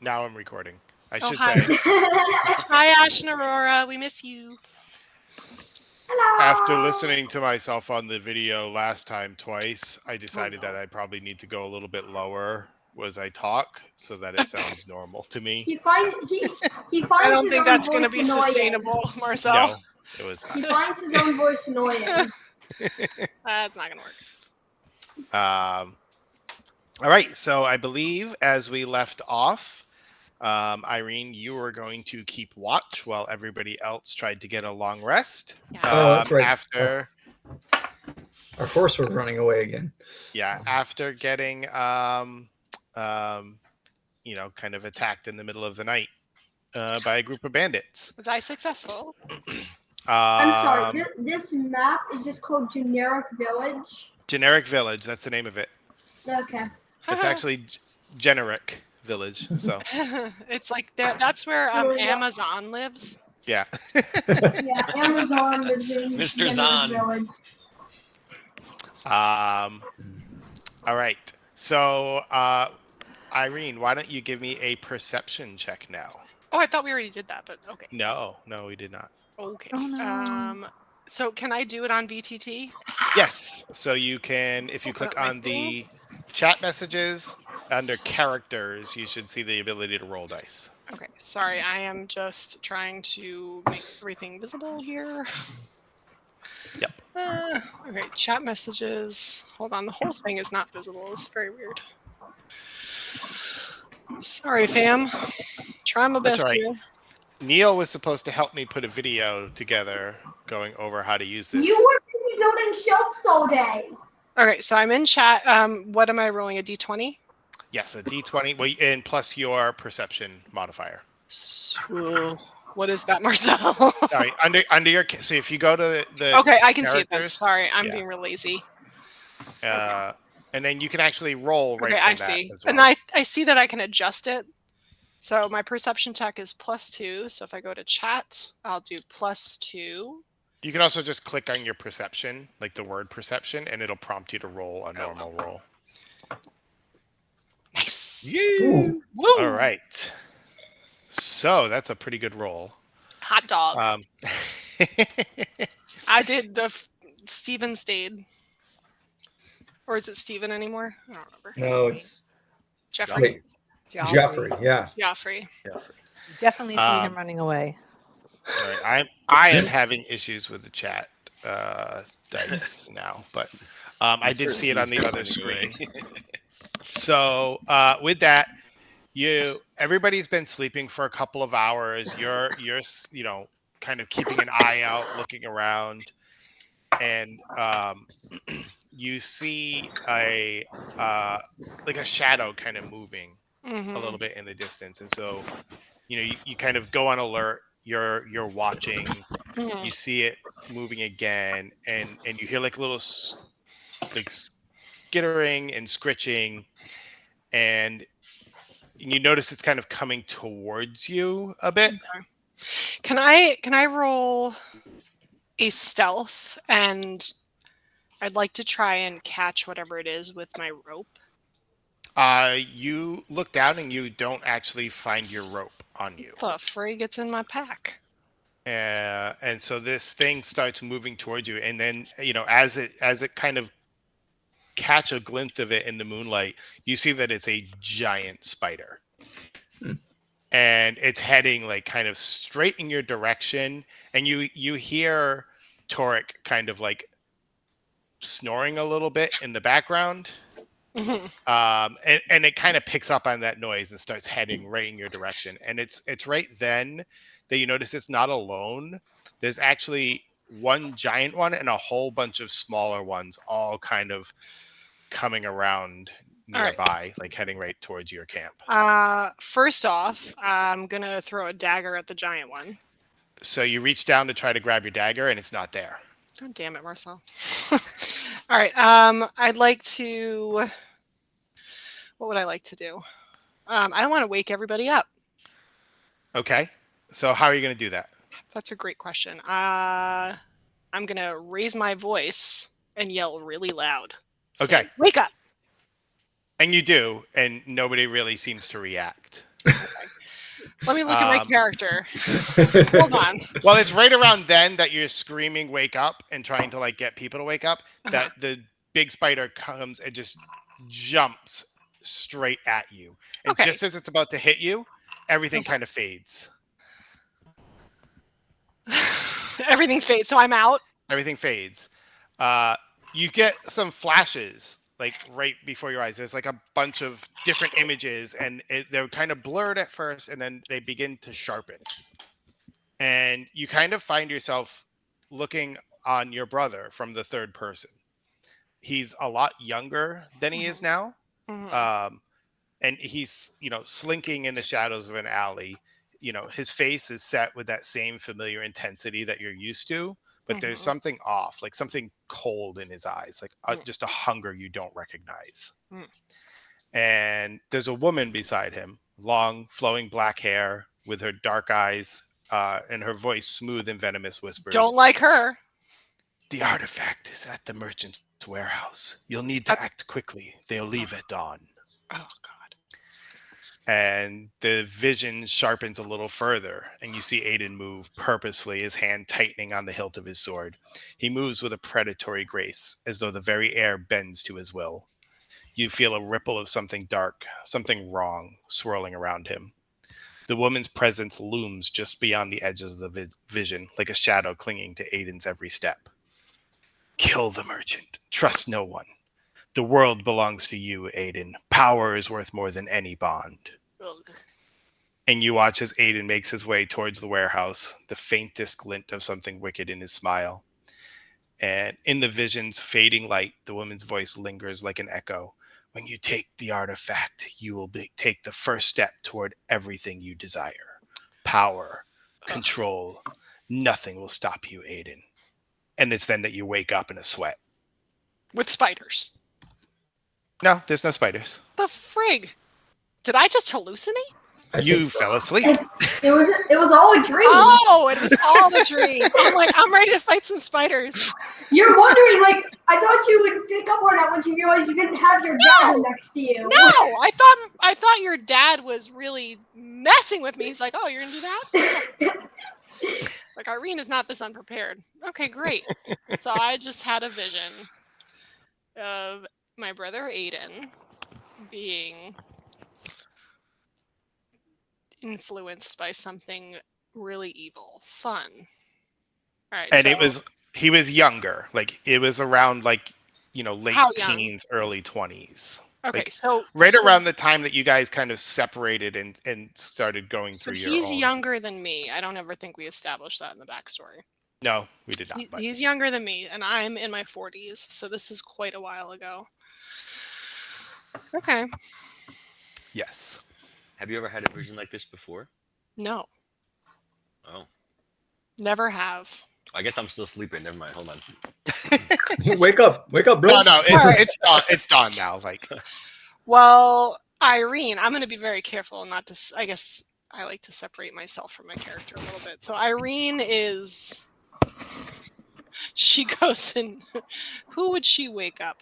Now I'm recording. I Oh, should hi. say, Hi, Ash and Aurora. We miss you. after Hello. listening to myself on the video last time twice, I decided no. that I probably need to go a little bit lower as I talk so that it sounds normal to me. He finds I don't his think own that's going to voice be annoying. sustainable, Marcel. No, it was He not. finds his own voice annoying. That's not going to work. All right, so I believe as we left off, Irene, you were going to keep watch while everybody else tried to get a long rest. Oh, that's right. After Our horse was running away again. after getting kind of attacked in the middle of the night by a group of bandits. Was I successful? I'm sorry. This map is just called Generic Village. Generic Village, that's the name of it. Okay. It's actually generic village. So It's like that's where Amazon lives. yeah. Yeah, Amazon lives in Mr. Generic Zahn. Village. All right. So Irene, why don't you give me a perception check now? Oh, I thought we already did that, but okay. No, we did not. Okay. Oh, no. So can I do it on VTT? Yes. So you can, if you click on the chat messages under characters, you should see the ability to roll dice. Okay. Sorry, I am just trying to make everything visible here. Yep. Okay, chat messages. Hold on, the whole thing is not visible. It's very weird. Sorry, fam. Try my best right. here. Neil was supposed to help me put a video together going over how to use this. You were busy building shelves all day. Okay, so I'm in chat. What am I rolling? A d20? Yes, a d20. Well, and plus your perception modifier. So, what is that, Marcel? Sorry, under your. So if you go to the. Okay, I can see it then. characters, Sorry, I'm being real lazy. And then you can actually roll right. Okay, from I see. That as well. And I see that I can adjust it. So my perception check is +2. So if I go to chat, I'll do +2. You can also just click on your perception, like the word perception, and it'll prompt you to roll a normal roll. Nice. Ooh. Woo! All right. So that's a pretty good roll. Hot dog. I did the Steven stayed. Or is it Steven anymore? I don't remember. No, it's Jeffrey. Jeffrey. Yeah. Joffrey. Definitely see him running away. All right. I am having issues with the chat dice now, but I did see it on the other screen. So with that, everybody's been sleeping for a couple of hours. You're kind of keeping an eye out, looking around, and you see a shadow kind of moving a little bit in the distance, and so you kind of go on alert. You're watching. You see it moving again, and you hear like little skittering and scritching, and you notice it's kind of coming towards you a bit. Okay. Can I roll a stealth, and I'd like to try and catch whatever it is with my rope. You look down and you don't actually find your rope on you. The frig gets in my pack. And so this thing starts moving towards you, and then as it kind of catch a glimpse of it in the moonlight, you see that it's a giant spider. And it's heading like kind of straight in your direction, and you hear Torek kind of like snoring a little bit in the background. And it kind of picks up on that noise and starts heading right in your direction. And it's right then that you notice it's not alone. There's actually one giant one and a whole bunch of smaller ones, all kind of coming around nearby, like heading right towards your camp. First off, I'm gonna throw a dagger at the giant one. So you reach down to try to grab your dagger, and it's not there. Oh, damn it, Marcel. All right. I'd like to. What would I like to do? I want to wake everybody up. Okay. So how are you going to do that? That's a great question. I'm going to raise my voice and yell really loud. Okay. Wake up. And you do, and nobody really seems to react. Let me look at my character. Hold on. Well, it's right around then that you're screaming, "Wake up!" and trying to like get people to wake up. That the big spider comes and just jumps straight at you, and just as it's about to hit you, everything kind of fades. Everything fades, so I'm out. Everything fades. You get some flashes like right before your eyes. There's like a bunch of different images, and they're kind of blurred at first, and then they begin to sharpen. And you kind of find yourself looking on your brother from the third person. He's a lot younger than he is now. And he's, slinking in the shadows of an alley. His face is set with that same familiar intensity that you're used to, but there's something off, like something cold in his eyes, like just a hunger you don't recognize. And there's a woman beside him, long flowing black hair with her dark eyes, and her voice smooth and venomous whispers. Don't like her. The artifact is at the merchant's warehouse. You'll need to act quickly. They'll leave at dawn. Oh, God. And the vision sharpens a little further, and you see Aiden move purposefully, his hand tightening on the hilt of his sword. He moves with a predatory grace, as though the very air bends to his will. You feel a ripple of something dark, something wrong, swirling around him. The woman's presence looms just beyond the edges of the vision, like a shadow clinging to Aiden's every step. Kill the merchant. Trust no one. The world belongs to you, Aiden. Power is worth more than any bond. Ugh. And you watch as Aiden makes his way towards the warehouse, the faintest glint of something wicked in his smile. And in the vision's fading light, the woman's voice lingers like an echo. When you take the artifact, you will take the first step toward everything you desire. Power, control. Nothing will stop you, Aiden. And it's then that you wake up in a sweat. With spiders. No, there's no spiders. The frig? Did I just hallucinate? You fell asleep. It was all a dream. Oh, it was all a dream. I'm like, I'm ready to fight some spiders. You're wondering, like, I thought you would pick up on that once you realized you didn't have your dad next to you. No, I thought your dad was really messing with me. He's like, oh, you're gonna do that? Like, Irene is not this unprepared. Okay, great. So I just had a vision of my brother Aiden being influenced by something really evil. Fun. All right. And he was younger. Like it was around late teens, early 20s. Okay, like, so around the time that you guys kind of separated and started going through your own. He's younger than me. I don't ever think we established that in the backstory. No, we did not. He's younger than me, and I'm in my 40s, so this is quite a while ago. Okay. Yes. Have you ever had a vision like this before? No. Oh. Never have. I guess I'm still sleeping. Never mind. Hold on. Wake up, bro. No, it's dawn now. Like. Well, Irene, I'm going to be very careful not to. I guess I like to separate myself from my character a little bit. So Irene is. She goes in. Who would she wake up?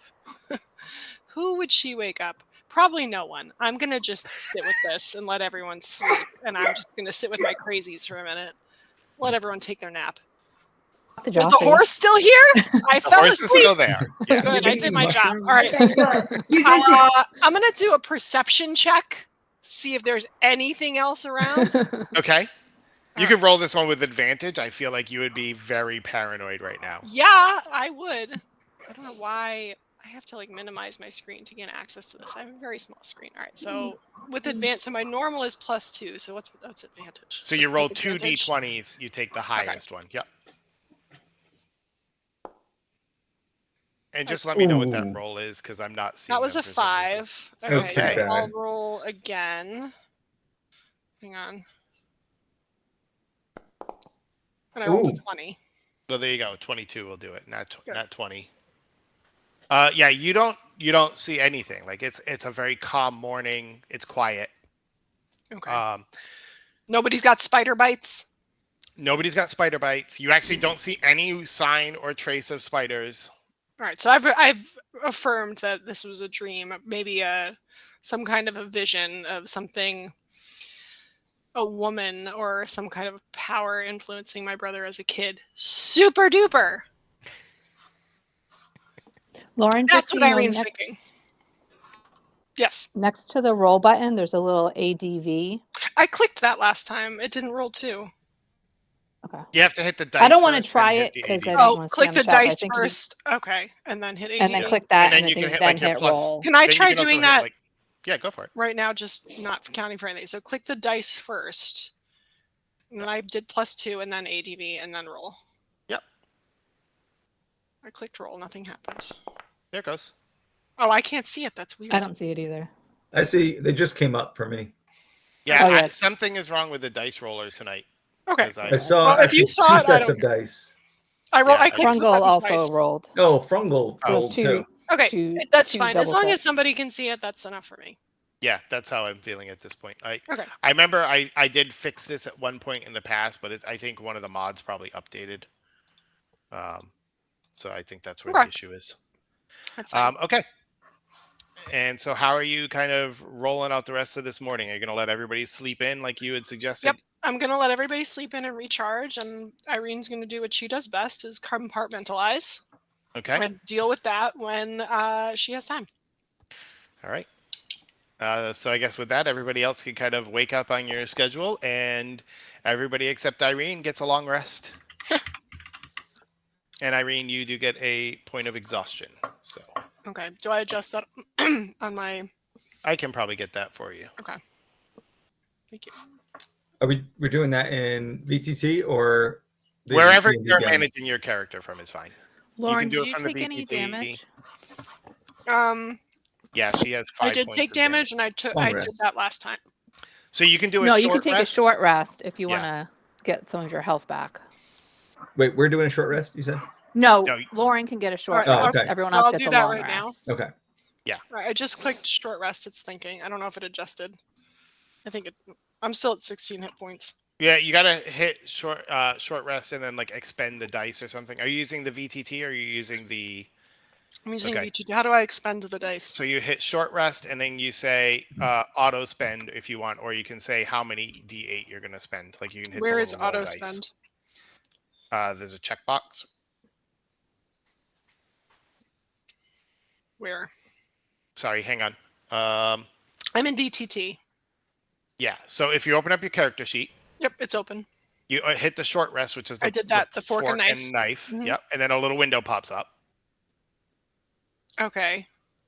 Who would she wake up? Probably no one. I'm going to just sit with this and let everyone sleep. And I'm just going to sit with my crazies for a minute. Let everyone take their nap. Is the horse still here? The horse is still there. Yeah. Good, I did my job. All right. I'm going to do a perception check. See if there's anything else around. Okay. You can roll this one with advantage. I feel like you would be very paranoid right now. Yeah, I would. I don't know why I have to minimize my screen to gain access to this. I have a very small screen. All right, so with advantage, so my normal is +2. So what's advantage? So you roll 2 d20s. You take the highest one. Yep. And just let me know what that roll is, because I'm not seeing. That was a 5. Okay, so I'll roll again. Hang on. And I rolled a 20. So there you go. 22 will do it. Not 20. Yeah, you don't see anything. Like it's a very calm morning. It's quiet. Okay. Nobody's got spider bites. Nobody's got spider bites. You actually don't see any sign or trace of spiders. All right, so I've affirmed that this was a dream, maybe some kind of a vision of something a woman or some kind of power influencing my brother as a kid. Super duper. Lauren, just That's so what you know, Irene's thinking. Yes. next to the roll button, there's a little ADV. I clicked that last time. It didn't roll too. Okay. You have to hit the dice. I don't want to first, try then it hit the because I ADV. don't want to Click stand the the chat. I dice think first. Okay. And then hit ADV. and then click that, and then you can hit then like your hit plus. roll. Can I Then try you can also doing hit, that like, yeah, go for it. right now, just not counting for anything? So click the dice first. And then I did +2 and then ADV and then roll. Yep. I clicked roll. Nothing happened. There it goes. Oh, I can't see it. That's weird. I don't see it either. I see. They just came up for me. Yeah, Oh, yeah. something is wrong with the dice roller tonight. Okay. 'cause I saw Well, if actually you saw two it, I sets don't of care. dice. I roll. Yeah, I clicked the Frungle button also twice. rolled. Oh, Frungle So rolled it's two. too. Okay, two that's two fine. As double long as clicks. somebody can see it, that's enough for me. Yeah, that's how I'm feeling at this point. Okay. I remember I did fix this at one point in the past, but I think one of the mods probably updated. So I think that's where Okay. the issue is. That's fine. Okay. And so how are you kind of rolling out the rest of this morning? Are you going to let everybody sleep in like you had suggested? Yep. I'm going to let everybody sleep in and recharge, and Irene's going to do what she does best, is compartmentalize Okay. and deal with that when she has time. All right. So I guess with that, everybody else can kind of wake up on your schedule, and everybody except Irene gets a long rest. And Irene, you do get a point of exhaustion. So Okay. Do I adjust that on my... I can probably get that for you. Okay. Thank you. Are we're doing that in VTT or Wherever D&D you're game? managing your character from is fine. Lauren, do did it you from the take any VTT. damage? Yeah, she has 5 I did points take of damage. damage, and I Long did rest. that last time. So you can do a No, short you can take rest. a short rest if you Yeah. want to get some of your health back. Wait, we're doing a short rest, you said? No, No. Lauren can get a short All right, rest. okay. Everyone So else I'll gets do a that long right rest. now. Okay. All right, I just clicked short rest. It's thinking. I don't know if it adjusted. I think I'm still at 16 hit points. Yeah, you gotta hit short rest and then like expend the dice or something. Are you using the VTT or are you using the? I'm using Okay. VTT. How do I expend the dice? So you hit short rest and then you say auto spend if you want, or you can say how many D8 you're gonna spend. Like you can hit Where the is little roll auto dice. spend? There's a checkbox. Where? Sorry, hang on. I'm in VTT. Yeah. So if you open up your character sheet, Yep, it's open. you hit the short rest, which is I did that, the fork and knife. Mhm. Yep, and then a little window pops up. Okay.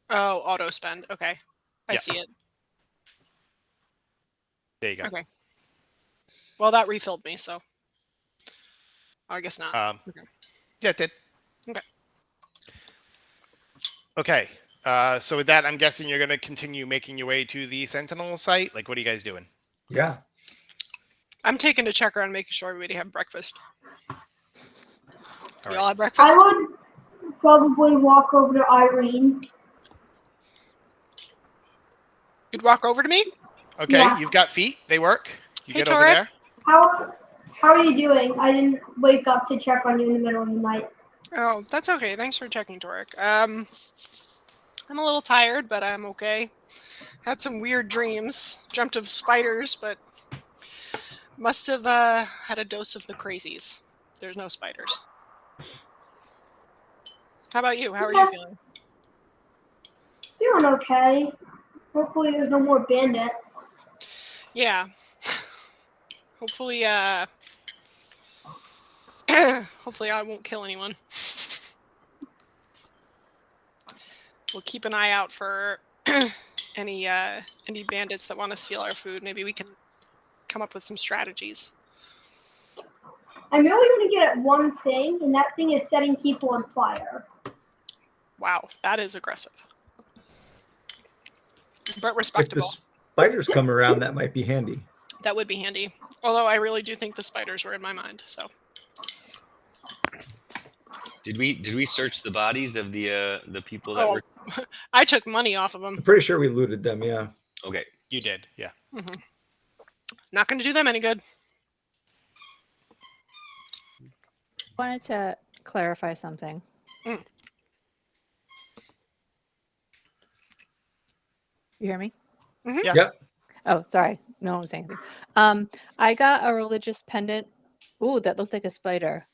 Oh, auto spend. Okay. I Yeah. see it. There you go. Okay. Well, that refilled me, so. I guess not. Okay. Yeah, it did. Okay. Okay. So with that, I'm guessing you're going to continue making your way to the Sentinel site. Like, what are you guys doing? Yeah. I'm taking a check around making sure everybody have breakfast. All You right. all have breakfast? I would probably walk over to Irene. You'd walk over to me? Okay, Yeah. you've got feet. They work. You Hey, get over Torek. there. How are you doing? I didn't wake up to check on you in the middle of the night. Oh, that's okay. Thanks for checking, Torek. I'm a little tired, but I'm okay. Had some weird dreams. Dreamt of spiders, but must have had a dose of the crazies. There's no spiders. How about you? How are you feeling? Doing okay. Hopefully there's no more bandits. Yeah. Hopefully, hopefully I won't kill anyone. We'll keep an eye out for any bandits that want to steal our food. Maybe we can come up with some strategies. I'm really going to get at one thing, and that thing is setting people on fire. Wow, that is aggressive. But If respectable. the spiders come around, that might be handy. That would be handy. Although I really do think the spiders were in my mind, so. Did we search the bodies of the people that were? I took money off of them. I'm pretty sure we looted them, yeah. Okay. You did, yeah. Mm-hmm. Not going to do them any good. Wanted to clarify something. Mm. You hear me? Mm-hmm. Yeah. Yep. Oh, sorry. No one was saying anything. I got a religious pendant. Ooh, that looked like a spider.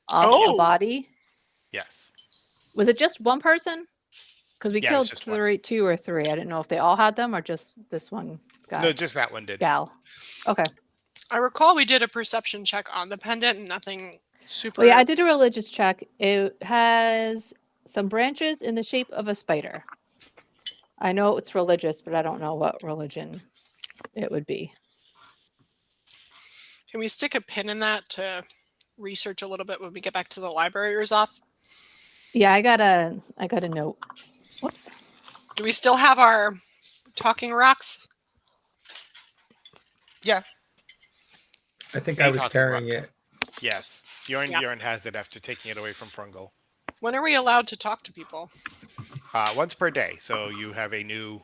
Off a Oh! body. Yes. Was it just one person? Because we Yeah, it was killed just one. 2 or 3. I didn't know if they all had them or just this one guy. No, just that one did. Gal. Okay. I recall we did a perception check on the pendant and nothing super. Well, yeah, I did a religious check. It has some branches in the shape of a spider. I know it's religious, but I don't know what religion it would be. Can we stick a pin in that to research a little bit when we get back to the library, Rizzoth? Yeah, I got a note. Whoops. Do we still have our talking rocks? Yeah. I think A I was talking carrying rock. it. Yes. Bjorn has it after taking it away from Frungle. When are we allowed to talk to people? Once per day, so you have a new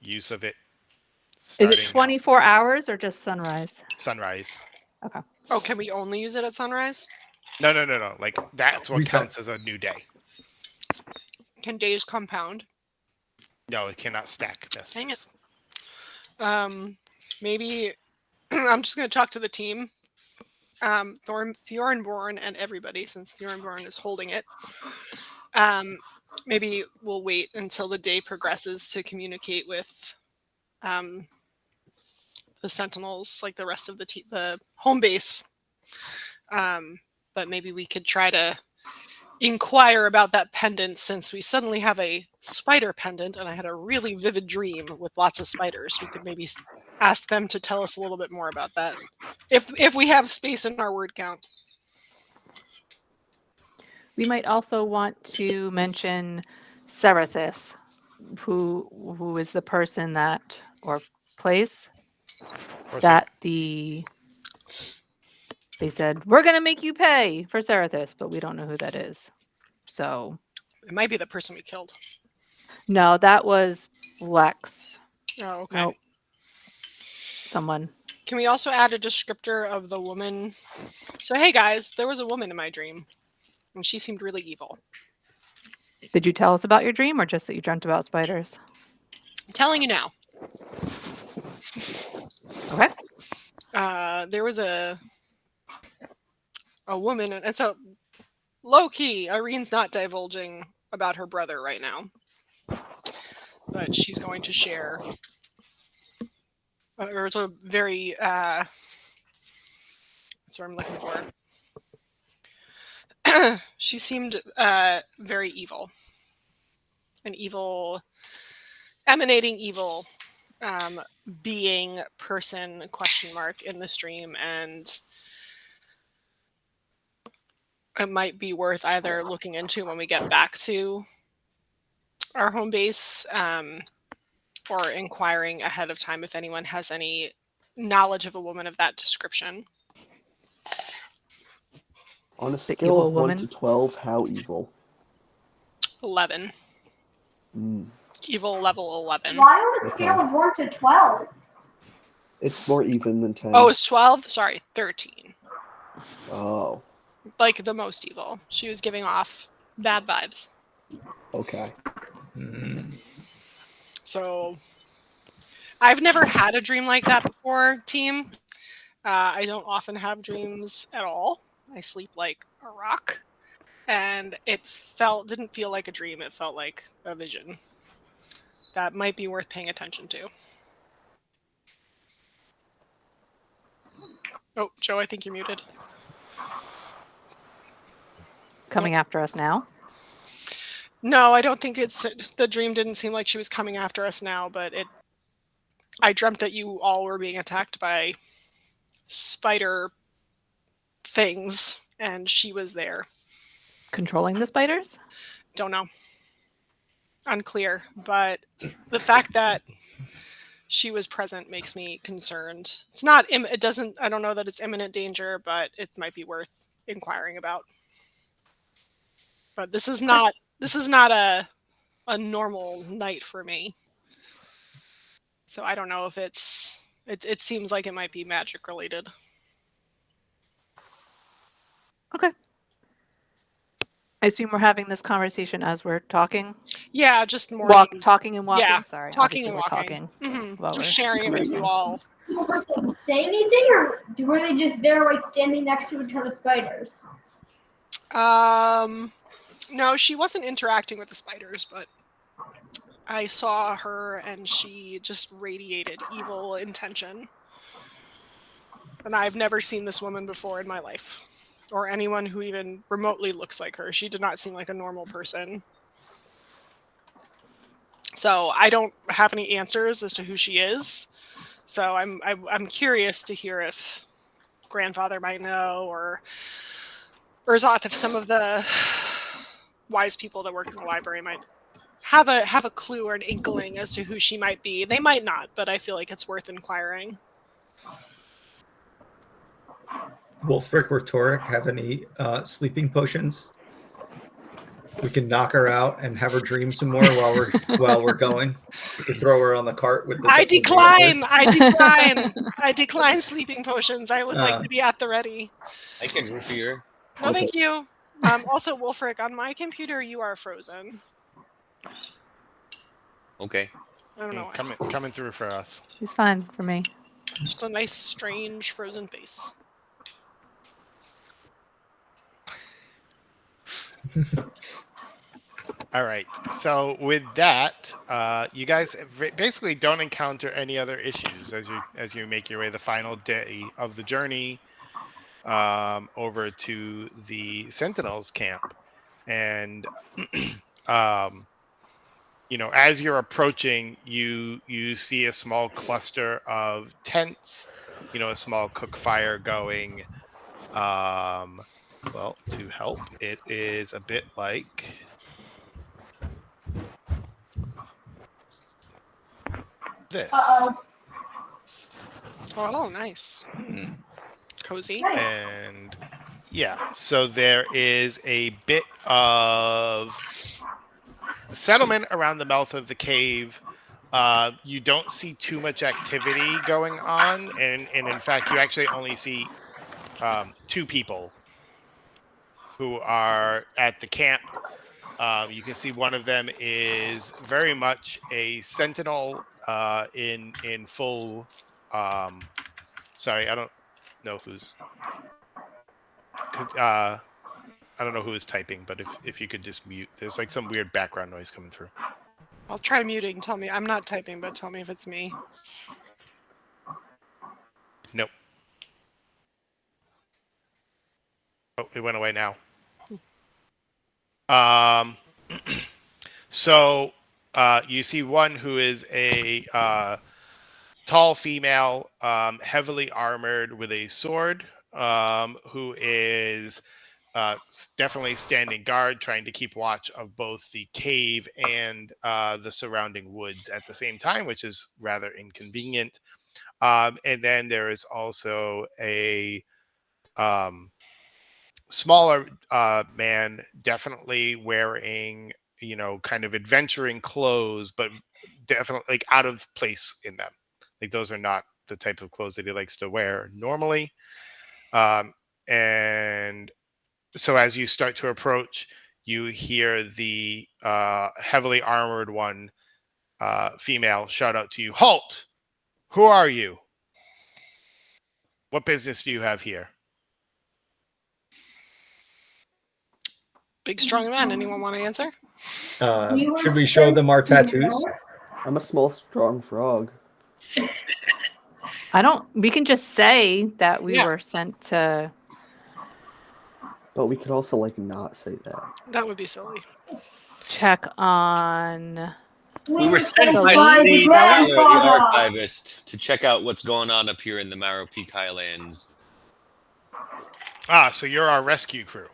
use of it. Is it Starting 24 hours or just sunrise? sunrise? Okay. Oh, can we only use it at sunrise? No. Like that's what counts Resets. as a new day. Can days compound? No, it cannot stack Dang it. messages. Maybe I'm just going to talk to the team. Thornborn and everybody, since Thornborn is holding it. Maybe we'll wait until the day progresses to communicate with the Sentinels, like the rest of the home base. But maybe we could try to inquire about that pendant, since we suddenly have a spider pendant and I had a really vivid dream with lots of spiders. We could maybe ask them to tell us a little bit more about that, if we have space in our word count. We might also want to mention Serethis, who is the person that, or place that they said, we're going to make you pay for Serethis, but we don't know who that is. So It might be the person we killed. no, that was Lex. Oh, okay. Nope. Someone. Can we also add a descriptor of the woman? So, hey guys, there was a woman in my dream, and she seemed really evil. Did you tell us about your dream or just that you dreamt about spiders? I'm telling you now. Okay. There was a woman, and so low key, Irene's not divulging about her brother right now, but she's going to share. It's a very that's what I'm looking for. She seemed very evil, an evil, emanating evil being, person, question mark, in the stream, and it might be worth either looking into when we get back to our home base, or inquiring ahead of time if anyone has any knowledge of a woman of that description. On a The scale evil of 1 woman? to 12, how evil? 11. Evil level 11. Why on a scale of 1 to 12? It's more even than 10. Oh, it's 12? Sorry, 13. Oh, Like the most evil. She was giving off bad vibes. okay. So I've never had a dream like that before, team. I don't often have dreams at all. I sleep like a rock. And it didn't feel like a dream. It felt like a vision. That might be worth paying attention to. Oh, Joe, I think you're muted. Coming after us now? No, I don't think the dream didn't seem like she was coming after us now, but I dreamt that you all were being attacked by spider things, and she was there. Controlling the spiders? Don't know. Unclear, but the fact that she was present makes me concerned. I don't know that it's imminent danger, but it might be worth inquiring about. But this is not a normal night for me. So I don't know if it seems like it might be magic related. Okay. I assume we're having this conversation as we're talking. Yeah, just morning. Talking and walking. Yeah, Sorry, talking obviously and we're walking. talking. while Just we're sharing it with you conversing. all. People person say anything, or were they just there, like standing next to a ton of spiders? No, she wasn't interacting with the spiders, but I saw her and she just radiated evil intention. And I've never seen this woman before in my life, or anyone who even remotely looks like her. She did not seem like a normal person. So I don't have any answers as to who she is. So I'm curious to hear if grandfather might know, or Urzoth, if some of the wise people that work in the library might have a clue or an inkling as to who she might be. They might not, but I feel like it's worth inquiring. Will Frick or Torek have any sleeping potions? We can knock her out and have her dream some more while we're going. We can throw her on the cart with the. I decline. I decline sleeping potions. I would like to be at the ready. I can roofie her. No, Okay. thank you. Also, Wolfric, on my computer, you are frozen. Okay. I don't know why. Coming through for us. He's fine for me. Just a nice, strange, frozen face. All right. So with that, you guys basically don't encounter any other issues as you make your way the final day of the journey over to the Sentinels camp, and as you're approaching, you see a small cluster of tents, a small cook fire going. Well, to help, it is a bit like this. Oh, nice. Cozy. And yeah, so there is a bit of settlement around the mouth of the cave. You don't see too much activity going on, and in fact, you actually only see two people who are at the camp. You can see one of them is very much a sentinel in full. Sorry, I don't know who's. I don't know who is typing, but if you could just mute, there's like some weird background noise coming through. I'll try muting. Tell me. I'm not typing, but tell me if it's me. Nope. Oh, it went away now. So you see one who is a tall female, heavily armored with a sword, who is definitely standing guard, trying to keep watch of both the cave and the surrounding woods at the same time, which is rather inconvenient. And then there is also a smaller man, definitely wearing, kind of adventuring clothes, but definitely like out of place in them. Like those are not the type of clothes that he likes to wear normally. And so as you start to approach, you hear the heavily armored one, female, shout out to you, "Halt! Who are you? What business do you have here?" Big, strong man. Anyone want to answer? Should we show them our tattoos? I'm a small, strong frog. We can just say that we were sent to. But we could also not say that. That would be silly. Check on. We were sent by Selene, the archivist, to check out what's going on up here in the Marrow Peak Highlands. Ah, so you're our rescue crew.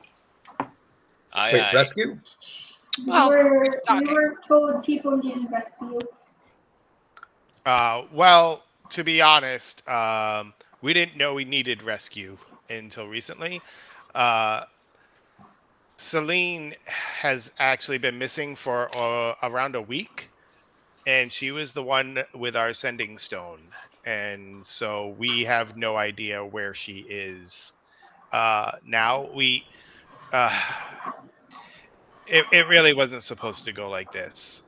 Wait, rescue? Well, we were told people needed rescue. Well, to be honest, we didn't know we needed rescue until recently. Selene has actually been missing for around a week, and she was the one with our sending stone, and so we have no idea where she is now. it really wasn't supposed to go like this.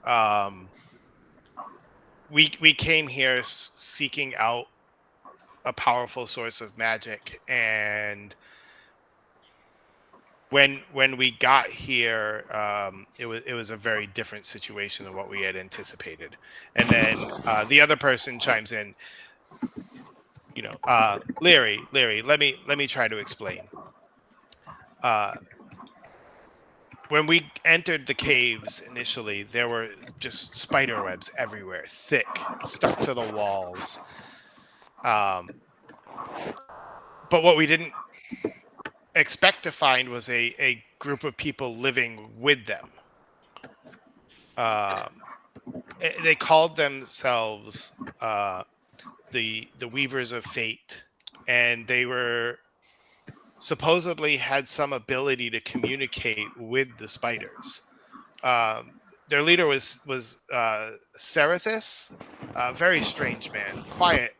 We came here seeking out a powerful source of magic, and when we got here, it was a very different situation than what we had anticipated. And then the other person chimes in, Leary, let me try to explain. Uh, when we entered the caves initially, there were just spider webs everywhere, thick, stuck to the walls. Um, but what we didn't expect to find was a group of people living with them. Um, they called themselves the Weavers of Fate, and they were supposedly had some ability to communicate with the spiders. Um, their leader was Serethis, a very strange man, quiet,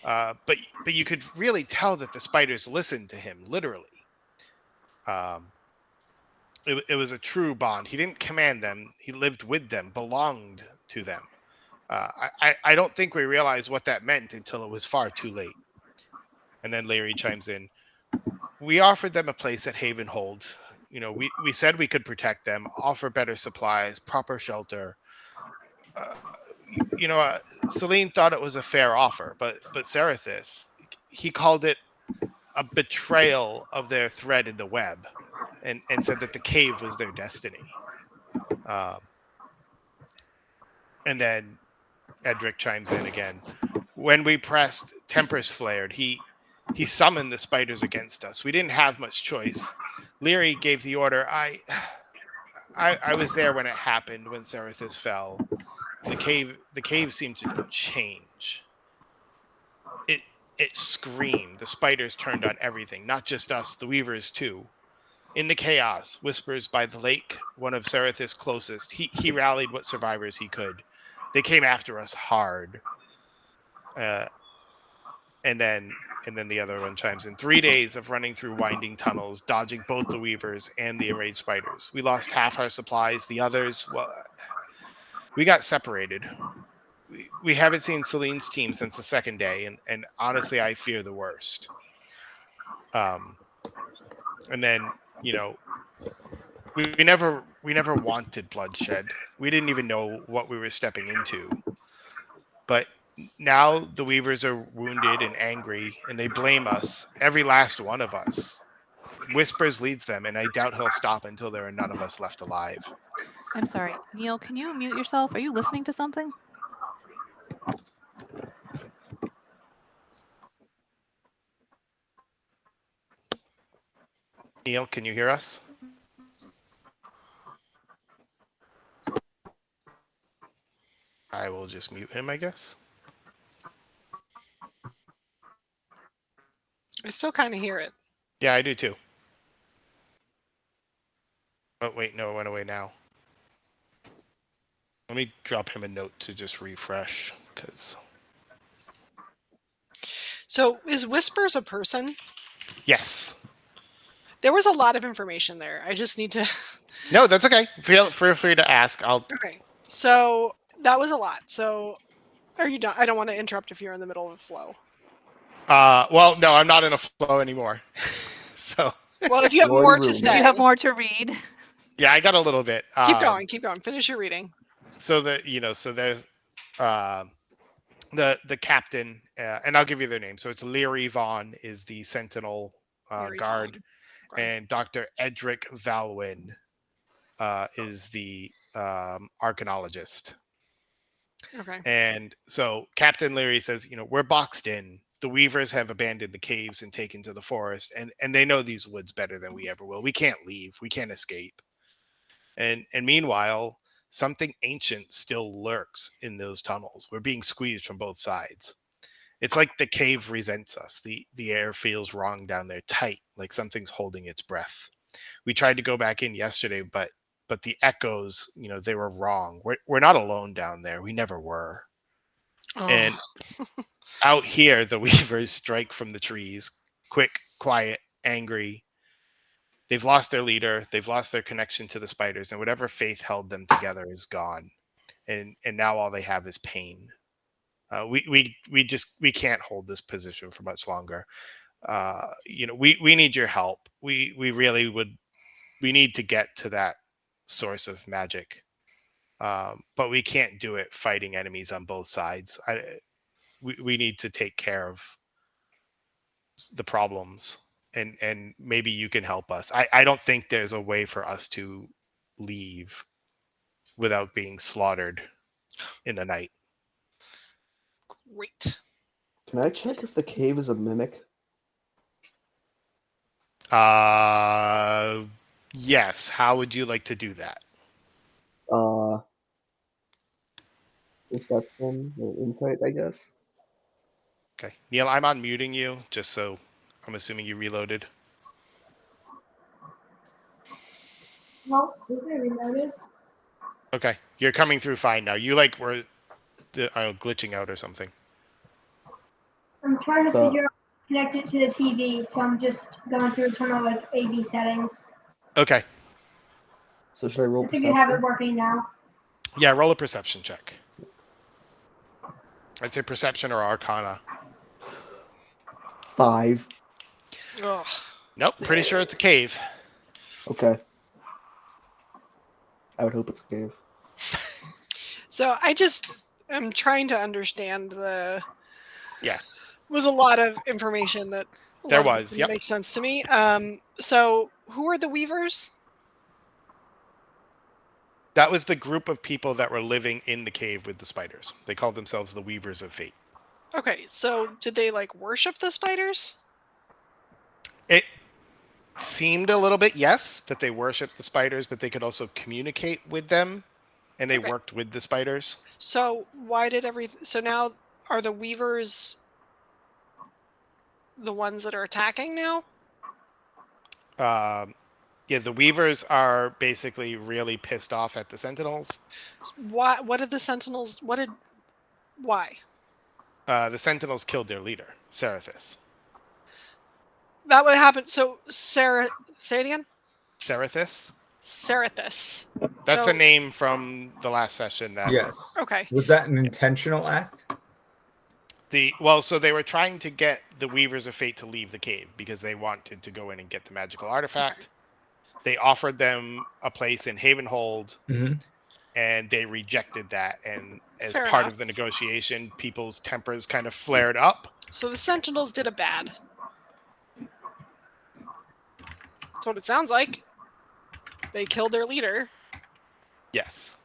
but you could really tell that the spiders listened to him, literally. Um, it was a true bond. He didn't command them; he lived with them, belonged to them. I don't think we realized what that meant until it was far too late. And then Larry chimes in. We offered them a place at Havenhold. We said we could protect them, offer better supplies, proper shelter. Uh, you know, uh, Selene thought it was a fair offer, but Serethis, he called it a betrayal of their thread in the web, and said that the cave was their destiny. Um, and then Edric chimes in again. When we pressed, tempers flared. He summoned the spiders against us. We didn't have much choice. Leary gave the order. I was there when it happened, when Serethis fell. The cave seemed to change. It it screamed. The spiders turned on everything, not just us, the weavers too. In the chaos, Whispers by the lake, one of Serethis' closest, he rallied what survivors he could. They came after us hard. Uh, and then the other one chimes in. 3 days of running through winding tunnels, dodging both the weavers and the enraged spiders. We lost half our supplies. The others, well, we got separated. We haven't seen Celine's team since the second day, and honestly, I fear the worst. Um, and then we never wanted bloodshed. We didn't even know what we were stepping into. But now the weavers are wounded and angry, and they blame us, every last one of us. Whispers leads them, and I doubt he'll stop until there are none of us left alive. I'm sorry. Neil, can you mute yourself? Are you listening to something? Neil, can you hear us? I will just mute him, I guess. I still kind of hear it. Yeah, I do too. Oh, wait, no, it went away now. Let me drop him a note to just refresh, because... So is Whispers a person? Yes. There was a lot of information there. I just need to. No, that's okay. Feel free to ask. Okay. So that was a lot. So are you done? I don't want to interrupt if you're in the middle of a flow. Well, no, I'm not in a flow anymore. So. Well, if you have Lord more to Ruler. say, You have more to read. Yeah, I got a little bit. Keep going. Keep going. Finish your reading. So there's the captain, and I'll give you their name. So it's Leary Vaughn is the Sentinel Very guard, fine. Okay. and Dr. Edric Valwyn is the archaeologist. Okay. And so Captain Leary says, we're boxed in. The Weavers have abandoned the caves and taken to the forest, and they know these woods better than we ever will. We can't leave. We can't escape. And meanwhile, something ancient still lurks in those tunnels. We're being squeezed from both sides. It's like the cave resents us. The air feels wrong down there, tight, like something's holding its breath. We tried to go back in yesterday, but the echoes, they were wrong. We're not alone down there. We never were. Oh. And out here, the weavers strike from the trees, quick, quiet, angry. they've lost their leader, they've lost their connection to the spiders, and whatever faith held them together is gone. And now all they have is pain. We can't hold this position for much longer. We need your help. We really would. We need to get to that source of magic, but we can't do it fighting enemies on both sides. We need to take care of the problems, and maybe you can help us. I don't think there's a way for us to leave without being slaughtered in the night. Great. Can I check if the cave is a mimic? Yes. How would you like to do that? Perception or insight, I guess. Okay, Neil, I'm unmuting you just so I'm assuming you reloaded. No, okay, reloaded. Okay, you're coming through fine now. You were glitching out or something. I'm trying to So- figure out how to connect it to the TV, so I'm just going through some of like AV settings. Okay, So should I roll I think you have it perception? working now. yeah, roll a perception check. I'd say perception or arcana. 5. Ugh. Nope, pretty sure it's a cave. Okay. I would hope it's a cave. So I'm trying to understand the. Yeah. Was a lot of information that. There was, yep. Makes sense to me. So who are the Weavers? That was the group of people that were living in the cave with the spiders. They called themselves the Weavers of Fate. Okay, so did they worship the spiders? It seemed a little bit, yes, that they worshipped the spiders, but they could also communicate with them, and they worked with the spiders. So why did so now are the Weavers the ones that are attacking now? Yeah, the Weavers are basically really pissed off at the Sentinels. Why? What did the Sentinels? Why? The Sentinels killed their leader, Serethis. That would happen. So say it again. Serethis? Serethis. That's a name from the last session. Yes. Okay. Was that an intentional act? So they were trying to get the Weavers of Fate to leave the cave because they wanted to go in and get the magical artifact. Okay. They offered them a place in Havenhold, and they rejected that. And as part of the negotiation, people's tempers kind of flared up. So the Sentinels did a bad. That's what it sounds like. They killed their leader. Yes.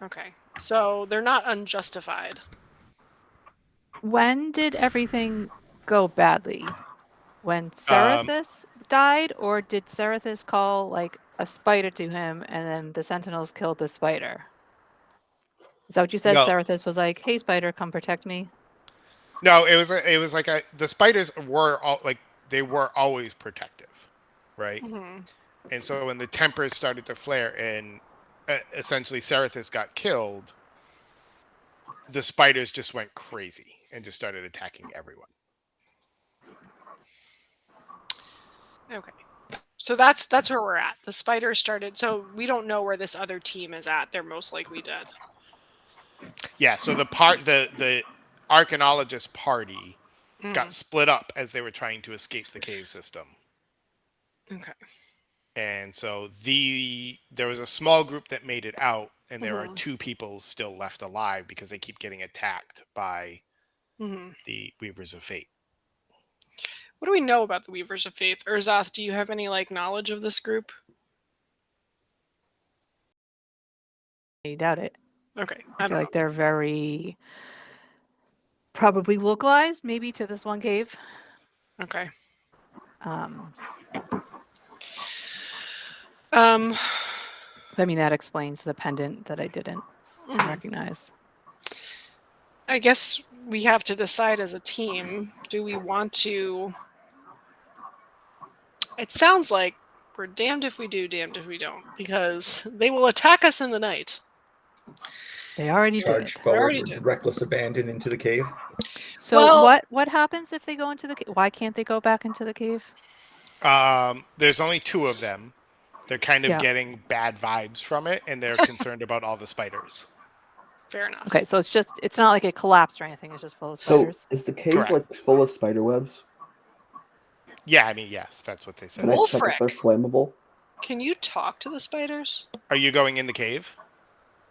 Okay. So they're not unjustified. When did everything go badly? When Serethis died, or did Serethis call a spider to him and then the Sentinels killed the spider? Is that what you said? No. Serethis was like, "Hey, spider, come protect me." No, it was the spiders were they were always protective, right? Mm-hmm. And so when the tempers started to flare and essentially Serethis got killed, the spiders just went crazy and just started attacking everyone. Okay. So that's where we're at. The spiders started. So we don't know where this other team is at. They're most likely dead. Yeah. So the archaeologist party got split up as they were trying to escape the cave system. Okay. And so there was a small group that made it out, and there are 2 people still left alive because they keep getting attacked by the Weavers of Fate. What do we know about the Weavers of Faith? Urzath, do you have any knowledge of this group? I doubt it. Okay. I feel like they're very probably localized, maybe to this one cave. Okay. I mean, that explains the pendant that I didn't recognize. I guess we have to decide as a team. Do we want to... It sounds like we're damned if we do, damned if we don't. Because they will attack us in the night. They already Charge did. forward with reckless abandon into the cave. So what happens if they go into the cave? Why can't they go back into the cave? There's only 2 of them. They're kind of Yeah. getting bad vibes from it, and they're concerned about all the spiders. Fair enough. Okay, so it's not like it collapsed or anything. It's just full of So spiders. is the cave Correct. like full of spider webs? Yeah, I mean, yes, that's what they said. Can I check if they're Wolfric. flammable? Can you talk to the spiders? Are you going in the cave?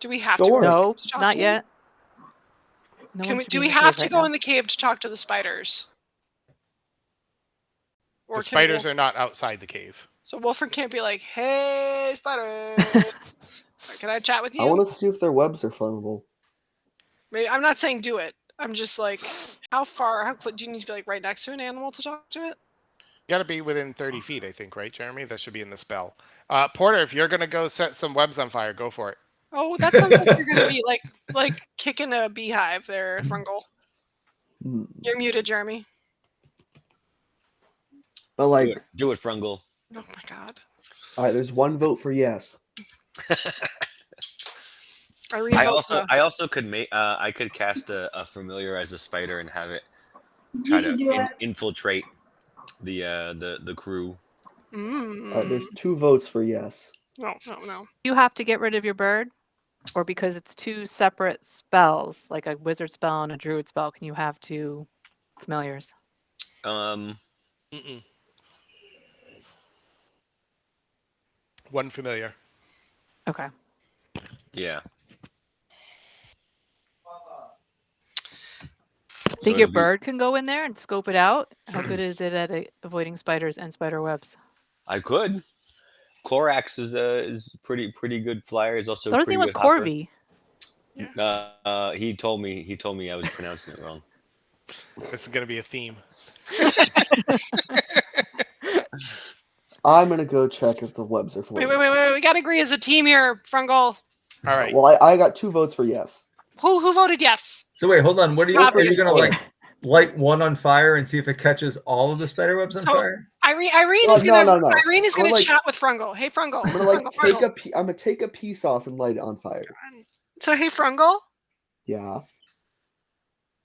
Do we have Sure. to? No, to talk not to yet. No Them? one should Do be we in the have cave to right go now. in the cave to talk to the spiders? Or The spiders are not outside the cave. So Wolfric can't be like, "Hey, spiders, can I chat with I you?" want to see if their webs are flammable. Maybe, I'm not saying do it. I'm just like, how do you need to be like right next to an animal to talk to it? You got to be within 30 feet, I think, right, Jeremy? That should be in the spell. Porter, if you're gonna go set some webs on fire, go for it. Oh, that sounds like you're gonna be like kicking a beehive there, Frungle. Hmm. You're muted, Jeremy. But like, Do it, Frungle. Oh my god. all right, there's 1 vote for yes. I also could make I could cast a familiar as a spider and have it try You should do to it. infiltrate the crew. All right, there's Mm. 2 votes for yes. No. You have to get rid of your bird, or because it's 2 separate spells, like a wizard spell and a druid spell, can you have 2 familiars? Mm-mm. 1 familiar. Okay. Yeah. Think So your it'll be- bird can go in there and scope it out? How good is it at avoiding spiders and spider webs? I could. Corax is pretty good flyer. Is also So his pretty name was good hopper. Corby. He told me I was pronouncing it wrong. This is gonna be a theme. I'm gonna go check if the webs are flammable. Wait. We gotta agree as a team here, Frungle. All right. Well, I got 2 votes for yes. Who voted yes? So wait, hold on. What are you gonna Obviously. like light one on fire and see if it catches all of the spider webs on So- fire? Irene No, is gonna no. Irene is I'm gonna like- chat with Frungle. Hey Frungle. I'm gonna like Frungle. I'm gonna take a piece off and light it on fire. So hey Frungle, Yeah.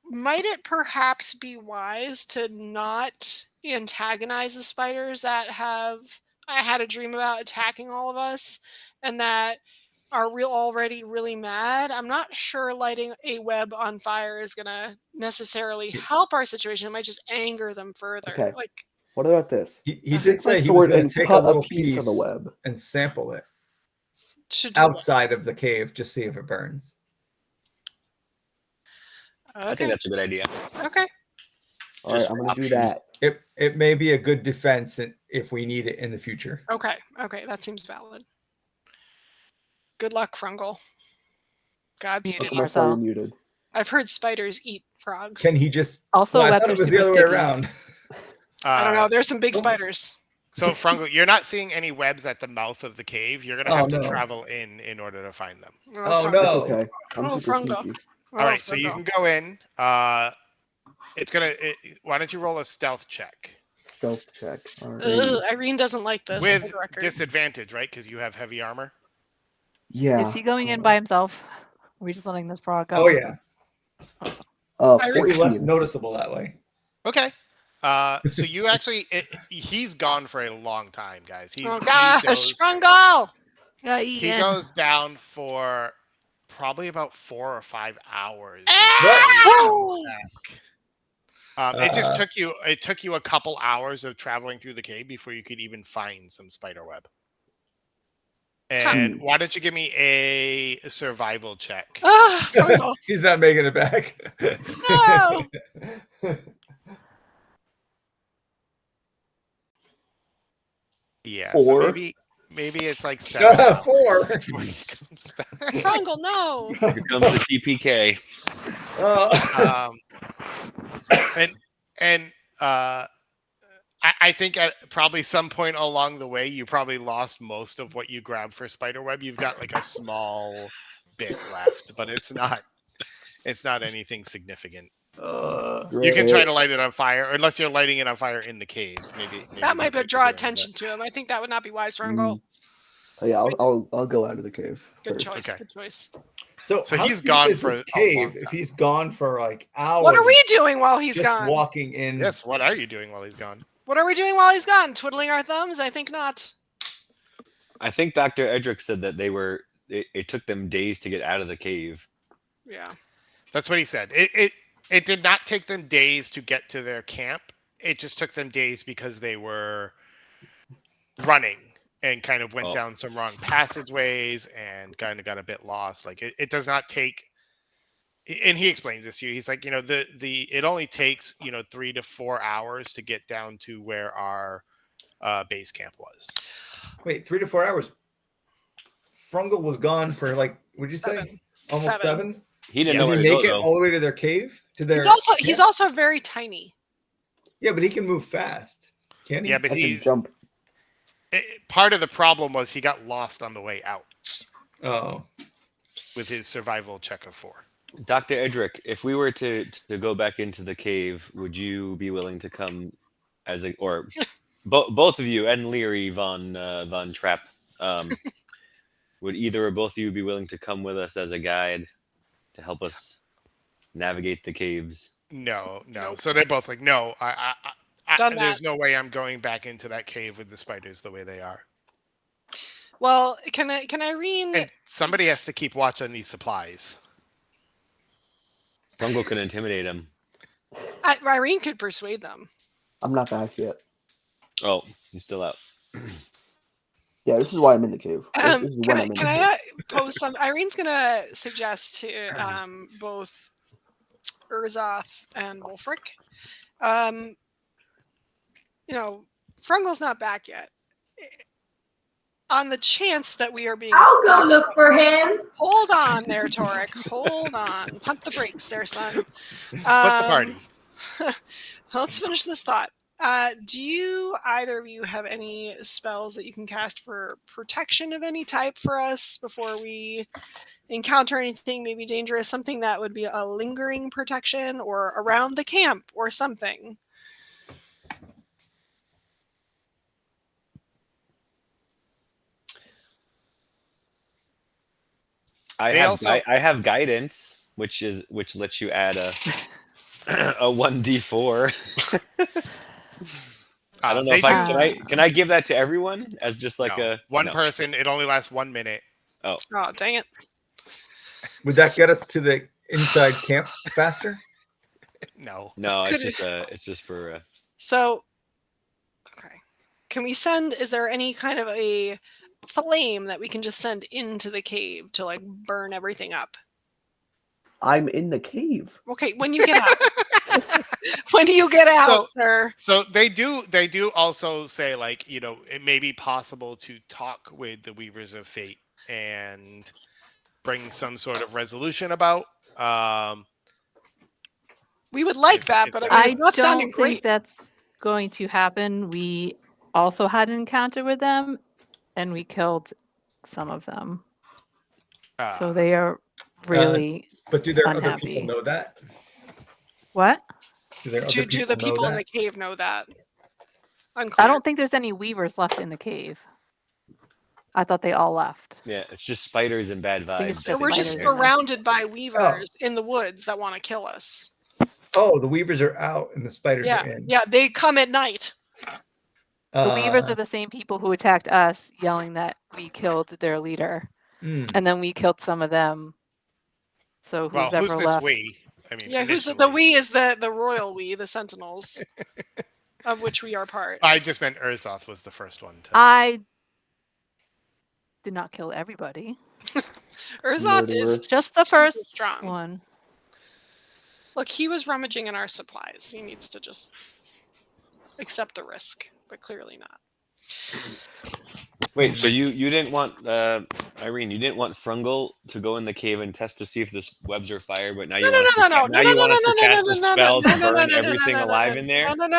might it perhaps be wise to not antagonize the spiders that I had a dream about attacking all of us and that are already really mad? I'm not sure lighting a web on fire is gonna necessarily help our situation. It might just anger them further. Okay. Like, What about this? He Take did my say he was sword going and to take a cut little piece of the web. and sample it should do what? outside of the cave, just see if it burns. I Okay. think that's a good idea. Okay. All right, Just I'm for gonna do options. that. It may be a good defense if we need it in the future. Okay. That seems valid. Good luck, Frungle. Godspeed. Muted. Marcel, you're Marcel. muted. I've heard spiders eat frogs. Can he just? Also, Well, I webs thought it are was the super other way sticky. around. I don't know. There's some big spiders. So Frungle, you're not seeing any webs at the mouth of the cave. You're gonna Oh, have to no. travel in order to find them. Oh, Frungle. no. That's okay. I'm Oh, super Frungle. sneaky. All right, so you Frungle. can go in. Why don't you roll a stealth check Stealth check. All right. Ugh, Irene doesn't like this. for with the record. disadvantage, right? Because you have heavy armor. Yeah. Is he going in by himself? Are we just letting this frog go? Oh yeah, Irene- it'll be less 14. noticeable that way. Okay. So you actually, he's gone for a long time, guys. Oh gosh, Frungle! Yeah, He Ian. goes down for probably about 4 or 5 hours. Ow! It just took you a couple hours of traveling through the cave before you could even find some spider web. And why don't you give me a survival check? Ah, Frungle. He's not making it back. No! Yeah, 4. so maybe it's like 7 hours 4. before he comes back. Frungle, no! Here comes the TPK. I think at probably some point along the way, you probably lost most of what you grabbed for spiderweb. You've got like a small bit left, but it's not anything significant. You can try to light it on fire, unless you're lighting it on fire in the cave. Maybe That might that's what draw you're doing, attention to him. I think that would not be wise, Frungle. Oh, yeah, I'll go out of the cave. Good first. choice. Okay. Good choice. So So how he's deep gone is for this a cave long if time. he's gone for like hours. What are we doing while he's just gone? walking in? Yes, what are you doing while he's gone? What are we doing while he's gone? Twiddling our thumbs? I think not. I think Dr. Edric said that it took them days to get out of the cave. Yeah. That's what he said. It did not take them days to get to their camp. It just took them days because they were running and kind of went Oh. down some wrong passageways and kind of got a bit lost. Like it does not take, and he explains this to you. He's like, it only takes 3 to 4 hours to get down to where our base camp was. Wait, 3 to 4 hours. Frungle was gone for like, what'd you say? Almost 7? He didn't Yeah. know where Did to he go make it though. all the way to their cave? To their He's also very tiny. Yeah, but he can move fast. Can he? Yeah, but I can he's jump. part of the problem was he got lost on the way out Oh. with his survival check of 4. Dr. Edric, if we were to go back into the cave, would you be willing to come as a, or both of you and Leary von Trapp, would either or both of you be willing to come with us as a guide to help us navigate the caves? No. Nope. So they're both like, no, Done that. there's no way I'm going back into that cave with the spiders the way they are. Well, can Irene? And somebody has to keep watch on these supplies. Frungle could intimidate him. Irene could persuade them. I'm not back yet. Oh, he's still out. Yeah, this is why I'm in the cave. This is when I'm in the Can cave. I pose some? Irene's gonna suggest to both Urzoth and Wolfric. Frungle's not back yet. On the chance that we are being, I'll go look for him. hold on there, Torek. Hold on. Pump the brakes there, son. Split the party. Let's finish this thought. Do you either of you have any spells that you can cast for protection of any type for us before we encounter anything maybe dangerous? Something that would be a lingering protection or around the camp or something? I have guidance, which lets you add a 1d4. I don't know if can I give that to everyone as just like one person. It only lasts 1 minute. Oh, dang it! Would that get us to the inside camp faster? No, it's just for. So, okay, can we send? Is there any kind of a flame that we can just send into the cave to like burn everything up? I'm in the cave. Okay, when you get out. When do you get out, sir? So they do also say, like, it may be possible to talk with the Weavers of Fate and bring some sort of resolution about. We would like that, but I mean, it's not sounding don't great. think that's going to happen. We also had an encounter with them, and we killed some of them. So they are really But do their unhappy. other people know that? What? Do the people in the cave know that? Unclear. I don't think there's any weavers left in the cave. I thought they all left. Yeah, it's just spiders and bad vibes. So we're just surrounded by weavers in the woods that want to kill us. Oh, the weavers are out and the spiders are in. Yeah, they come at night. The weavers are the same people who attacked us, yelling that we killed their leader. And then we killed some of them. So who's ever this left? we? I mean, Yeah, who's the we is the royal we, the Sentinels, of which we are part. I just meant Urzoth was the first one. I did not kill everybody. Urzoth is just the first strong one. Look, he was rummaging in our supplies. He needs to just accept the risk, but clearly not. Wait, so you didn't want Irene? You didn't want Frungle to go in the cave and test to see if the webs are fire, but now you want us to cast a spell to burn everything alive in there? No.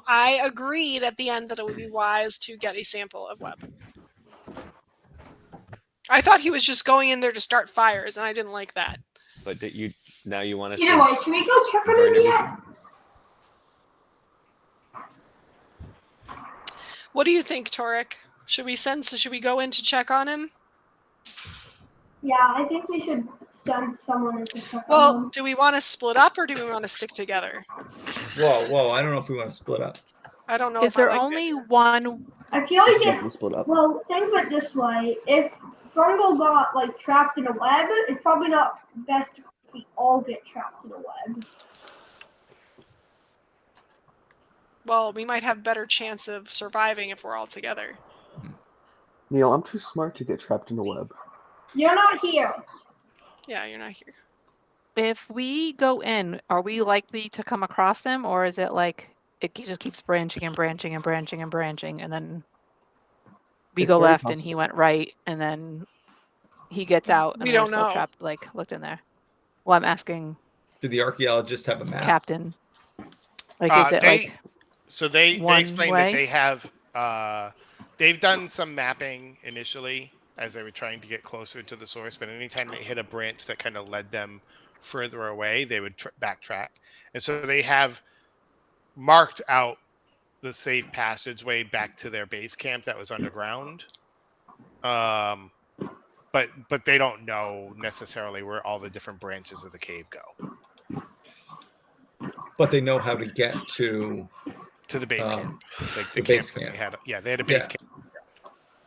I agreed at the end that it would be wise to get a sample of web. I thought he was just going in there to start fires, and I didn't like that. But you want us You know what? Should we go check on him yet? What do you think, Torek? Should we go in to check on him? Yeah, I think we should send someone to check on Well, them. do we want to split up or do we want to stick together? Whoa! I don't know if we want to split up. I don't know Is if I there like only it. one? I feel We like should definitely split up. well, think of it this way: if Fungal got like trapped in a web, it's probably not best if we all get trapped in a web. Well, we might have better chance of surviving if we're all together. Neil, I'm too smart to get trapped in a web. You're not here. Yeah, you're not here. If we go in, are we likely to come across him, or is it like it just keeps branching and branching and branching and branching, and then we It's go very left and he possible. went right, and then he gets out and We we're don't still know. trapped, like looked in there? Well, I'm asking Did the archaeologist have a map? Captain. Like, is it like they one explained way? that they have they've done some mapping initially as they were trying to get closer to the source, but anytime they hit a branch that kind of led them further away, they would backtrack. And so they have marked out the safe passageway back to their base camp that was underground. But they don't know necessarily where all the different branches of the cave go. But they know how to get to the base camp, like the the camp base that camp. they had. Yeah, they had a base camp.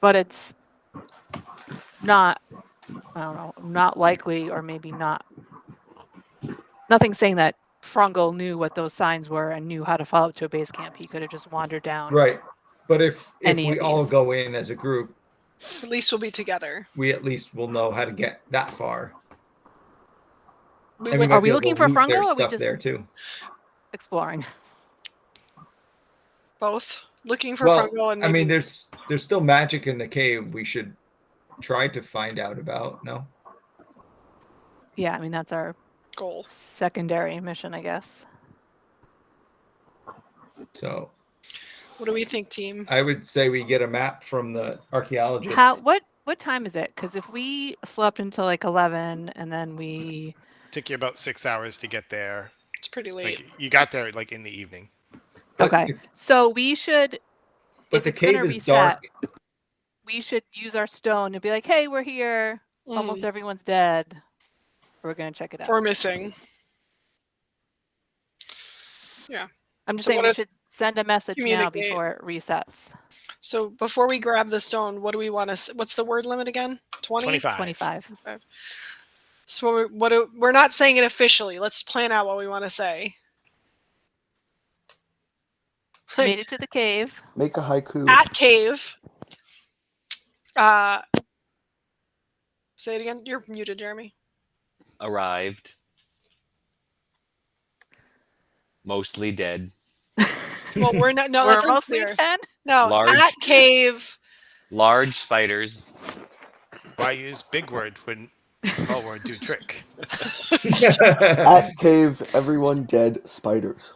But it's not, I don't know, not likely, or maybe not. Nothing saying that Frungle knew what those signs were and knew how to follow to a base camp. He could have just wandered down. Right. But if Any we of all these. go in as a group, At least we'll be together. we at least will know how to get that far. We And we would, might Are be we able looking to for loot Frungle, their or are we stuff just there too. exploring? both looking for Well, Frungle and I maybe mean, there's still magic in the cave. We should try to find out about. No. Yeah, I mean, that's our goal. secondary mission, I guess. So What do we think, team? I would say we get a map from the archaeologist. What time is it? Because if we slept until like 11 and then we Took you about 6 hours to get there. It's pretty late. Like you got there like in the evening. But okay, so we should. But if the it's gonna cave is reset, dark. we should use our stone and be like, "Hey, we're here. Almost everyone's dead. We're gonna check it out." We're missing. Yeah. I'm just So saying what we are- should send a message now Communicate. before it resets. So before we grab the stone, what do we want to? What's the word limit again? 20? 25. 25. So we're not saying it officially. Let's plan out what we want to say. Made it to the cave. Make a haiku. At cave. Say it again. You're muted, Jeremy. Arrived. Mostly dead. Well, we're not. No, We're that's mostly unclear. dead. No, Large. at cave. Large spiders. Why use big word when small word do trick? At cave, everyone dead spiders.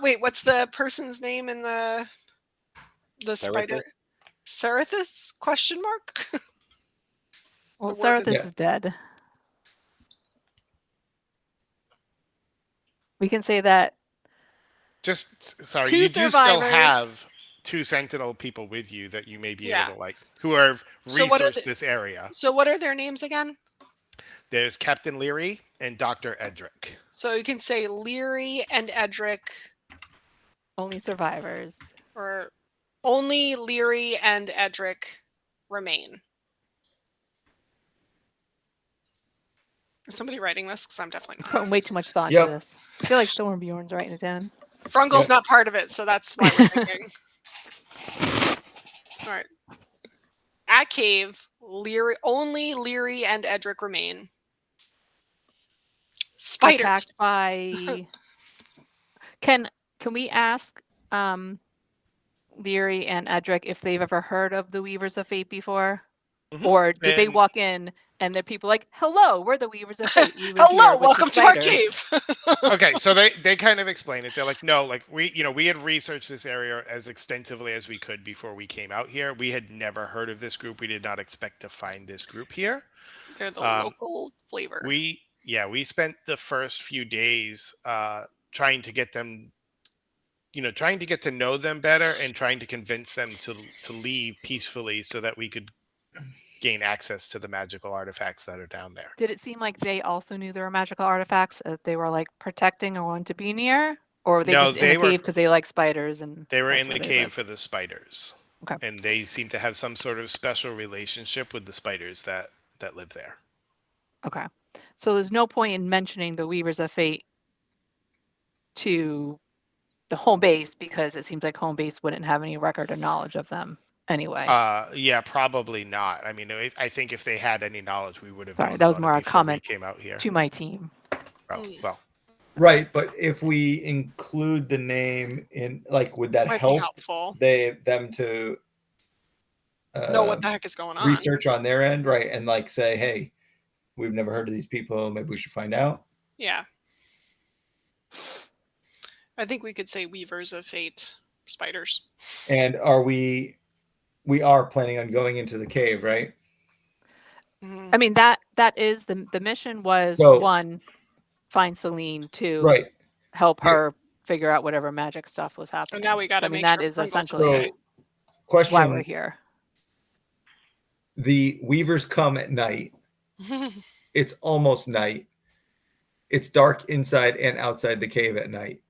Wait, what's the person's name in the spider? Serethis? Question mark. Well, The word Serethis Yeah. is dead. We can say that. Just sorry, Two you do still survivors. have 2 sentinel people with you that you may be Yeah. able to like who have So what are researched this area. So what are their names again? There's Captain Leary and Dr. Edric. So you can say Leary and Edric, Only survivors. or only Leary and Edric remain. Is somebody writing this? Because I'm definitely not. Putting way too much thought Yep. into this. I feel like Stormbjorn's writing it down. Frungle's Yep. not part of it, so that's why we're thinking. All right. At cave, only Leary and Edric remain. Spiders. Attacked by. Can we ask Leary and Edric if they've ever heard of the Weavers of Fate before? Mhm. Or did they And- walk in and they're people like, "Hello, we're the Weavers of Fate. We live here Hello, with the welcome to our spiders." cave. Okay, so they kind of explain it. They're like, no, like we had researched this area as extensively as we could before we came out here. We had never heard of this group. We did not expect to find this group here. They're the local flavor. We spent the first few days trying to get them, trying to get to know them better and trying to convince them to leave peacefully so that we could gain access to the magical artifacts that are down there. Did it seem like they also knew there were magical artifacts that they were like protecting or wanted to be near? Or were they No, just in the cave because they like spiders and They were that's in where the they cave lived? for the spiders. Okay. And they seem to have some sort of special relationship with the spiders that live there. Okay. So there's no point in mentioning the Weavers of Fate to the home base because it seems like home base wouldn't have any record or knowledge of them anyway. Yeah, probably not. I mean, I think if they had any knowledge, we would have Sorry, known that was about more it a before we comment came out here. to my team. Oh, well, Right, but if we include the name in, like, would that Might be help helpful. them to Know what the heck is going on? research on their end, right? And like say, hey, we've never heard of these people. Maybe we should find out. Yeah. I think we could say Weavers of Fate spiders. And we are planning on going into the cave, right? Mhm. I mean that is the mission was So- 1, find Selene, 2, Right. help her figure out whatever magic stuff was happening. And now we got to I mean make that sure is Pringle's essentially okay. So, question: why we're here. The Weavers come at night. It's almost night. It's dark inside and outside the cave at night.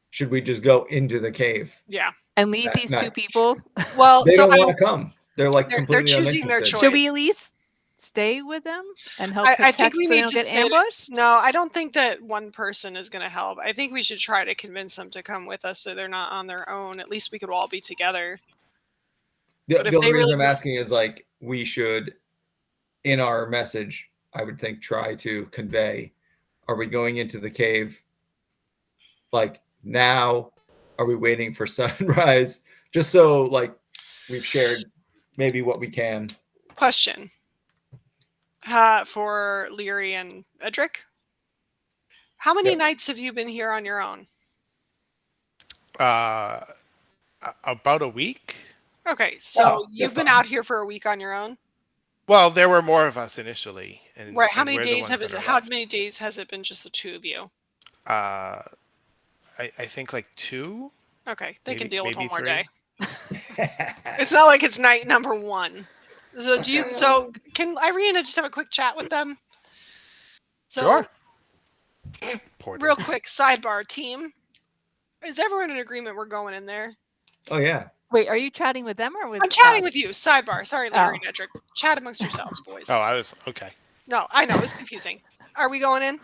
Should we just go into the cave? Yeah. And leave At these 2 night. people? Well, They so don't want to come. They're like they're completely choosing their uninterested. choice. Should we at least stay with them and help I protect think we so they need don't to get say that- ambushed? No, I don't think that one person is going to help. I think we should try to convince them to come with us so they're not on their own. At least we could all be together. The But if only they reason really I'm do- asking is like we should, in our message, I would think try to convey: are we going into the cave? Like now? Are we waiting for sunrise? Just so like we've shared maybe what we can. Question for Leary and Edric. How many Yep. nights have you been here on your own? About a week. Okay, so Oh, you've you're been fine. out here for a week on your own. Well, there were more of us initially, and Right. How and many we're the days ones have that it? are How left. many days has it been just the 2 of you? I think like 2. Okay, they can Maybe- deal with maybe one more 3. day. It's not like it's night number 1. So do you? So can Irina just have a quick chat with them? So, Sure. Poor real them. quick sidebar, team. Is everyone in agreement we're going in there? Oh yeah. Wait, are you chatting with them or with I'm chatting us? with you. Sidebar. Sorry, Larry Oh. and Edric. Chat amongst yourselves, boys. Oh, I was okay. No, I know it's confusing. Are we going in?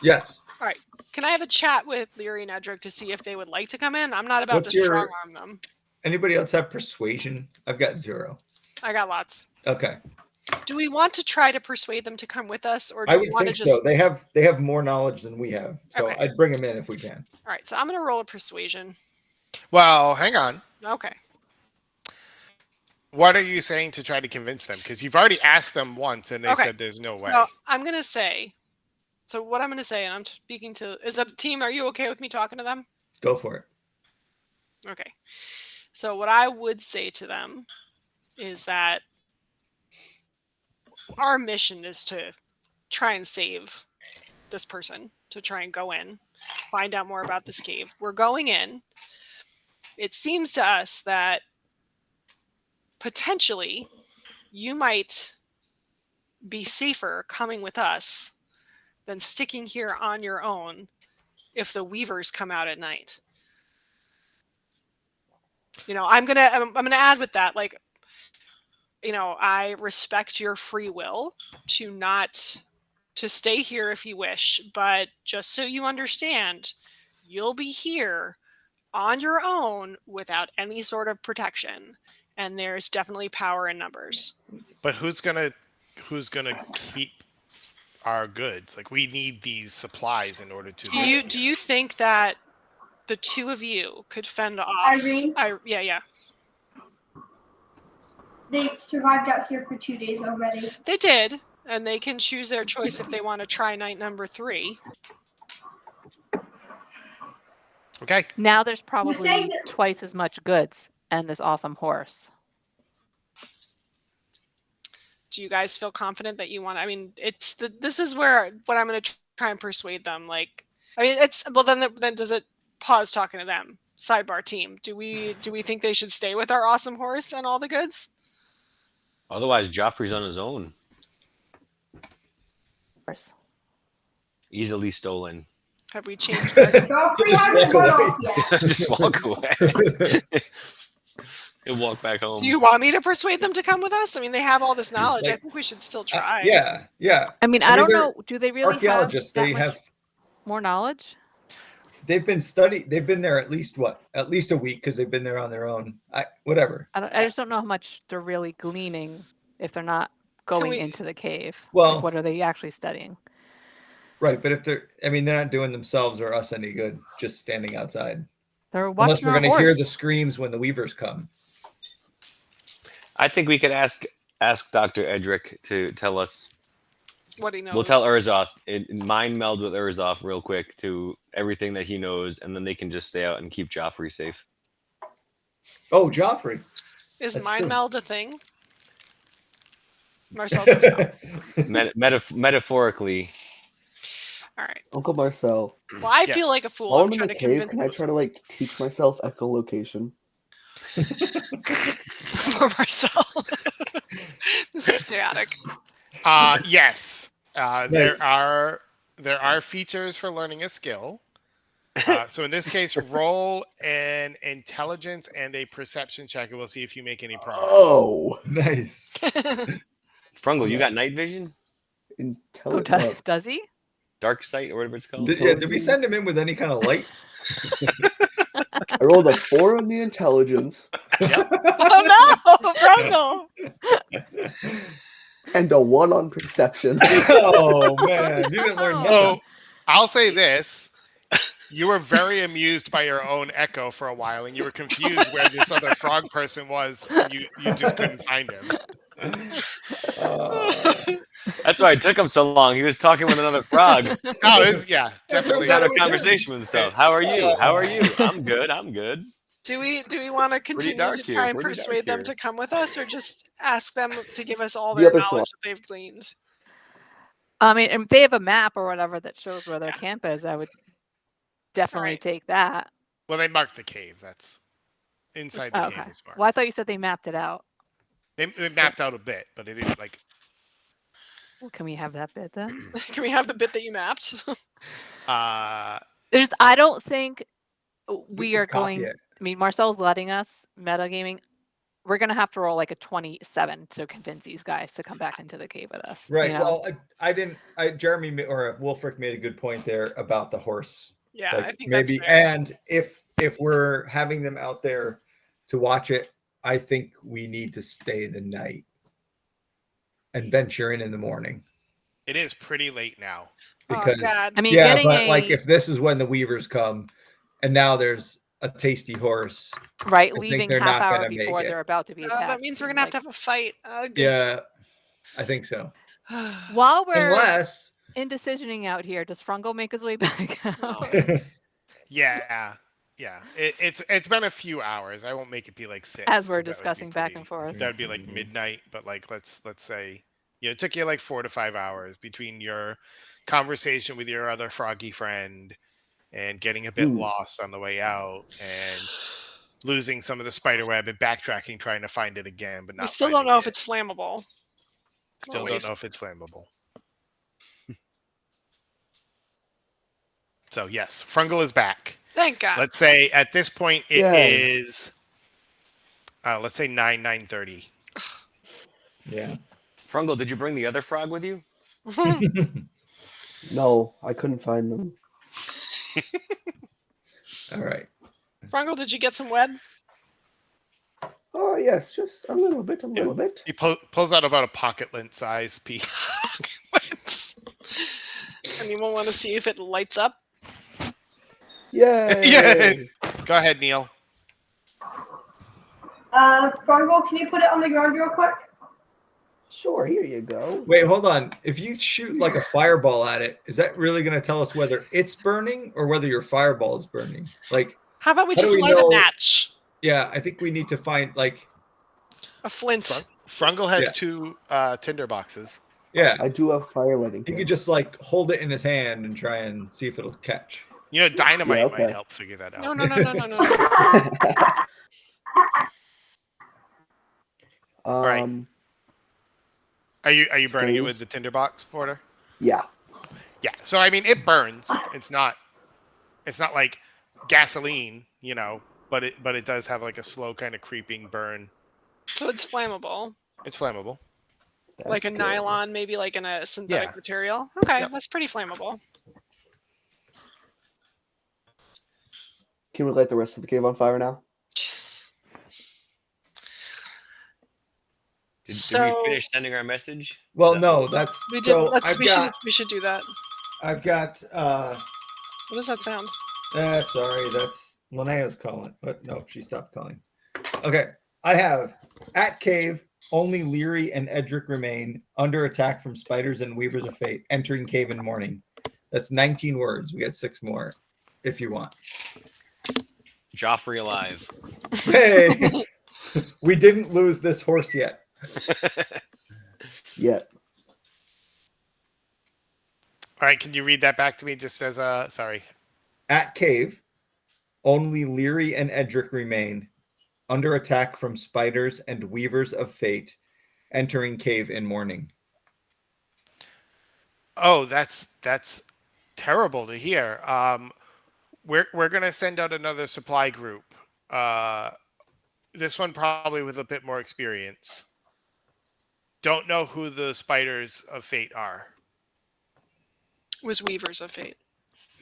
Yes. All right. Can I have a chat with Leary and Edric to see if they would like to come in? I'm not about What's to your- strong arm them. Anybody else have persuasion? I've got 0. I got lots. Okay. Do we want to try to persuade them to come with us, or do I we would want to think just? so. They have more knowledge than we have. So Okay. I'd bring them in if we can. All right. So I'm going to roll a persuasion. Well, hang on. Okay. What are you saying to try to convince them? Because you've already asked them once, and they Okay. said there's no way. So I'm going to say. So what I'm going to say, and I'm speaking to. Is that team? Are you okay with me talking to them? Go for it. Okay. So what I would say to them is that our mission is to try and save this person, to try and go in, find out more about this cave. We're going in. It seems to us that potentially you might be safer coming with us than sticking here on your own if the Weavers come out at night. You know, I'm gonna add with that, like, you know, I respect your free will to stay here if you wish, but just so you understand, you'll be here on your own without any sort of protection, and there's definitely power in numbers. But who's gonna keep our goods? Like, we need these supplies in order to. Do you think that the 2 of you could fend off Irene? Yeah. They survived out here for 2 days already. They did, and they can choose their choice if they want to try night number 3. Okay. Now there's saying probably that- twice as much goods and this awesome horse. Do you guys feel confident that you want? I mean, this is where what I'm going to try and persuade them. Like, I mean, it's well. Then does it pause talking to them? Sidebar team. Do we think they should stay with our awesome horse and all the goods? Otherwise, Joffrey's on his own, Of course. easily stolen. Have we changed our Joffrey Just hasn't walk run away. off yet. Just walk away. He'll walk back home. Do you want me to persuade them to come with us? I mean, they have all this knowledge. I Like, think we should still try. Yeah. I mean, I mean, don't they're know. Do they really have archaeologists. that They much have. more knowledge? They've been there at least a week because they've been there on their own. Whatever. I just don't know how much they're really gleaning if they're not going we- into the cave. Well- Like, what are they actually studying? Right, but if they're not doing themselves or us any good just standing outside. They're Unless watching we're our going to hear horse. the screams when the weavers come. I think we could ask Dr. Edric to tell us. What he knows. We'll tell Urzoth, mind meld with Urzoth real quick to everything that he knows, and then they can just stay out and keep Joffrey safe. Oh, Joffrey. Is That's mind true. meld a thing? Marcel says no. Metaphorically, All right. Uncle Marcel, Well, I Yes. feel like a fool. while I'm I'm in trying the to cave, convince can I try to like teach myself echolocation? poor Marcel. This is chaotic. Yes. Nice. There are features for learning a skill. So in this case, roll an intelligence and a perception check, and we'll see if you make any progress. Oh, Nice. Frungle, you got night vision, Oh, does he? dark sight, or whatever it's called. Did we send him in with any kind of light? I rolled a 4 on the intelligence Oh no, Bruno! and a 1 on perception. Oh man, you didn't learn nothing. So I'll say this. You were very amused by your own echo for a while, and you were confused where this other frog person was, and you just couldn't find him. That's why it took him so long. He was talking with another frog. Oh, yeah, He definitely. was having a conversation with himself. How are you? How are you? I'm good. I'm good. Do we want to continue dark to here, try and pretty dark persuade them here. to come with us, or just ask them to give us all The their other knowledge frog. that they've gleaned? I mean, if they have a map or whatever that shows where their camp is, I would definitely Right. take that. Well, they marked the cave. That's inside the Oh, cave okay. is marked. Well, I thought you said they mapped it out. They mapped out a bit, but it didn't like. Well, can we have that bit then? Can we have the bit that you mapped? I don't think we can are copy going. it. I mean, Marcel's letting us metagaming. We're gonna have to roll like a 27 to convince these guys to come back into the cave with us. Right. you know? Well, I didn't. Jeremy or Wolfric made a good point there about the horse. Yeah, Like, I think maybe, that's fair. and if we're having them out there to watch it, I think we need to stay the night and venture in the morning. It is pretty late now. Because Oh God. I mean, yeah, getting but like a- if this is when the weavers come, and now there's a tasty horse. right, think leaving they're half not hour gonna make before it. they're about to be attacked. That means we're gonna have to have a fight. Good. Yeah, I think so. While we're Unless indecisioning out here, does Frungle make his way back out? Yeah. It's been a few hours. I won't make it be like 6. As we're 'cause that would be discussing back pretty- and forth. That would be like midnight, but like let's say it took you like 4 to 5 hours between your conversation with your other froggy friend and getting a bit lost on the way out and losing some of the spider web and backtracking trying to find it again, but not We still don't finding know it. if it's flammable. Still don't know if it's flammable. So yes, Frungle is back. Thank God. Let's say at this point it Yay. is let's say 9:30. yeah. Frungle, did you bring the other frog with you? No, I couldn't find them. All right. Frungle, did you get some web? Oh yes, just a little bit, a little bit. He pulls out about a pocket lint size piece. Anyone want to see if it lights up? Yay! Yeah. Go ahead, Neil. Frungle, can you put it on the ground real quick? Sure, here you go. Wait, hold on. If you shoot like a fireball at it, is that really going to tell us whether it's burning or whether your fireball is burning? Like, How about we How do just we light know- a match? yeah, I think we need to find like, A flint. Frungle has Yeah. 2 tinder boxes. yeah, I do have fire lighting. he kit. could just like hold it in his hand and try and see if it'll catch. Dynamite Yeah, okay. might help figure that out. No. Right. Are you burning it Cave. with the tinderbox, Porter? Yeah. Yeah. So I mean, it burns. It's not like gasoline, but it does have like a slow kind of creeping burn. So it's flammable. It's flammable. Like a That's good. nylon, maybe like in a synthetic Yeah. material. Okay, Yep. that's pretty flammable. Can we light the rest of the cave on fire now? Did So we finish sending our message? Well, Is that- no, that's we did. so. We should do that. I've got. What does that sound? Sorry, that's Linnea's calling, but no, she stopped calling. Okay, I have at cave. Only Leary and Edric remain under attack from spiders and weavers of fate. Entering cave in morning. That's 19 words. We got 6 more, if you want. Joffrey alive. Hey, we didn't lose this horse yet. Yet. All right, can you read that back to me just as sorry. At cave, only Leary and Edric remain under attack from spiders and weavers of fate. Entering cave in morning. Oh, that's terrible to hear. We're gonna send out another supply group. This one probably with a bit more experience. Don't know who the spiders of fate are. It was Weavers of Fate.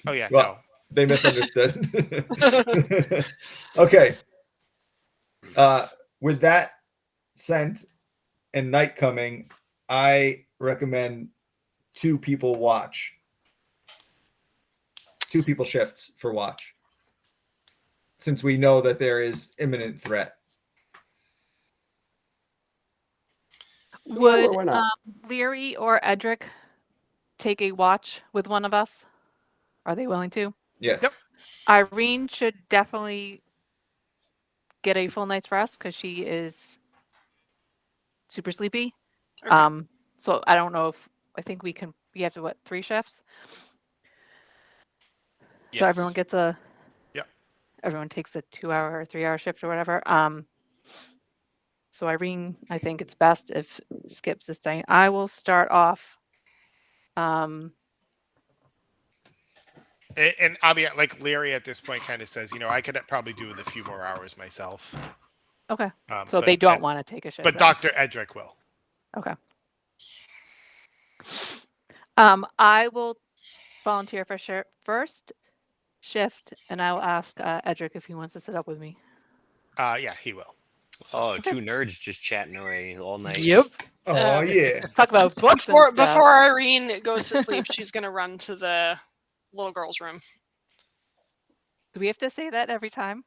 Oh yeah, Well, no. they misunderstood. Okay. With that sent and night coming, I recommend 2 people watch. 2 people shifts for watch. Since we know that there is imminent threat. Would Why not? Leary or Edric take a watch with one of us? Are they willing to? Yes. Yep. Irene should definitely get a full night's rest because she is super sleepy. Okay. So I don't know if I think we have to 3 shifts. So everyone Yes. gets everyone takes a 2-hour or 3-hour shift or whatever. So Irene, I think it's best if skips this day. I will start off. And I'll be like Leary at this point kind of says, I could probably do with a few more hours myself. Okay. So but they don't want to take a shift. But then. Dr. Edric will. Okay. I will volunteer for first shift, and I will ask Edric if he wants to sit up with me. Yeah, he will. Oh, 2 nerds just chatting away all night. Yep. Oh yeah. Talk about books and stuff. Before Irene goes to sleep, she's gonna run to the little girl's room. Do we have to say that every time?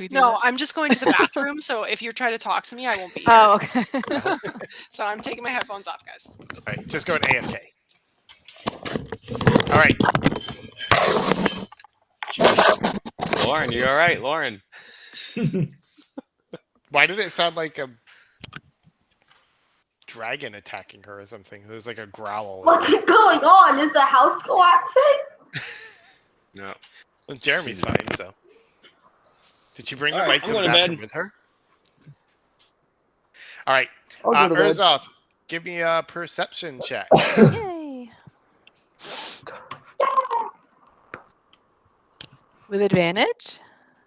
We do No, that? I'm just going to the bathroom. So if you try to talk to me, I won't be here. Oh, okay. So I'm taking my headphones off, guys. All right, just go to AFK. All right. Lauren, you all right, Lauren? Why did it sound like a dragon attacking her or something? There was like a growl. What's going on? Is the house collapsing? No. Well, Jeremy's fine, so. Did she bring the All right, light to I'm the going to bathroom bed. with her? All right. I'll go to bed. Urzoth, give me a perception check. Yay. With advantage?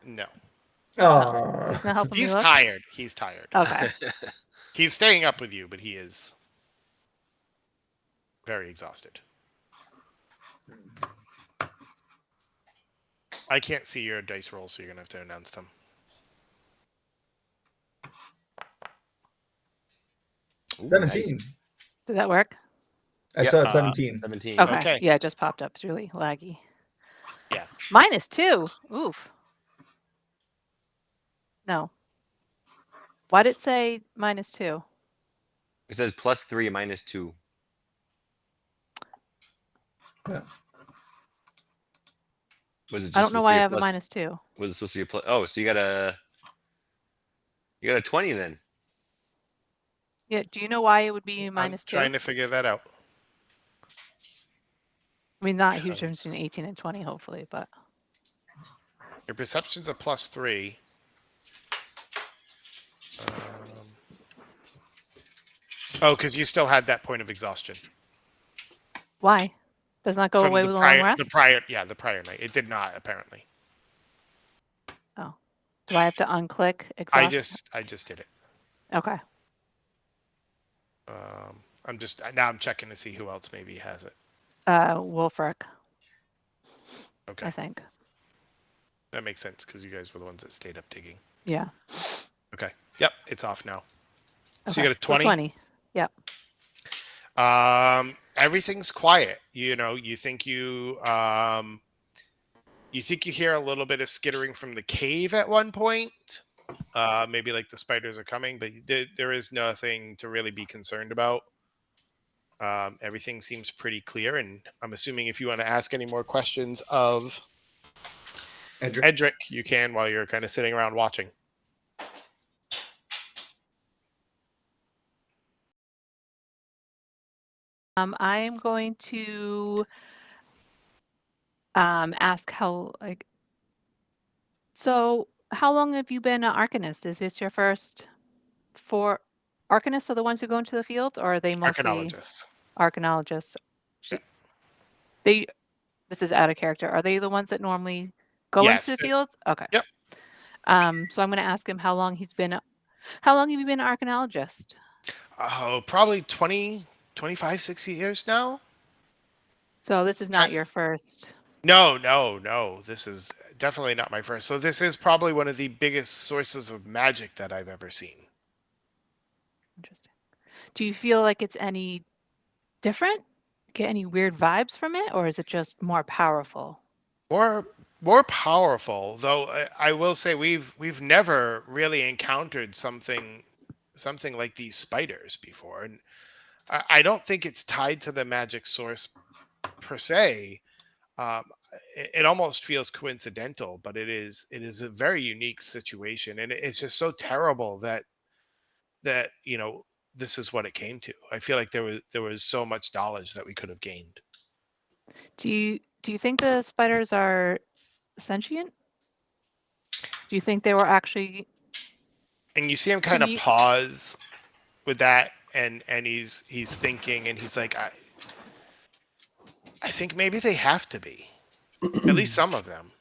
No. Oh. It's not helping me He's look? tired. He's tired. Okay. He's staying up with you, but he is very exhausted. I can't see your dice rolls, so you're going to have to announce them. Ooh, 17. nice. Did that work? I saw 17. 17. Okay. Okay. Yeah, it just popped up. It's really laggy. Yeah. -2. Oof. No. Why did it say -2? It says +3, -2. Yeah. Was it just I don't know supposed why to I be a have a plus- -2. Was it supposed to be a plus? Oh, so you got a 20 then. Yeah, do you know why it would be I'm -2? trying to figure that out. I mean, not a huge difference between 18 and 20, hopefully, but Your perception's a +3. Oh, because you still had that point of exhaustion Why? Does not go from away with a long rest? the prior night. It did not apparently. Oh. Do I have to unclick I exhaustion? just did it. Okay. I'm checking to see who else maybe has it. Wolfric, Okay, I think. that makes sense because you guys were the ones that stayed up digging. Yeah. Okay. Yep, it's off now. So Okay. you got a 20? So 20. Yep. Everything's quiet. You know, you think you hear a little bit of skittering from the cave at one point. Maybe like the spiders are coming, but there is nothing to really be concerned about. Everything seems pretty clear, and I'm assuming if you want to ask any more questions of Edric, you can while you're kind of sitting around watching. I am going to ask how so how long have you been an Arcanist? Is this your first four Arcanists are the ones who go into the field, or are they mostly Archaeologists. Archaeologists? Yeah. This is out of character. Are they the ones that normally go into the fields? Okay. Yep. So I'm going to ask him how long have you been an archaeologist? Oh, probably 20, 25, 60 years now. So this is not your first. No. This is definitely not my first. So this is probably one of the biggest sources of magic that I've ever seen. Interesting. Do you feel like it's any different? Get any weird vibes from it, or is it just more powerful? More powerful, though. I will say we've never really encountered something like these spiders before, and I don't think it's tied to the magic source per se. Um, it almost feels coincidental, but it is a very unique situation, and it's just so terrible that this is what it came to. I feel like there was so much knowledge that we could have gained. Do you think the spiders are sentient? Do you think they were actually? And you see him kind of pause with that, and he's thinking, and he's like, I think maybe they have to be, at least some of them.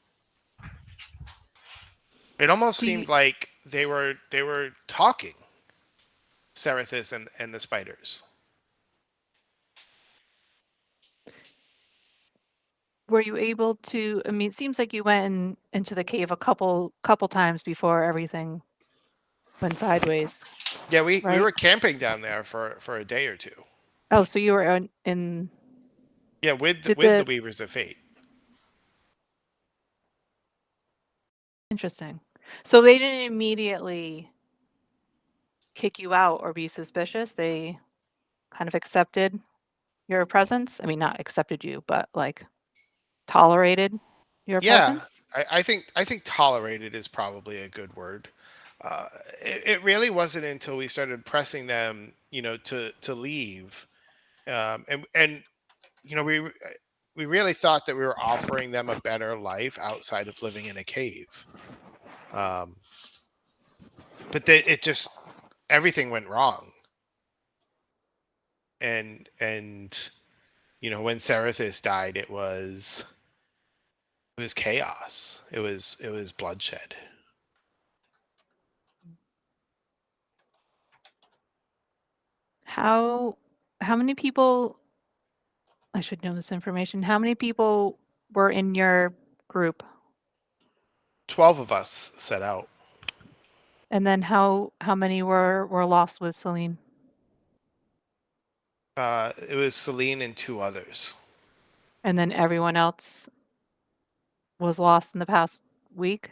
It almost seemed like they were talking, Serethis and the spiders. Were you able to? I mean, it seems like you went into the cave a couple times before everything went sideways. Yeah, we right? were camping down there for a day or two. Oh, so you were in. Yeah, with the Weavers of Fate. Interesting. So they didn't immediately kick you out or be suspicious. They kind of accepted your presence. I mean, not accepted you, but like tolerated your presence. I think tolerated is probably a good word. It really wasn't until we started pressing them, to leave, and we really thought that we were offering them a better life outside of living in a cave. But it just everything went wrong, and when Serethis died, it was chaos. It was bloodshed. How many people? I should know this information. How many people were in your group? 12 of us set out. And then how many were lost with Selene? It was Selene and 2 others. And then everyone else was lost in the past week?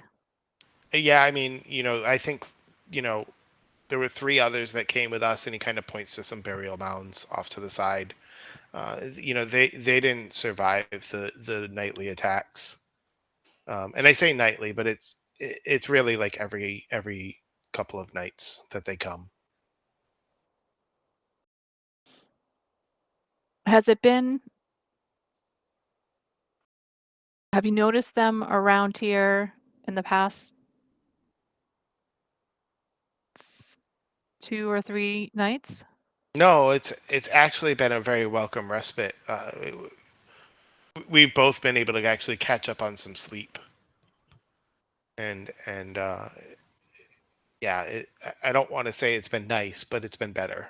Yeah, I mean, I think, there were 3 others that came with us, and he kind of points to some burial mounds off to the side. They didn't survive the nightly attacks. And I say nightly, but it's really like every couple of nights that they come. Have you noticed them around here in the past 2 or 3 nights? No, it's actually been a very welcome respite. We've both been able to actually catch up on some sleep, and yeah, I don't want to say it's been nice, but it's been better.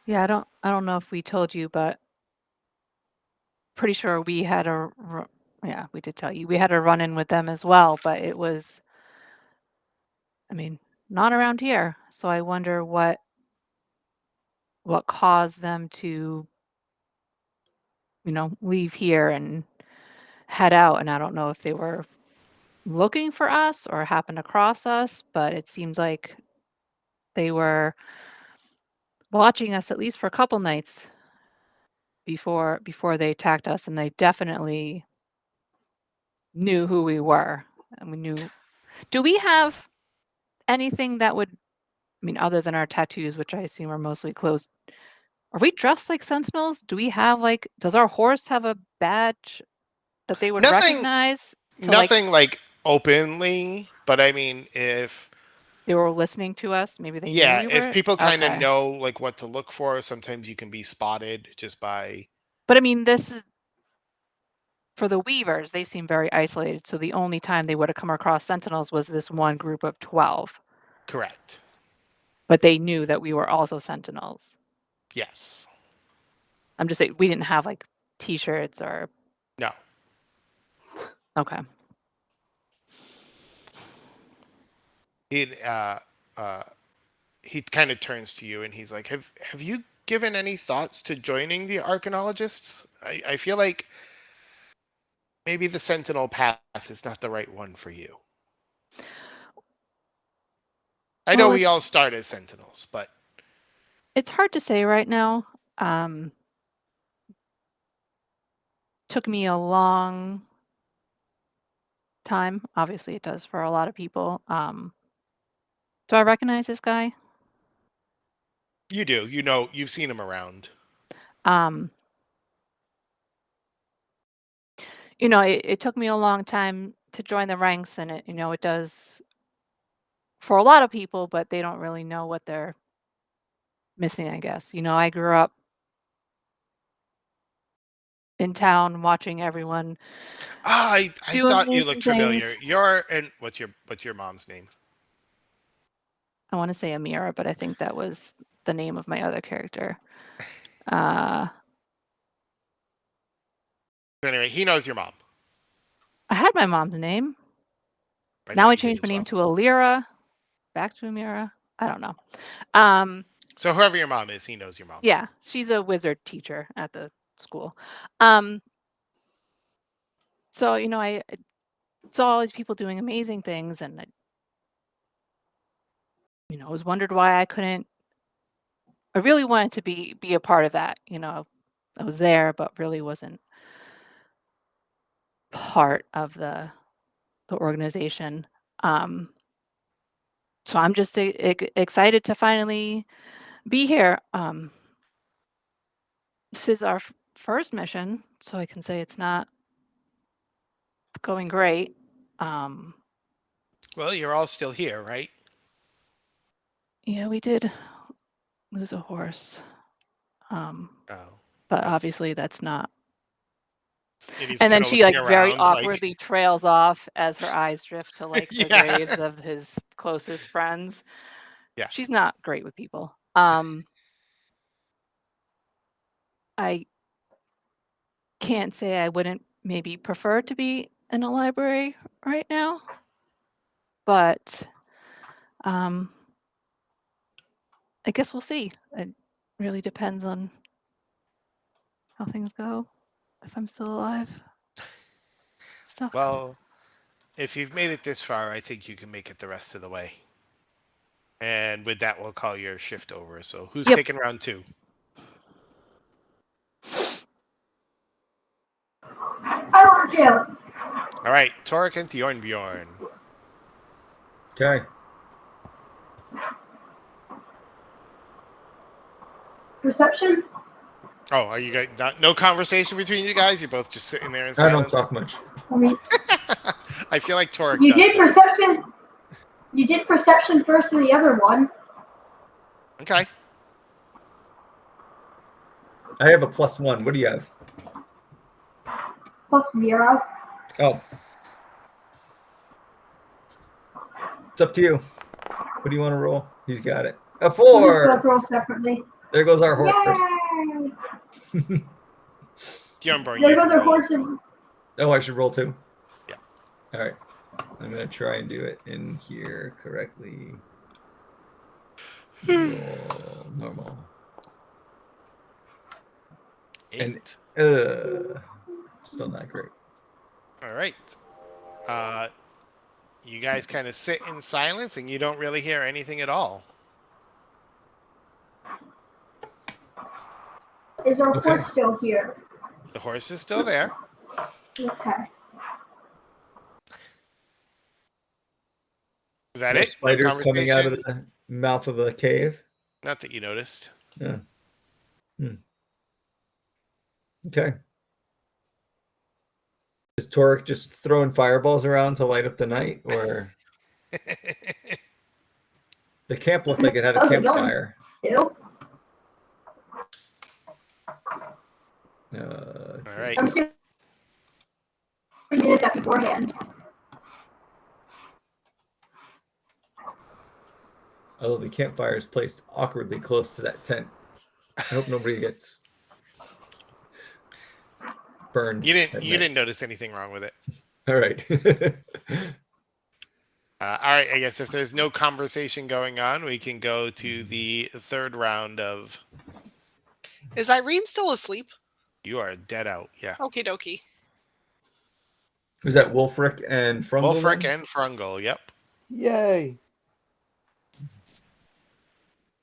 Yeah, I don't know if we told you, but pretty sure we had yeah, we did tell you. We had a run-in with them as well, but it was, I mean, not around here. So I wonder what caused them to, leave here and head out. And I don't know if they were looking for us or happened across us, but it seems like they were watching us at least for a couple nights before they attacked us, and they definitely knew who we were. And we knew. Do we have anything that would, I mean, other than our tattoos, which I assume are mostly closed, are we dressed like sentinels? Do we have does our horse have a badge that they would Nothing, recognize to nothing like openly, but I mean, if they were listening to us, maybe they knew yeah, we if were? people kind of Okay. know like what to look for, sometimes you can be spotted just by. But I mean, this is for the Weavers, they seem very isolated. So the only time they would have come across sentinels was this one group of 12. Correct. But they knew that we were also sentinels. Yes. I'm just saying we didn't have t-shirts or. No. Okay. He he kind of turns to you and he's like, "Have you given any thoughts to joining the archaeologists? I feel like maybe the sentinel path is not the right one for you. I know Well, we all start as sentinels, but it's hard to say right now. Took me a long time. Obviously, it does for a lot of people. Do I recognize this guy? you do. You know, you've seen him around. Um, it took me a long time to join the ranks, and it does for a lot of people, but they don't really know what they're missing, I guess. I grew up in town watching everyone I do thought you amazing looked familiar. things. What's your mom's name? I want to say Amira, but I think that was the name of my other character. I Anyway, he knows your mom. had my mom's name. I Now thought I you did changed my as name well. to Alira, back to Amira. I don't know. So whoever your mom is, he knows your mom. Yeah, she's a wizard teacher at the school. So I saw all these people doing amazing things, and I was wondered why I couldn't. I really wanted to be a part of that. I was there, but really wasn't part of the organization. So I'm just excited to finally be here. This is our first mission, so I can say it's not going great. Well, you're all still here, right? Yeah, we did lose a horse. Oh, But obviously that's not. and he's And then kind of she looking very around, like, awkwardly trails off as her eyes drift to the yeah, graves of his closest friends. yeah. She's not great with people. I can't say I wouldn't maybe prefer to be in a library right now, but I guess we'll see. It really depends on how things go, if I'm still alive. Stuff. Well, if you've made it this far, I think you can make it the rest of the way. And with that, we'll call your shift over. So who's Yep. taking round 2? I want to. All right, Torek and Thornbjorn. Okay. Perception? Oh, are you guys no conversation between you guys? You're both just sitting there in I don't silence. talk much. I mean, I feel like Torek you does did that. perception. You did perception first in the other one. Okay. I have a +1. What do you have? +0. Oh. It's up to you. What do you want to roll? He's got it. A We'll just 4. both roll separately. There goes our horse. Yay! Dion, There goes our horses. Oh, I should roll too? Yeah. All right. I'm going to try and do it in here correctly. Roll normal. 8. And still not great. All right. You guys kind of sit in silence, and you don't really hear anything at all. Is our Okay. horse still here? The horse is still there. Okay. Is that No it? No spiders coming out of conversation? the mouth of the cave. Not that you noticed. Yeah. Okay. Is Torek just throwing fireballs around to light up the night, or the camp looked like it had a How's it going? campfire? Ew. Let's All see. right. I'm sure you did that beforehand. Although the campfire is placed awkwardly close to that tent. I hope nobody gets burned. You at night. didn't notice anything wrong with it. All right. All right. I guess if there's no conversation going on, we can go to the third round of. Is Irene still asleep? You are dead out. Yeah. Okie dokie. Was that Wolfric and Frungle? Wolfric then? and Frungle. Yep. Yay!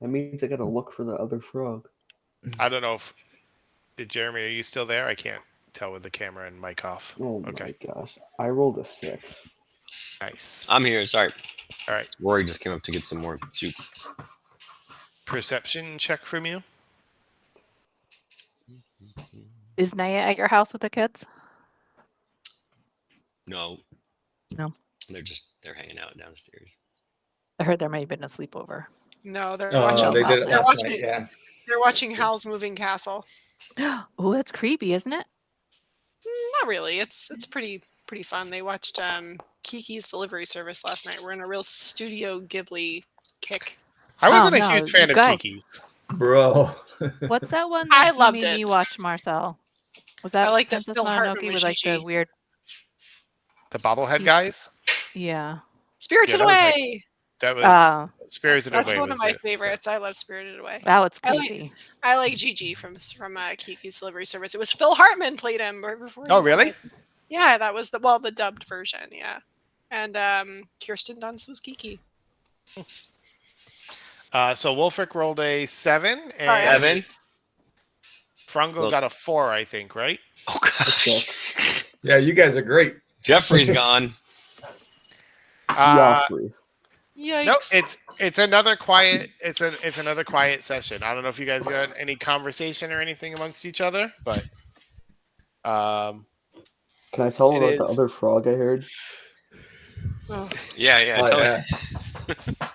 That means I gotta look for the other frog. I don't know if. Jeremy, are you still there? I can't tell with the camera and mic off. Oh Okay. my gosh. I rolled a 6. Nice. I'm here. Sorry. All right. Rory just came up to get some more soup. Perception check from you. Is Naya at your house with the kids? No. No. They're hanging out downstairs. I heard there may have been a sleepover. No, they're Oh, watching. they did it they're last watching. night. Yeah. They're watching Howl's Moving Castle. Oh, that's creepy, isn't it? Not really. It's pretty fun. They watched Kiki's Delivery Service last night. We're in a real Studio Ghibli kick. I wasn't no, a huge fan you of guys- Bro. Kiki's. What's that one I that you loved made it. me watch, Marcel? Was that I like that Princess Phil Hartman Mononoke was with like the Gigi. weird? The bobblehead You- guys. Yeah. Spirited Yeah, that was like- Away. That was Spirited That's Away. one of was my it. favorites. I love Spirited Away. Wow, it's I like- creepy. I like Gigi from Kiki's Delivery Service. It was Phil Hartman played him right before. Oh, he really? died. Yeah, that was the dubbed version. Yeah, and Kirsten Dunst was Kiki. So Wolfric rolled a 7, and yeah. 7? Frungle Well- got a 4, I think, right? Oh gosh. Yeah, you guys are great. Jeffrey's gone. Joffrey. Yikes! No, it's another quiet. It's another quiet session. I don't know if you guys got any conversation or anything amongst each other, but Can I tell It about the is. other frog I heard? Oh. Yeah. Oh, tell me. yeah.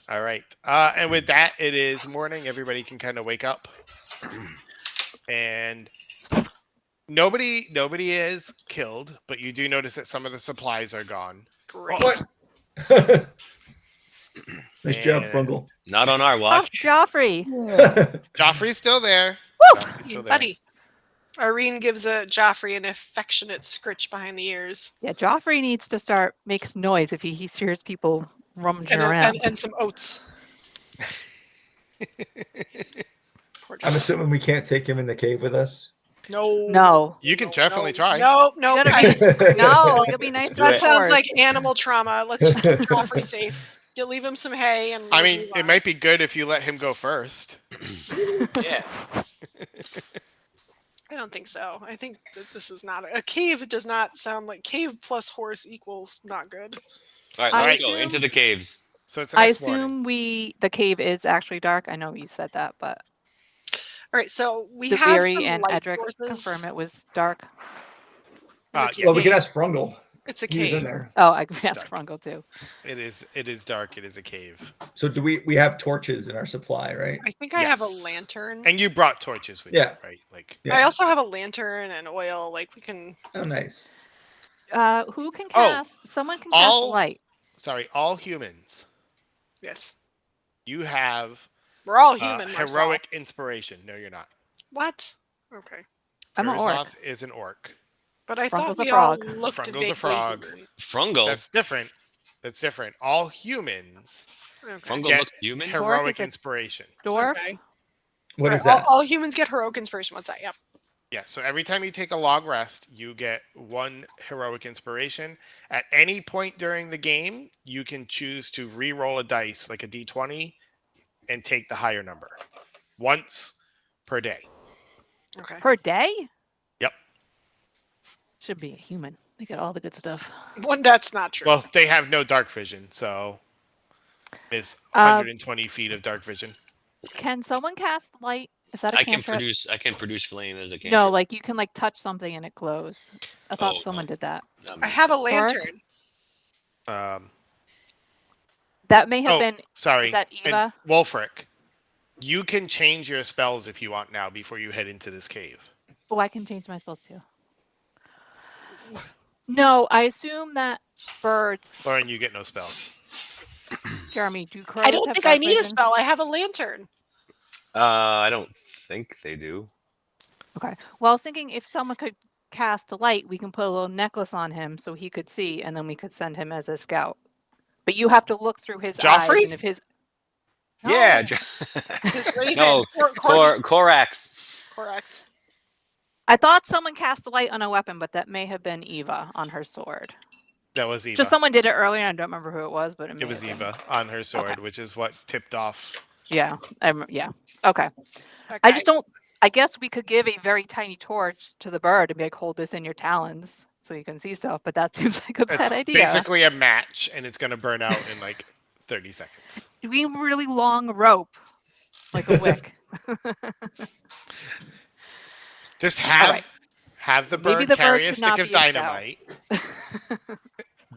all right. And with that, it is morning. Everybody can kind of wake up, and nobody is killed, but you do notice that some of the supplies are gone. Great. What? Nice job, And- Frungle. Not on our Oh, watch. Joffrey. Yeah. Joffrey's still there. Joffrey's still there. Buddy. Irene gives Joffrey an affectionate scritch behind the ears Yeah, Joffrey needs to makes noise if he hears people rummaging around. and some oats. Poor I'm Joffrey. assuming we can't take him in the cave with us. No. You can definitely try. No, You gotta be- no, you'll be nice to That the sounds horse. like animal trauma. Let's just keep Joffrey safe. You leave him some hay and. I we'll mean, move it on. might be good if you let him go first. Yeah. I don't think so. I think that this is not a cave. Does not sound like cave plus horse equals not good. All right, I let's go assume- into the caves. So it's the I next morning. assume the cave is actually dark. I know you said that, but All right, so we have Zaviri some and light Edric sources. confirm it was dark. Yeah. Well, we can ask Frungle. It's a He was in cave. there. Oh, I can ask Dark. Frungle too. It is dark. It is a cave. So do we have torches in our supply, right? I think I have a Yes. lantern. And you brought torches with Yeah. you, right? Like Yeah. I also have a lantern and oil. Like we can. Oh, nice. Who can Oh, cast? Someone can cast all light. sorry, all humans. Yes. You have We're all human, Marcel. heroic inspiration. No, you're not. What? Okay. I'm an orc. Urzoth is an orc. But I Frungle's thought a we all frog. looked Frungle's a vaguely frog. human. Frungle. That's different. That's different. All humans Okay. Frungle get looks human. heroic is a- inspiration. Dwarf. Okay. What All is right, that? All humans get heroic inspiration. What's that? Yep. Yeah, so every time you take a long rest, you get 1 heroic inspiration. At any point during the game, you can choose to re-roll a dice, like a d20, and take the higher number. Once per day. Okay. Per day? Yep. Should be a human. They get all the good stuff. One, that's not true. Well, they have no dark vision, so it's Uh, 120 feet of dark vision. Can someone cast light? Is that a I can cantrip? produce flame as a cantrip. No, like you can like touch something and it glows. I thought Oh, someone no. did that. I have a lantern. That may have Oh, been. sorry. Is that And Eva? Wolfric, you can change your spells if you want now before you head into this cave. Oh, I can change my spells too. No, I assume that birds. Lauren, you get no spells. Jeremy, do crows I don't have think I dark need a vision? spell. I have a lantern. I don't think they do. Okay. Well, I was thinking if someone could cast a light, we can put a little necklace on him so he could see, and then we could send him as a scout. But you have to look through his eyes, Joffrey? and if his Yeah. His raven. No, Korax. Korax. I thought someone cast a light on a weapon, but that may have been Eva on her sword. That was Eva. Just someone did it earlier. I don't remember who it was, but It was have been. Eva on her sword, Okay. which is what tipped off. Yeah. Yeah. Okay. That I guy. just don't. I guess we could give a very tiny torch to the bird and be like, hold this in your talons so you can see stuff. But that seems like a It's bad idea. basically a match, and it's going to burn out in like 30 seconds. We need a really long rope, like a wick. Just have right. have the Maybe bird the carry bird a should stick not of be a scout. dynamite,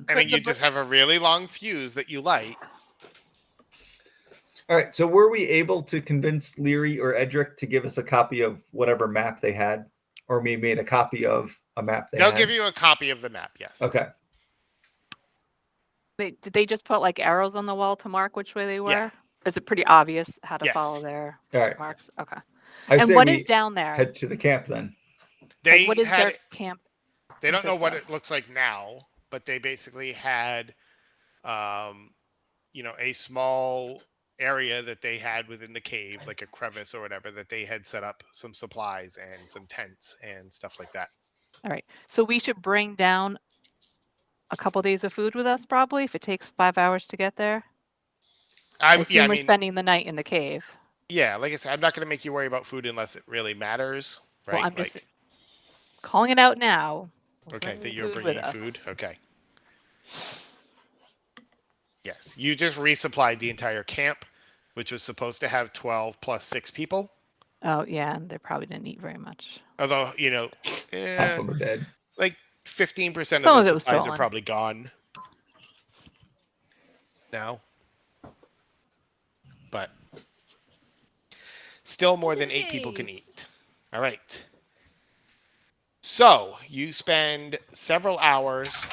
and then you just have a really long fuse that you light. All right. So were we able to convince Leary or Edric to give us a copy of whatever map they had, or we made a copy of a map they They'll had? give you a copy of the map. Yes. Okay. Did they just put like arrows on the wall to mark which way they were? Yeah. Is it pretty obvious how to Yes. follow their All right. marks? Okay. I And say what we is down there? head to the camp then. They Like, what is had. their camp? They don't know consist what of? it looks like now, but they basically had, a small area that they had within the cave, like a crevice or whatever, that they had set up some supplies and some tents and stuff like that. All right. So we should bring down a couple days of food with us, probably, if it takes 5 hours to get there. I assume we're spending the night in the cave. Yeah, like I said, I'm not going to make you worry about food unless it really matters, right? Well, I'm just calling it out now. We're okay, that bringing you're food bringing with food. us. Okay. Yes, you just resupplied the entire camp, which was supposed to have 12 plus 6 people. Oh, yeah, and they probably didn't eat very much. Although, Half of them are dead. like 15% Some of of the it was supplies are stolen. probably gone now. But still more than 8 people can eat. All right. So you spend several hours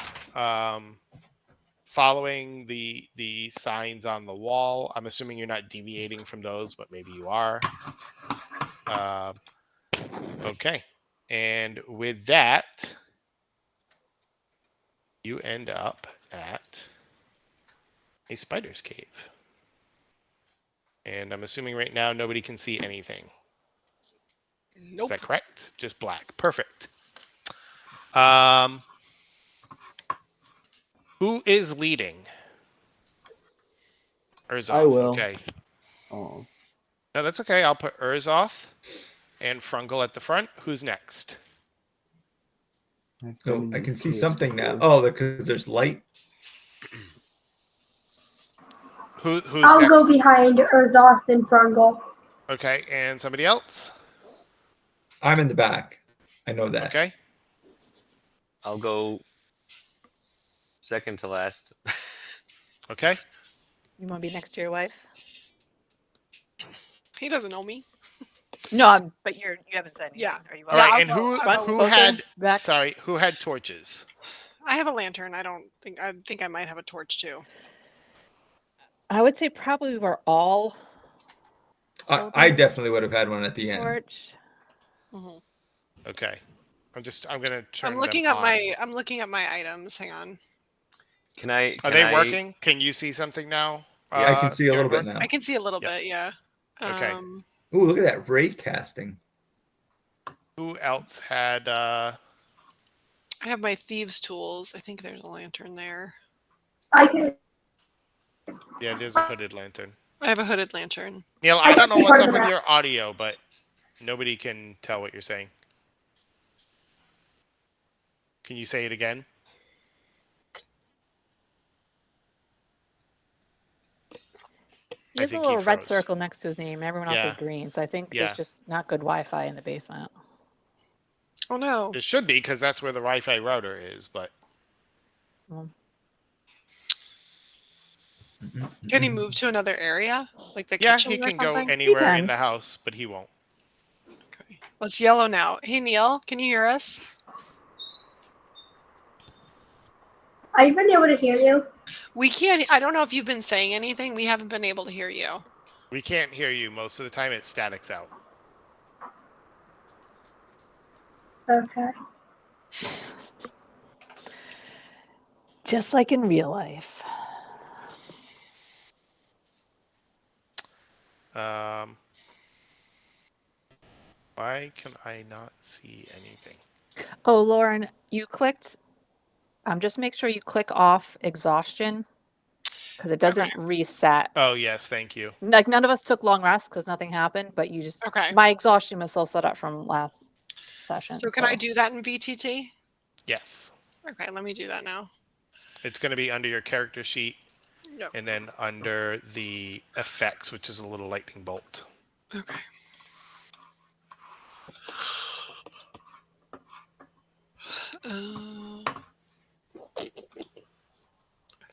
following the signs on the wall. I'm assuming you're not deviating from those, but maybe you are. Okay. And with that, you end up at a spider's cave. And I'm assuming right now nobody can see anything. Nope. Is that correct? Just black. Perfect. Who is leading? Urzoth. I will. Okay. Oh, No, that's okay. I'll put Urzoth and Frungle at the front. Who's next? Oh, I can see something now. Oh, because there's light. Who's I'll next? go behind Urzoth and Frungle. Okay, and somebody else? I'm in the back. I know that. Okay. I'll go second to last. Okay. You want to be next to your wife? He doesn't know me. No, but you haven't said anything. Yeah. Are you All Yeah, right. I'll And go- who I'll front, go who with- closer, had back? who had torches? I have a lantern. I think I might have a torch too. I would say probably we're all I holding definitely would have had one at the end. torch. hmm Okay. I'm gonna turn I'm looking them up on. I'm looking at my items. Hang on. Are they working? Can you see something now? Yeah, I can see a little bit Scarecrow? now. I can see a little Yep. bit. Yeah. Okay. Ooh, look at that ray casting. Who else had? I have my thieves' tools. I think there's a lantern there. I can. Yeah, there's a hooded lantern. I have a hooded lantern. Neil, I I don't know can what's part up of with that. your audio, but nobody can tell what you're saying. Can you say it again? He has a think he little red froze. circle next to his name. Everyone else Yeah. is green. So I think Yeah. there's just not good Wi-Fi in the basement. Oh no. It should be because that's where the Wi-Fi router is, but Well, Can he move to another area, like the yeah, kitchen he or can go something? anywhere in can. the house, but he won't. Okay. Let's yellow now. Hey Neil, can you hear us? I've been able to hear you. We can't. I don't know if you've been saying anything. We haven't been able to hear you. We can't hear you most of the time. It statics out. Okay. Just like in real life. Why can I not see anything? Oh, Lauren, you clicked. Just make sure you click off exhaustion because it doesn't reset. Oh yes, thank you. Like none of us took long rests because nothing happened, but you just Okay. my exhaustion was still set up from last session. So can I do that in VTT? Yes, Okay, let me do that now. it's going to be under your character sheet, Yep. and then under the effects, which is a little lightning bolt. Okay.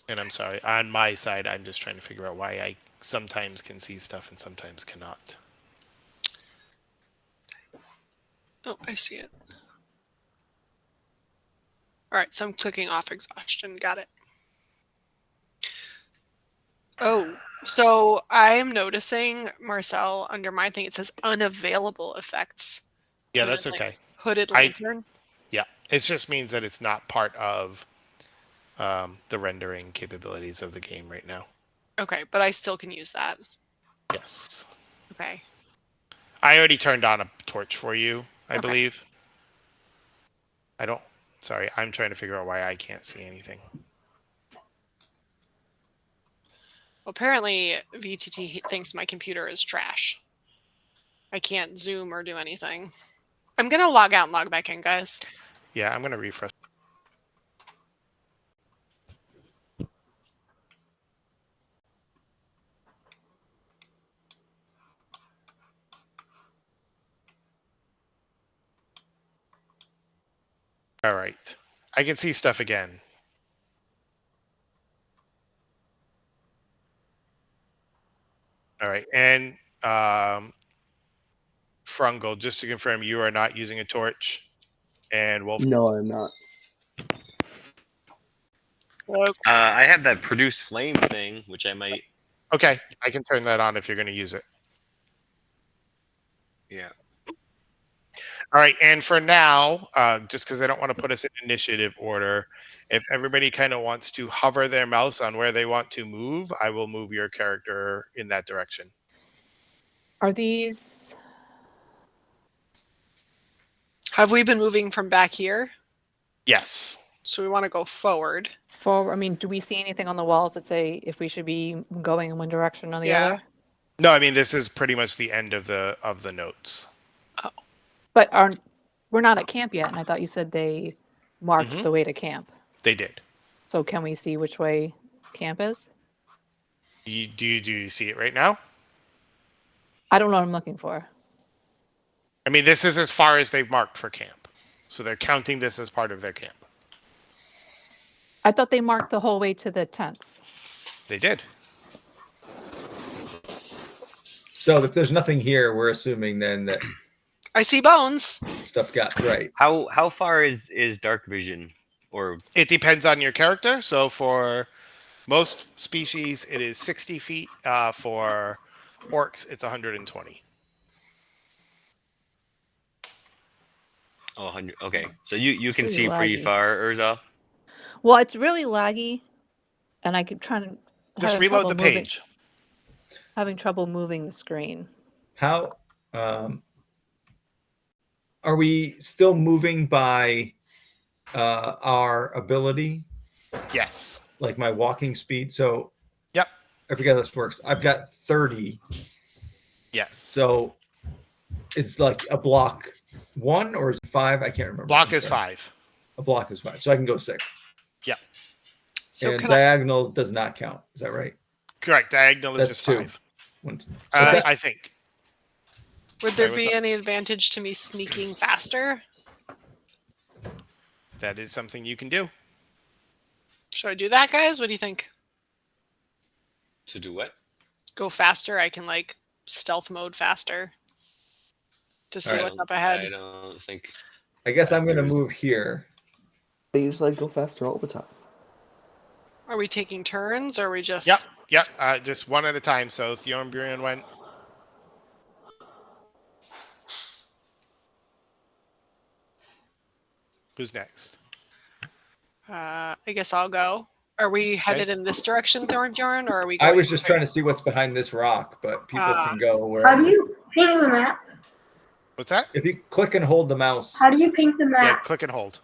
And I'm sorry, on my side, I'm just trying to figure out why I sometimes can see stuff and sometimes cannot. Oh, I see it. All right, so I'm clicking off exhaustion. Got it. Oh, so I am noticing, Marcel, under my thing, it says unavailable effects. Yeah, And that's then, like, okay. Hooded lantern. Yeah, it just means that it's not part of the rendering capabilities of the game right now. Okay, but I still can use that. Yes. Okay. I already turned on a torch for you, I Okay. believe. Sorry, I'm trying to figure out why I can't see anything. Well, apparently VTT thinks my computer is trash. I can't zoom or do anything. I'm going to log out and log back in, guys. Yeah, I'm going to refresh. All right. I can see stuff again. All right. And Frungle, just to confirm, you are not using a torch. And Wolf. No, I'm not. I have that produce flame thing, which I might. Okay, I can turn that on if you're going to use it. Yeah. All right, and for now, just because I don't want to put us in initiative order, if everybody kind of wants to hover their mouse on where they want to move, I will move your character in that direction. Are these? Have we been moving from back here? Yes. So we want to go forward. I mean, do we see anything on the walls that say if we should be going in one direction or the Yeah. other? No, I mean this is pretty much the end of the notes. But we're not at camp yet, and I thought you said they marked the way to camp. They did. So can we see which way camp is? Do you see it right now? I don't know what I'm looking for. I mean, this is as far as they've marked for camp. So they're counting this as part of their camp. I thought they marked the whole way to the tents. They did. So if there's nothing here, we're assuming then that I see bones. stuff got right. How far is dark vision? Or It depends on your character. So for most species, it is 60 feet. For orcs, it's 120. oh, 100. Okay, so you can Pretty see pretty laggy. far, Urzoth. Well, it's really laggy, and I keep trying to Just reload the page. having trouble moving the screen. How are we still moving by our ability? Yes. Like my walking speed. So Yep. I forget how this works. I've got 30. Yes. So it's like a block 1 or is it 5? I can't remember. Block is 5. A block is 5. So I can go 6. Yep. So and can I? diagonal does not count. Is that right? Correct. Diagonal is That's just 2. 5. What's I think. Would Sorry, there what's be up? any advantage to me sneaking faster? That is something you can do. Should I do that, guys? What do you think? To do what? Go faster. I can like stealth mode faster to see Alright. what's up ahead. I don't think. I guess I'm going to Faster is- move here. I usually go faster all the time. Are we taking turns, or are we just? Yep. Yep. Just one at a time. So Thornbjorn went. Who's next? I guess I'll go. Are we headed in this direction, Thornbjorn, or are we going? I was just trying to see what's behind this rock, but people can go How wherever. do you ping the map? What's that? If you click and hold the mouse. How do you ping the Yeah, map? click and hold.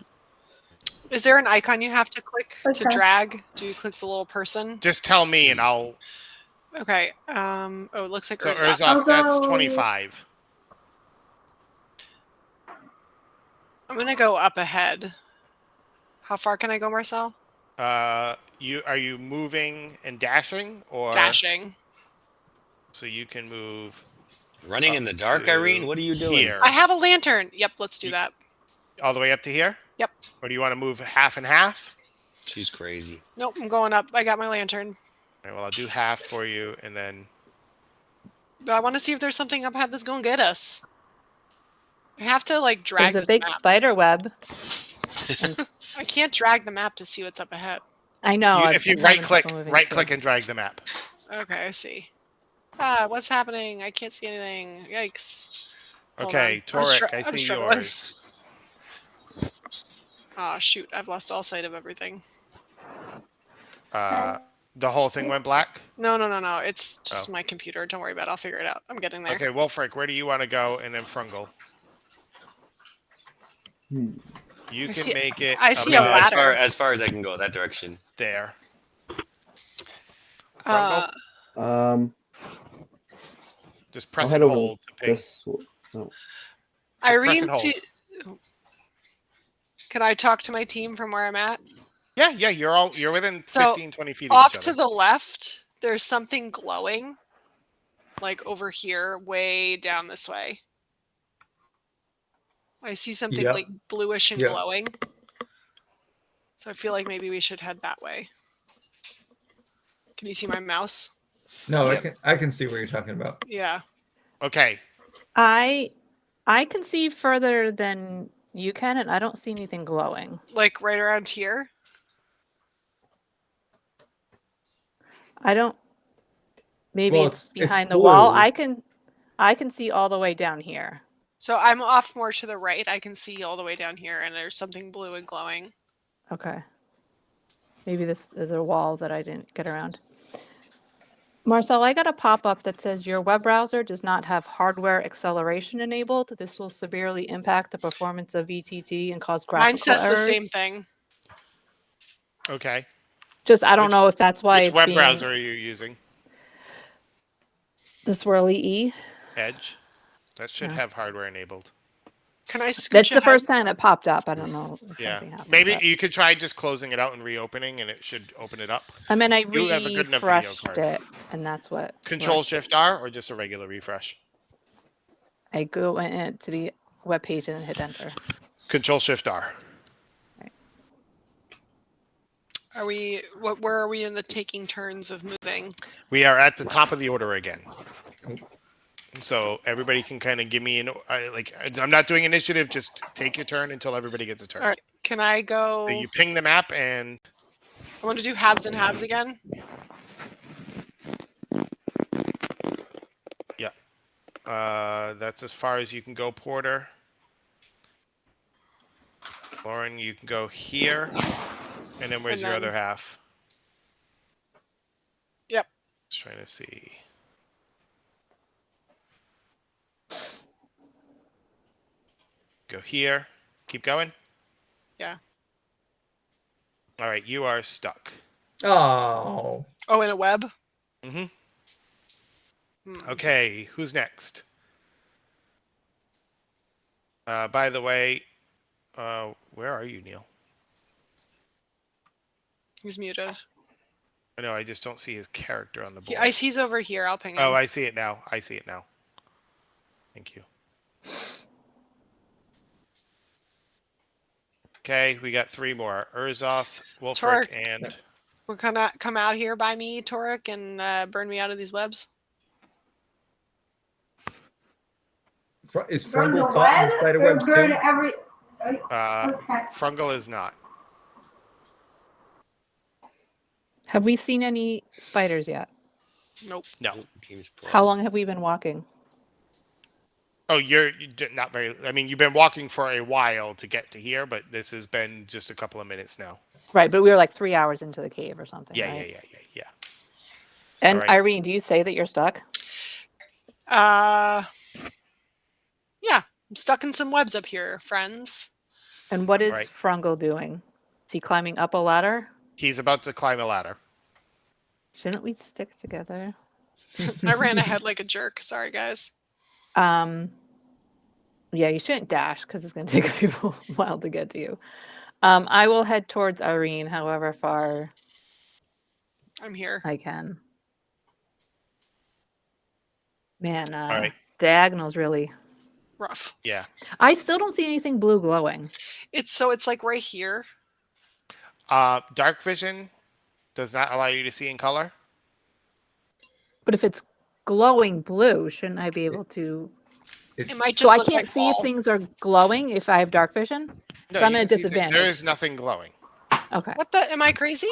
Is there an icon you have to click to Okay. drag? Do you click the little person? Just tell me and I'll. Okay. Oh, it looks like So Urza. Urzoth, that's go- 25. I'm gonna go up ahead. How far can I go, Marcel? Are you moving and dashing or Dashing. So you can move Running up in the dark, to Irene? What are you doing? here. I have a lantern. Yep, let's do that. All the way up to here? Yep. Or do you want to move half and half? She's crazy. Nope, I'm going up. I got my lantern. All right, well, I'll do half for you, and then But I want to see if there's something up ahead that's going to get us. I have to like drag There's a this big map. spider web. I can't drag the map to see what's up ahead. I know. if you I'm having right-click, trouble moving right-click too. and drag the map. Okay, I see. Ah, what's happening? I can't see anything. Yikes. Hold Okay, on. Torek, I I'm see struggling. yours. Oh, shoot. I've lost all sight of everything. The whole thing went black? No. It's just my computer. Don't worry about it. I'll figure it out. I'm getting there. Okay, Wolfric, where do you want to go? And then Frungle. Hmm. You I can see- make it I see a about ladder. As far as I can go, that direction. there. Uh, Frungle, just I'll press head and over hold to ping. this. No. Irene, and hold. can I talk to my team from where I'm at? Yeah, you're within So, 15, 20 feet of Off each to other. the left, there's something glowing. Like over here, way down this way. I see something Yep. like bluish and Yep. glowing. So I feel like maybe we should head that way. Can you see my mouse? No, Yep. I can see what you're talking about. Yeah. Okay, I can see further than you can, and I don't see anything glowing. Like right around here. I don't. Maybe Well, it's it's behind the wall. blue. I can see all the way down here. So I'm off more to the right. I can see all the way down here, and there's something blue and glowing. Okay. Maybe this is a wall that I didn't get around. Marcel, I got a pop-up that says your web browser does not have hardware acceleration enabled. This will severely impact the performance of VTT and cause graphical Mine says errors. the same thing. okay. Just I don't Which- know if that's why Which it's web being browser are you using? the swirly E. Edge? That should Yeah. have hardware enabled. Can I scooch That's the ahead? first time it popped up. I don't know if Yeah. something happened. Maybe but- you could try just closing it out and reopening, and it should open it up. I mean, I You have a good enough video refreshed card. it, and that's what. Control worked. Shift R or just a regular refresh? I go into the web page and hit enter. Control Shift R. Are we? Where are we in the taking turns of moving? We are at the top of the order again. So everybody can kind of give me I'm not doing initiative. Just take your turn until everybody gets a turn. All right. Can I So go? you ping the map and I want to do halves and halves again. yeah, that's as far as you can go, Porter. Lauren, you can go here, and then where's And your then- other half? Yep. Just trying to see. Go here. Keep going. Yeah. All right, you are stuck. Oh. Oh, in a web. Mm-hmm. Hmm. Okay, who's next? By the way, where are you, Neil? He's muted. I know, I just don't see his character on the board. He's over here. I'll ping him. Oh, I see it now. I see it now. Thank you. Okay, we got 3 more. Urzoth, Wolfric, Torek. and... We're gonna come out here by me, Torek, and burn me out of these webs. Is Burn the Frungle caught in web the spider or webs burn too? every. Okay. Frungle is not. Have we seen any spiders yet? Nope. No. Game's How paused. long have we been walking? Oh, you not very... I mean, you've been walking for a while to get to here, but this has been just a couple of minutes now. Right, but we were like 3 hours into the cave or something, Yeah, right? yeah. And All right. Irene, do you say that you're stuck? Yeah, I'm stuck in some webs up here, friends. And what is Right. Frungle doing? Is he climbing up a ladder? He's about to climb a ladder. Shouldn't we stick together? I ran ahead like a jerk. Sorry, guys. Yeah, you shouldn't dash because it's going to take people a while to get to you. I will head towards Irene, however far I'm here. I can. Man, All right. diagonal's really... Rough. Yeah. I still don't see anything blue glowing. It's like right here. Dark vision does not allow you to see in color. But if it's glowing blue, shouldn't I be able to... It might So just I look can't like see if fall. things are glowing if I have dark vision? No, So I'm you at can a see disadvantage. there is nothing glowing. Okay. What the? Am I crazy?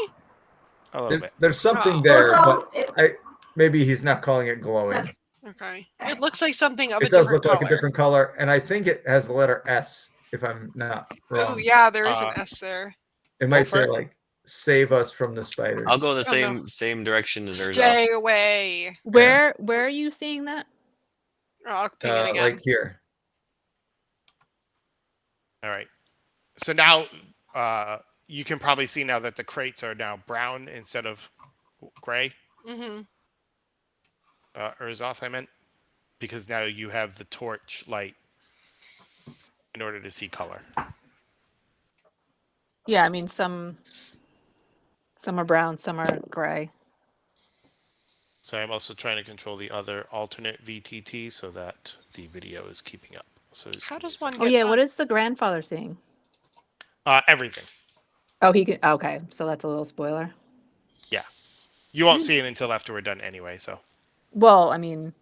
A little bit. There's something Oh. there, Also, but maybe he's not calling it glowing. Okay. It looks like something of a It does different look like color. a different color, and I think it has the letter S, if I'm not wrong. Oh, yeah, there is an S there. It might say Wolfric? like "Save us from the spiders." I'll go the Oh, no. same direction as Urzoth. Stay away. Where are you seeing that? Oh, I'll ping it again. like here. All right. So now you can probably see now that the crates are now brown instead of gray. Mm-hmm. Urzoth, I meant. Because now you have the torch light in order to see color. Yeah, I mean some are brown, some are gray. So I'm also trying to control the other alternate VTT so that the video is keeping up. So just How give me does a one second. Oh get yeah, what done? is the grandfather seeing? Everything. Oh, he can... Okay, so that's a little spoiler. Yeah. You won't see it until after we're done anyway, so. Well, I mean...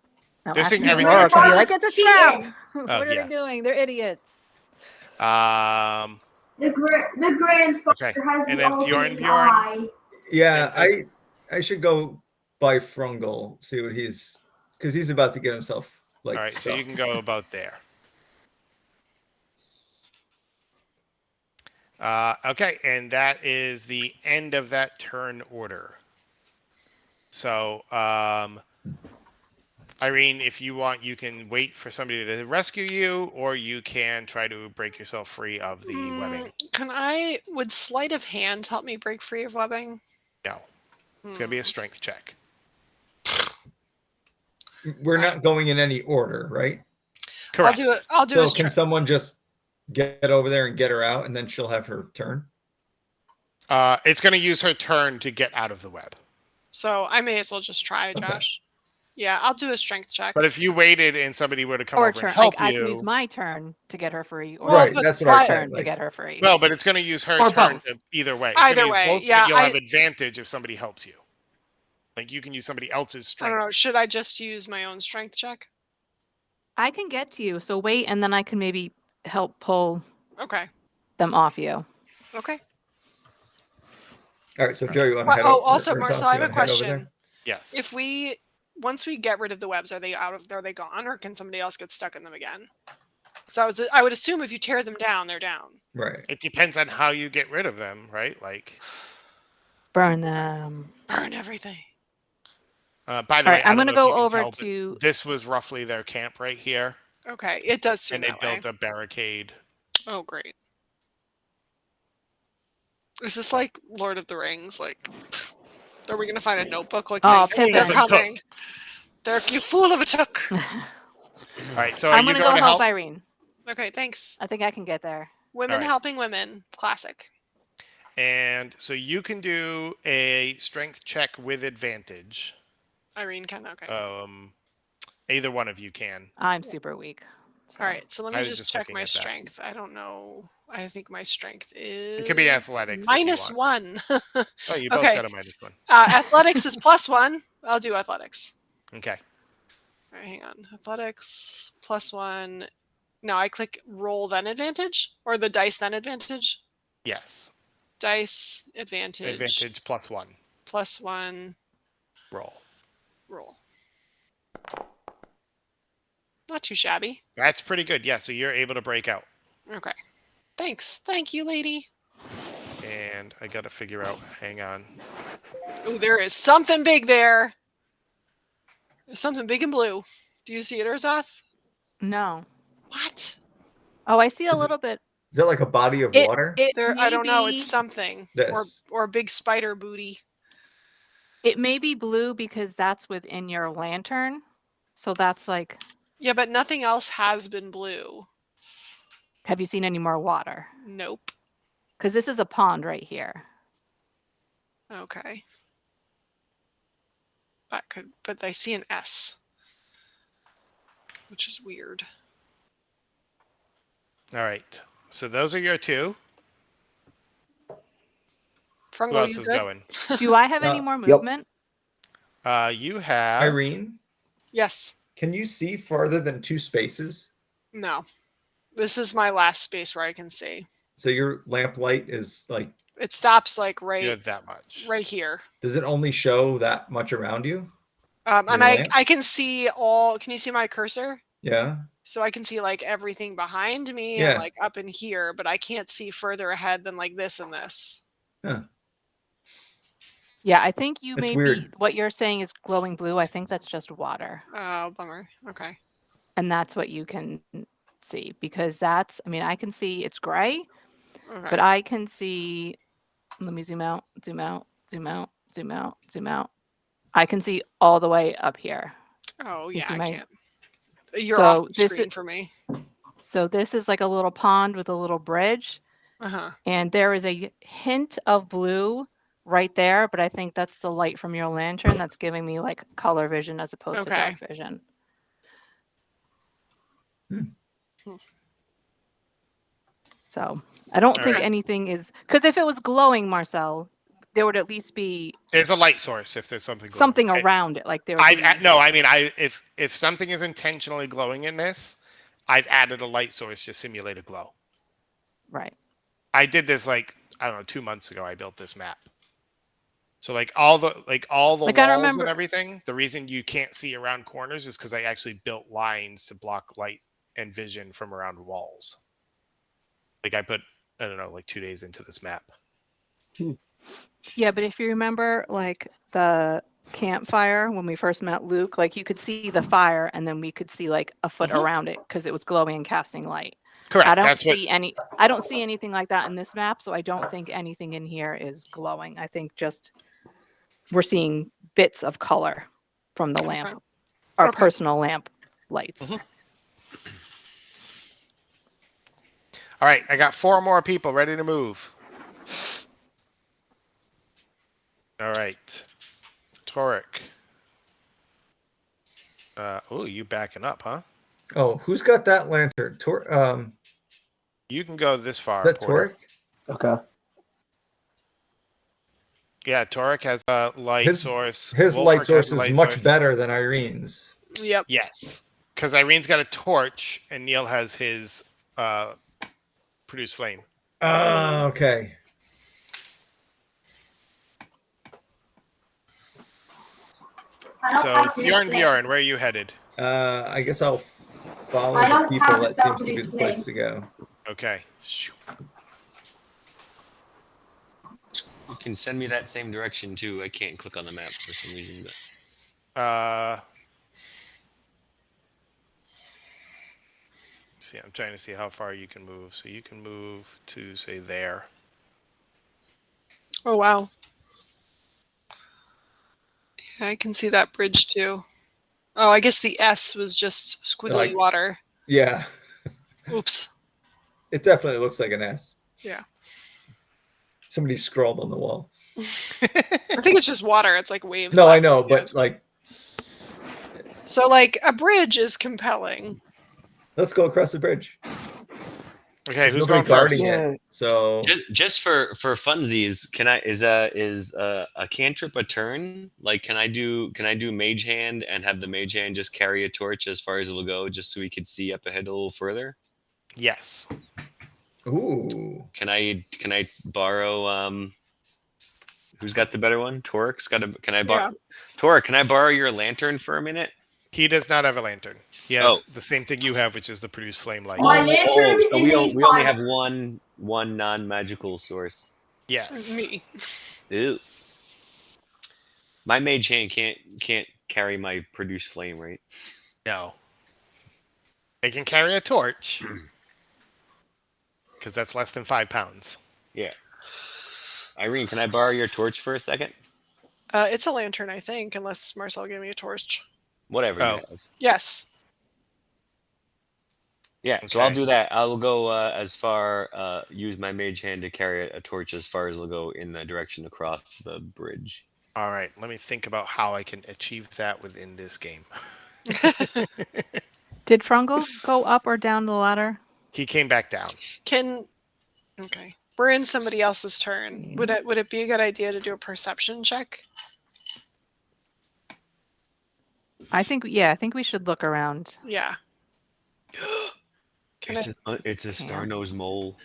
No, They're seeing actually, everything Aurora can be okay. like, it's a Cheating. trap! What are yeah. they doing? They're idiots. The grandfather Okay. has And the then ultimate Bjorn? eye. Yeah, Same I should go by Frungle, see what because he's about to get himself like. All right, so stuck. you can go about there. Okay, and that is the end of that turn order. So, Irene, if you want, you can wait for somebody to rescue you, or you can try to break yourself free of the webbing. Would sleight of hand help me break free of webbing? No, it's going to be a strength check. We're not going in any order, right? Correct. I'll do So a can someone just get over there and get her out, and then she'll have her turn? It's going to use her turn to get out of the web. So I may as well just try, Okay. Josh. Yeah, I'll do a strength check. But if you waited and somebody were to come Or over turn. and help Like I can use you, my turn to get her free, or Well, Right, but that's what I was why- saying. turn to Like, get her free. well, but it's going to use her Or turn both. to, either way. It's Either gonna use way, both, yeah, but you'll have advantage if somebody helps you. Like you can use somebody else's I strength. don't know. Should I just use my own strength check? I can get to you, so wait, and then I can maybe help pull Okay. them off you. Okay. all right, so Joe, you want to head Oh, over? also, or Marcel, Doc, I you have a wanna head over there? question. Yes. If once we get rid of the webs, are they gone, or can somebody else get stuck in them again? So I would assume if you tear them down, they're down. Right. It depends on how you get rid of them, right? Like, Burn them. Burn everything. by the All way, right, I I'm don't gonna know if you go can over tell, but to. this was roughly their camp right here, Okay, it does seem and they that way. built a barricade. Oh, great. Is this like Lord of the Rings? Like, are we gonna find a notebook like Oh, saying they're Pippin. coming? They're you fool of a took. All right, so are I'm you gonna going go to help help? Irene. Okay, thanks. I think I can get there. Women right. helping women. Classic. And so you can do a strength check with advantage. Irene can. Okay. Either one of you can. I'm super weak. So. All right, so let I me was just just check looking my at that. strength. I don't know. I think my strength is. It could be athletics if you -1. Oh, you both Okay. got a -1. Athletics is +1. I'll do athletics. Okay. All right, hang on. Athletics +1. No, I click roll then advantage, or the dice then advantage. Yes. Dice advantage. Advantage +1. +1 Roll. roll. Not too shabby. That's pretty good. Yeah, so you're able to break out. Okay. Thanks. Thank you, lady. And I got to figure out, hang on. Oh, there is something big there. There's something big and blue. Do you see it, Urzath? No. What? Oh, I see a Is it- little bit. Is that like a body of It, water? it There, may I don't know. be- It's something. This. Or a big spider booty. It may be blue because that's within your lantern. So that's like. Yeah, but nothing else has been blue. Have you seen any more water? Nope. Because this is a pond right here. Okay. That could, but I see an S, which is weird. All right. So those are your two. Who Frungle, else you is good? going? Do I have any more movement? You have Irene, Yes. can you see farther than 2 spaces? No. This is my last space where I can see. So your lamp light is like, It stops like you right have that much. here. does it only show that much around you? And Your lamp? I can see all. Can you see my cursor? Yeah. So I can see like everything behind me Yeah. and like up in here, but I can't see further ahead than like this and this. Huh. Yeah, I think you That's may weird. be. What you're saying is glowing blue. I think that's just water. Oh, bummer. Okay. And that's what you can see because that's. I mean, I can see it's gray, Okay. but I can see. Let me zoom out, zoom out, zoom out, zoom out, zoom out. I can see all the way up here. Oh You yeah, see I my- can't. You're So off the this screen is- for me. So this is like a little pond with a little bridge. Uh-huh. And there is a hint of blue right there, but I think that's the light from your lantern that's giving me like color vision as opposed to Okay. dark vision. So I don't All think right. anything is because if it was glowing, Marcel, there would at least be There's a light source if there's something glowing. something around it. Like there would be... No, I mean, if something is intentionally glowing in this, I've added a light source to simulate a glow. Right. I did this like, I don't know, 2 months ago. I built this map. So like all the Like, I walls remember- and everything, the reason you can't see around corners is because I actually built lines to block light and vision from around walls. Like I put, I don't know, like 2 days into this map. Yeah, but if you remember, like the campfire when we first met Luke, like you could see the fire and then we could see like a foot around it because it was glowing and casting light. Correct. I don't That's what. see any. I don't see anything like that in this map, so I don't think anything in here is glowing. I think just we're seeing bits of color from the lamp, our Okay. personal lamp lights. Mhm. All right, I got 4 more people ready to move. All right, Toric. Oh, you backing up, huh? Oh, who's got that lantern? You can go this Is far, that Porter. Torek? Okay. Yeah, Torek has a light source. His light Wolfric has source a is light much source. better than Irene's. Yep. Yes, because Irene's got a torch and Neil has his produce flame. Okay. So Bjorn, where are you headed? I guess I'll follow I the don't people. have That stuff seems to be to the explain. place to go. Okay. You can send me that same direction too. I can't click on the map for some reason. See, I'm trying to see how far you can move. So you can move to say there. Oh wow. Yeah, I can see that bridge too. Oh, I guess the S was just squiggly Like- water. Yeah, Oops. it definitely looks like an S. Yeah. Somebody scrawled on the wall. I think it's just water. It's like waves. No, I know, laughing. but like, So like a bridge is compelling. let's go across the bridge. Okay, There's who's nobody going guarding first? Yeah. it. So Just for funsies, can I is a cantrip a turn? Like, can I do mage hand and have the mage hand just carry a torch as far as it'll go, just so we could see up ahead a little further? Yes. ooh. Can I borrow who's got the better one? Torik's got a. Can I borrow? Yeah. Torik, can I borrow your lantern for a minute? He does not have a lantern. He has the same thing you have, which is the produce flame light. My lantern so is we a only fire. have one non-magical source. Yes. Me. Ew. My mage hand can't carry my produce flame, right? No. They can carry a torch. Because that's less than 5 pounds. Yeah. Irene, can I borrow your torch for a second? It's a lantern, I think, unless Marcel gave me a torch. Whatever Oh. you have. Yes. Yeah, so I'll Okay. do that. I'll go as far, use my mage hand to carry a torch as far as it'll go in the direction across the bridge. All right. Let me think about how I can achieve that within this game. Did Frungle go up or down the ladder? He came back down. Okay. We're in somebody else's turn. Would it be a good idea to do a perception check? I think we should look around. Yeah. It's a star-nosed mole.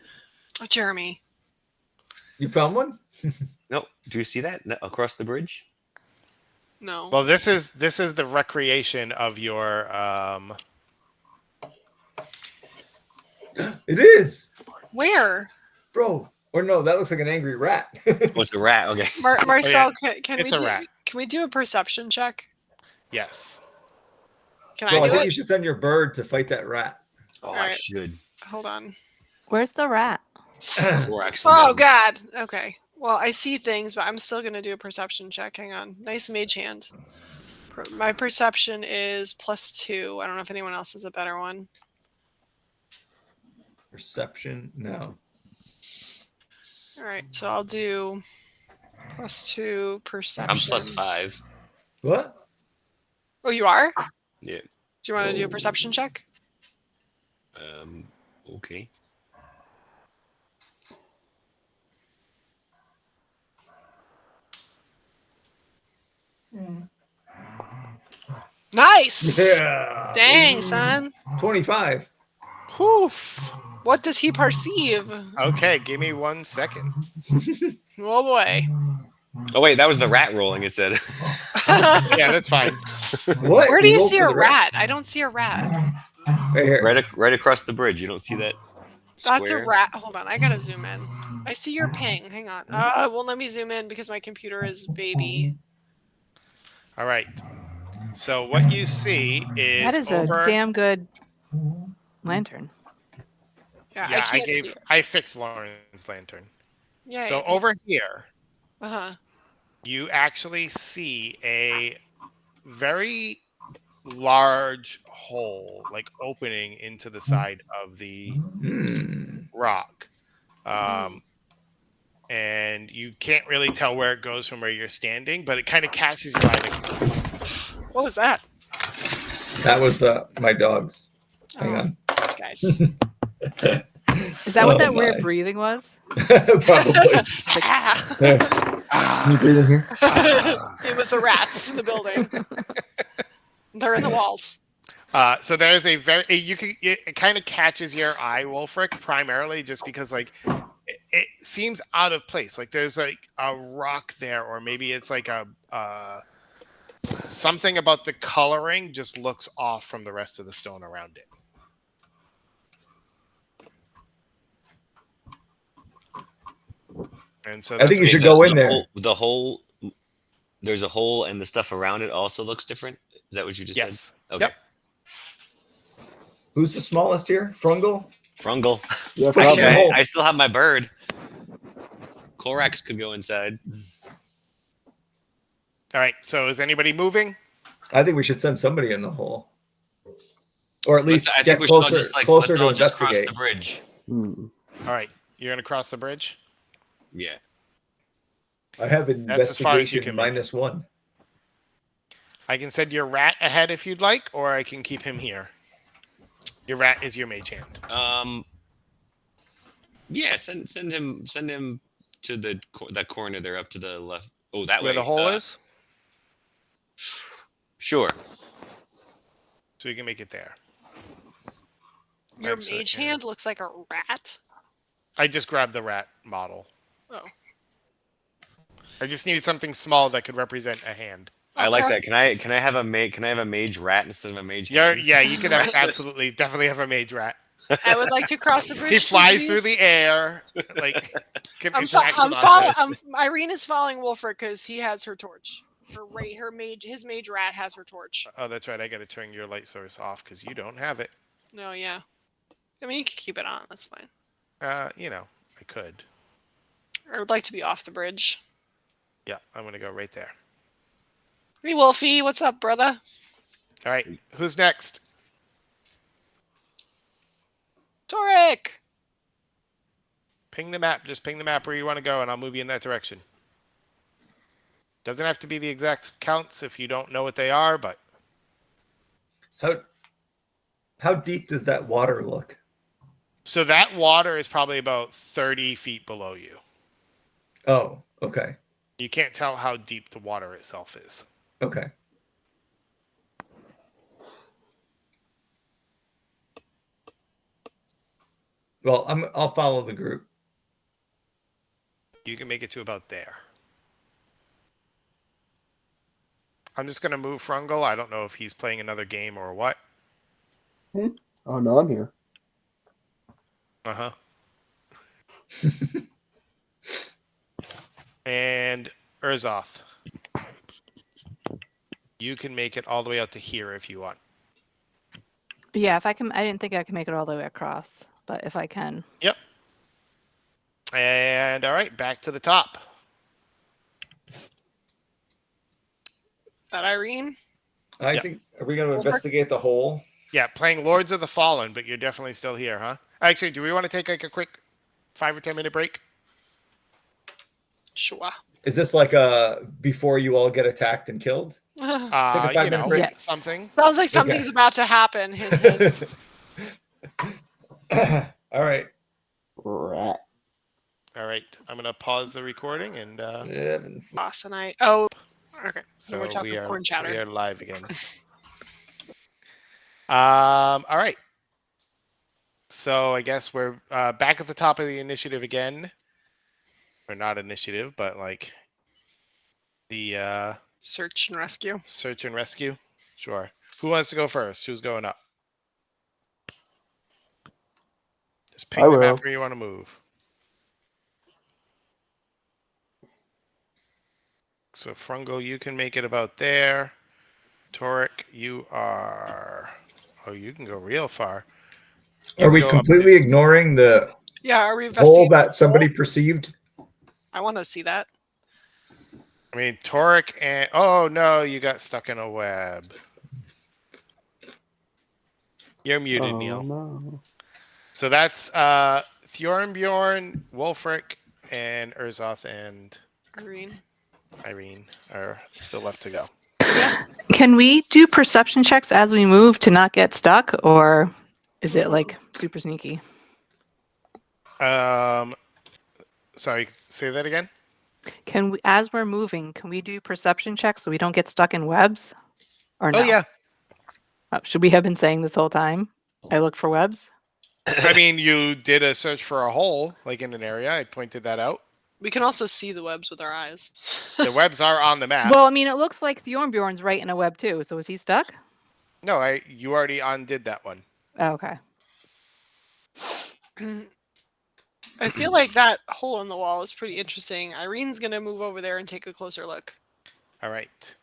Oh, Jeremy. You found one? No, do you see that across the bridge? No. Well, this is the recreation of your It is, Where? bro. Or no, that looks like an angry rat. Oh, it's a rat. Okay. Marcel, can It's we a do rat. can we do a perception check? Yes. Can Bro, I I do think it? you should send your bird to fight that rat. Oh, All I right. should. Hold on. Where's the rat? Oh God. Okay. Well, I see things, but I'm still gonna do a perception check. Hang on. Nice mage hand. My perception is +2. I don't know if anyone else has a better one. Perception? No. All right. So I'll do +2 perception. I'm +5. What? Oh, you are? Yeah. Do you want to do a perception check? Okay. Nice. Yeah. Dang, son. 25. Whew. What does he perceive? Okay, give me 1 second. Oh boy. Oh wait, that was the rat rolling. It said. Yeah, that's fine. What? Where do you rolled see for a the rat? I don't see a rat. Right here. right across the bridge. You don't see that? That's a Square? rat. Hold on, I gotta zoom in. I see your ping. Hang on. It won't let me zoom in because my computer is baby. All right. So what you see is That is over. a damn good lantern. Yeah, Yeah, I can't see it. I fixed Lauren's lantern. Yeah. So over here, Uh-huh. you actually see a very large hole, like opening into the side of the Hmm. rock. And you can't really tell where it goes from where you're standing, but it kind of catches your eye. What was that? That was my dogs. Hang Oh, on. guys. Is that what Oh, that weird my. breathing was? Probably. There. Can you breathe in here? It was the rats in the building. They're in the walls. So there's a very it kind of catches your eye, Wolfric, primarily just because like it seems out of place. Like there's like a rock there, or maybe it's like a something about the coloring just looks off from the rest of the stone around it. And so I think you what should the- go in there. The hole. There's a hole, and the stuff around it also looks different. Is that what you just Yes. said? Okay. Yep. Who's the smallest here? Frungle? Frungle. Yeah, Push Actually, the probably. hole. I still have my bird. Korax could go inside. All right. So is anybody moving? I think we should send somebody in the hole. Or at least I get think we should all closer, just like closer let's to all just cross investigate. the bridge. Hmm. All right. You're gonna cross the bridge. Yeah. I have That's as far as you investigation can make it. -1. I can send your rat ahead if you'd like, or I can keep him here. Your rat is your mage hand. Yeah. Send him to that corner there up to the left. Oh, that Where way. the hole is, Sure. so we can make it there. Your Actually, mage yeah. hand looks like a rat. I just grabbed the rat model. Oh. I just needed something small that could represent a hand. I like that. Can I have a mage rat instead of a mage hand? Yeah, you could have absolutely, definitely have a mage rat. I would like to cross the bridge. He too, flies through please. the air, like. Can I'm interact with following. objects. Irene is following Wolfric because he has her torch. His mage rat has her torch. Oh, that's right. I got to turn your light source off because you don't have it. No, yeah. I mean, you can keep it on. That's fine. I could. I would like to be off the bridge. Yeah, I'm gonna go right there. Hey, Wolfie, what's up, brother? All right, who's next? Torek! Ping the map. Just ping the map where you want to go, and I'll move you in that direction. Doesn't have to be the exact counts if you don't know what they are, but How deep does that water look? so that water is probably about 30 feet below you. Oh, okay. You can't tell how deep the water itself is. Okay. Well, I'll follow the group. You can make it to about there. I'm just gonna move Frungle. I don't know if he's playing another game or what. Oh no, I'm here. Uh-huh. And Urzoth. You can make it all the way out to here if you want. Yeah, if I can. I didn't think I could make it all the way across, but if I can. Yep. And all right, back to the top. Is that Irene? I think, are we going to Well, investigate the hole? Yeah, playing Lords of the Fallen, but you're definitely still here, huh? Actually, do we want to take like a quick 5 or 10 minute break? Sure. Is this like before you all get attacked and killed? Take a 5-minute break. Yes. Something. Sounds like something's about to happen. Hint, hint. All right. Rat. All right, I'm gonna pause the recording and Boss and I. Oh, okay. so we're talking corn chowder. we are live again. All right. So I guess we're back at the top of the initiative again, or not initiative, but like the Search and rescue. search and rescue. Sure. Who wants to go first? Who's going up? Just pick I the map will. where you want to move. So Frungle, you can make it about there. Toric, you are. Oh, you can go real far. You Are we go up completely ignoring the Yeah, are we hole investigating? that somebody perceived? I want to see that. I mean, Toric and oh no, you got stuck in a web. You're muted, Oh Neil. no. So that's Thornbjorn, Wolfric, and Urzoth and Irene. Irene are still left to go. Yes. Can we do perception checks as we move to not get stuck, or is it like super sneaky? Sorry, say that again. Can we, as we're moving, can we do perception checks so we don't get stuck in webs? Or no? Oh yeah. Should we have been saying this whole time? I look for webs. I mean, you did a search for a hole, like in an area. I pointed that out. We can also see the webs with our eyes. The webs are on the map. Well, I mean, it looks like Thornbjorn's right in a web too. So is he stuck? No, you already undid that one. Oh, okay. I feel like that hole in the wall is pretty interesting. Irene's gonna move over there and take a closer look. All right.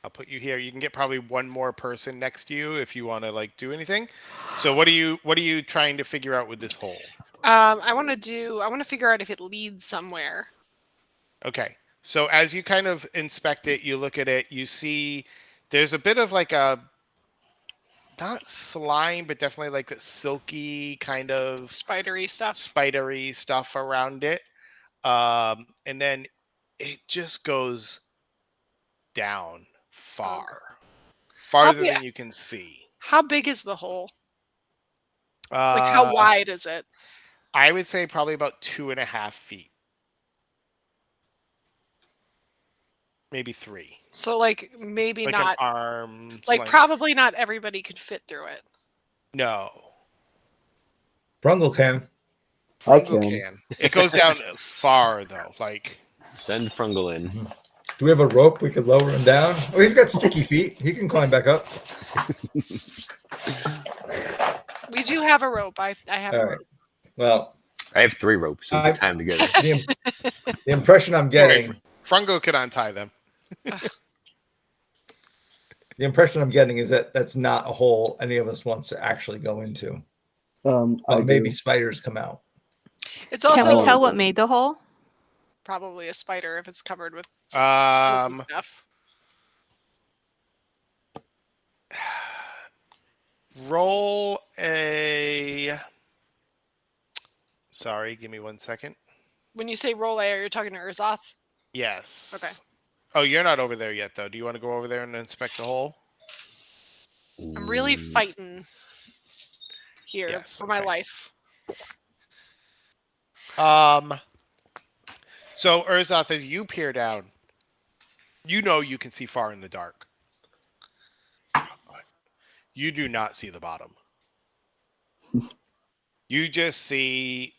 I'll put you here. You can get probably one more person next to you if you want to like do anything. So what are you trying to figure out with this hole? I want to figure out if it leads somewhere. Okay. So as you kind of inspect it, you look at it, you see there's a bit of like a not slime, but definitely like a silky kind of Spidery stuff around it. And then it just goes down farther than you can see. How big is the hole? Like how wide is it? I would say probably about 2.5 feet. Maybe 3. So like maybe like not an arm. like probably not everybody could fit through it. No. Brungle can. I Frungle can. can. It goes down far though. Like Send Frungle in. Do we have a rope we could lower him down? Oh, he's got sticky feet. He can climb back up. We do have a rope. I have All a right. rope. Well, I have 3 ropes. So we can tie them together. the impression I'm getting. Frungle can untie them. The impression I'm getting is that that's not a hole any of us wants to actually go into. Maybe spiders come out. It's also Can we tell what made the hole? Probably a spider if it's covered with stuff. Roll a. Sorry, give me 1 second. When you say roll A, are you talking to Urzoth? Yes. Okay. Oh, you're not over there yet, though. Do you want to go over there and inspect the hole? I'm really fighting here for my life. So Urzoth, as you peer down, you know you can see far in the dark. You do not see the bottom. You just see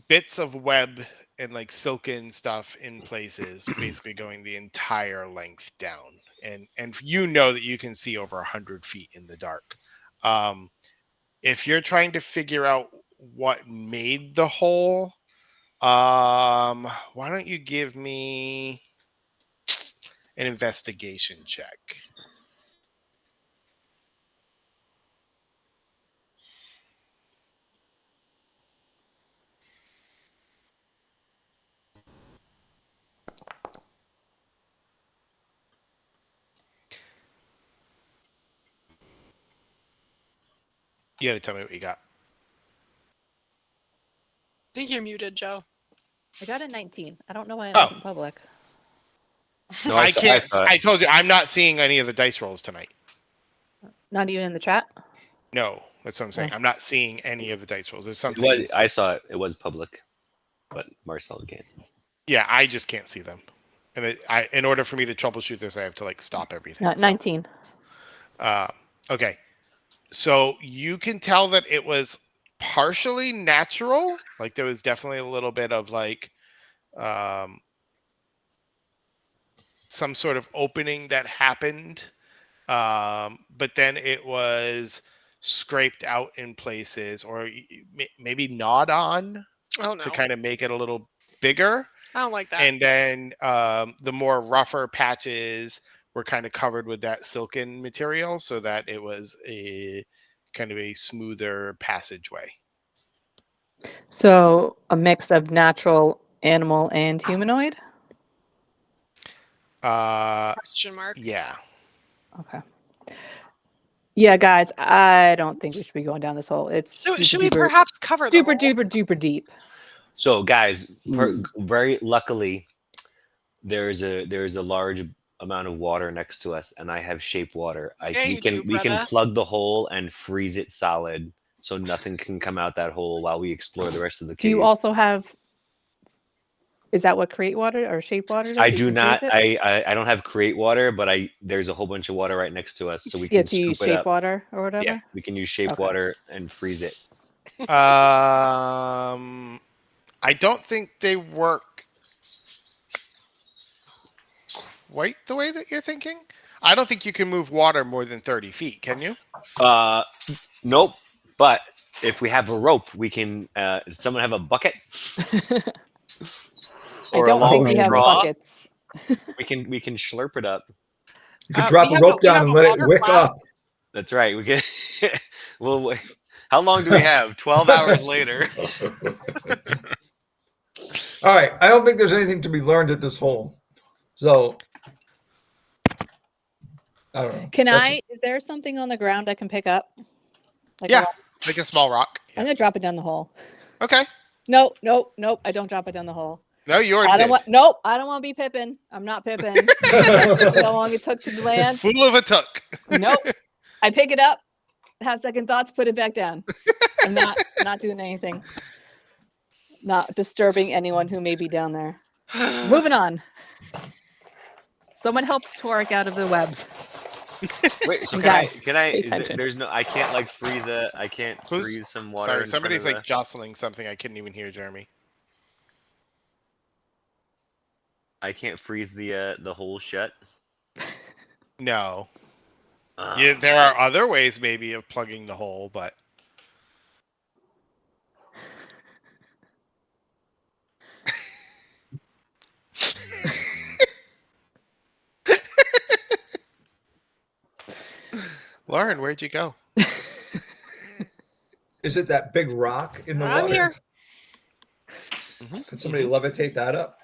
bits of web and like silken stuff in places, basically going the entire length down. And you know that you can see over 100 feet in the dark. If you're trying to figure out what made the hole, why don't you give me an investigation check? You gotta tell me what you got. I think you're muted, Joe. I got a 19. I don't know why it Oh. wasn't public. No, I can't. saw it. I told you I'm not seeing any of the dice rolls tonight. Not even in the chat? No, that's what I'm saying. I'm not seeing any of the dice rolls. There's It something. was, I saw it. It was public, but Marcel can't. Yeah, I just can't see them. And in order for me to troubleshoot this, I have to like stop everything. Not 19. Okay. So you can tell that it was partially natural. Like there was definitely a little bit of like some sort of opening that happened. But then it was scraped out in places or maybe gnawed on to kind of make it a little bigger. I don't like that. And then the more rougher patches were kind of covered with that silken material so that it was a kind of a smoother passageway. So a mix of natural, animal, and humanoid? Question mark. Yeah. Okay. Yeah, guys, I don't think we should be going down this hole. It's should we perhaps cover the super hole? duper deep. So, guys, very luckily, there's a large amount of water next to us, and I have shape water. Yeah, We you can do, we can brother. plug the hole and freeze it solid, so nothing can come out that hole while we explore the rest of the Do you cave. also have? Is that what create water or shape water does? I You do can freeze not. it? I don't have create water, but there's a whole bunch of water right next to us, so we Yeah, can so you use scoop it shape up. water or Yeah, whatever. we can use shape Okay. water and freeze it. I don't think they work quite the way that you're thinking. I don't think you can move water more than 30 feet, can you? Nope. But if we have a rope, we can. Does someone have a bucket I or a don't long think we have straw? buckets. We can slurp it up. You could drop a rope down and let it wick up. That's right. We can. Well, how long do we have? 12 hours later. All right. I don't think there's anything to be learned at this hole. So I don't know. Can I? Is there something on the ground I can pick up? Like Yeah, like a small rock. I'm gonna drop it down the hole. Okay. Nope. I don't drop it down the hole. No, you already I don't did. want. Nope. I don't want to be Pippin. I'm not Pippin. See how long it took to land. Fool of a tuck. Nope. I pick it up. Have second thoughts. Put it back down. I'm not doing anything. Not disturbing anyone who may be down there. Moving on. Someone help Torek out of the webs. Wait, so Guys, can I? pay Is there, attention. there's no. I can't like freeze a. I can't freeze some water. Sorry, in front somebody's of like the... jostling something. I couldn't even hear Jeremy. I can't freeze the hole shut. No. Yeah, there are other ways maybe of plugging the hole, but Lauren, where'd you go? Is it that big rock in the I'm water? here. Can somebody levitate that up?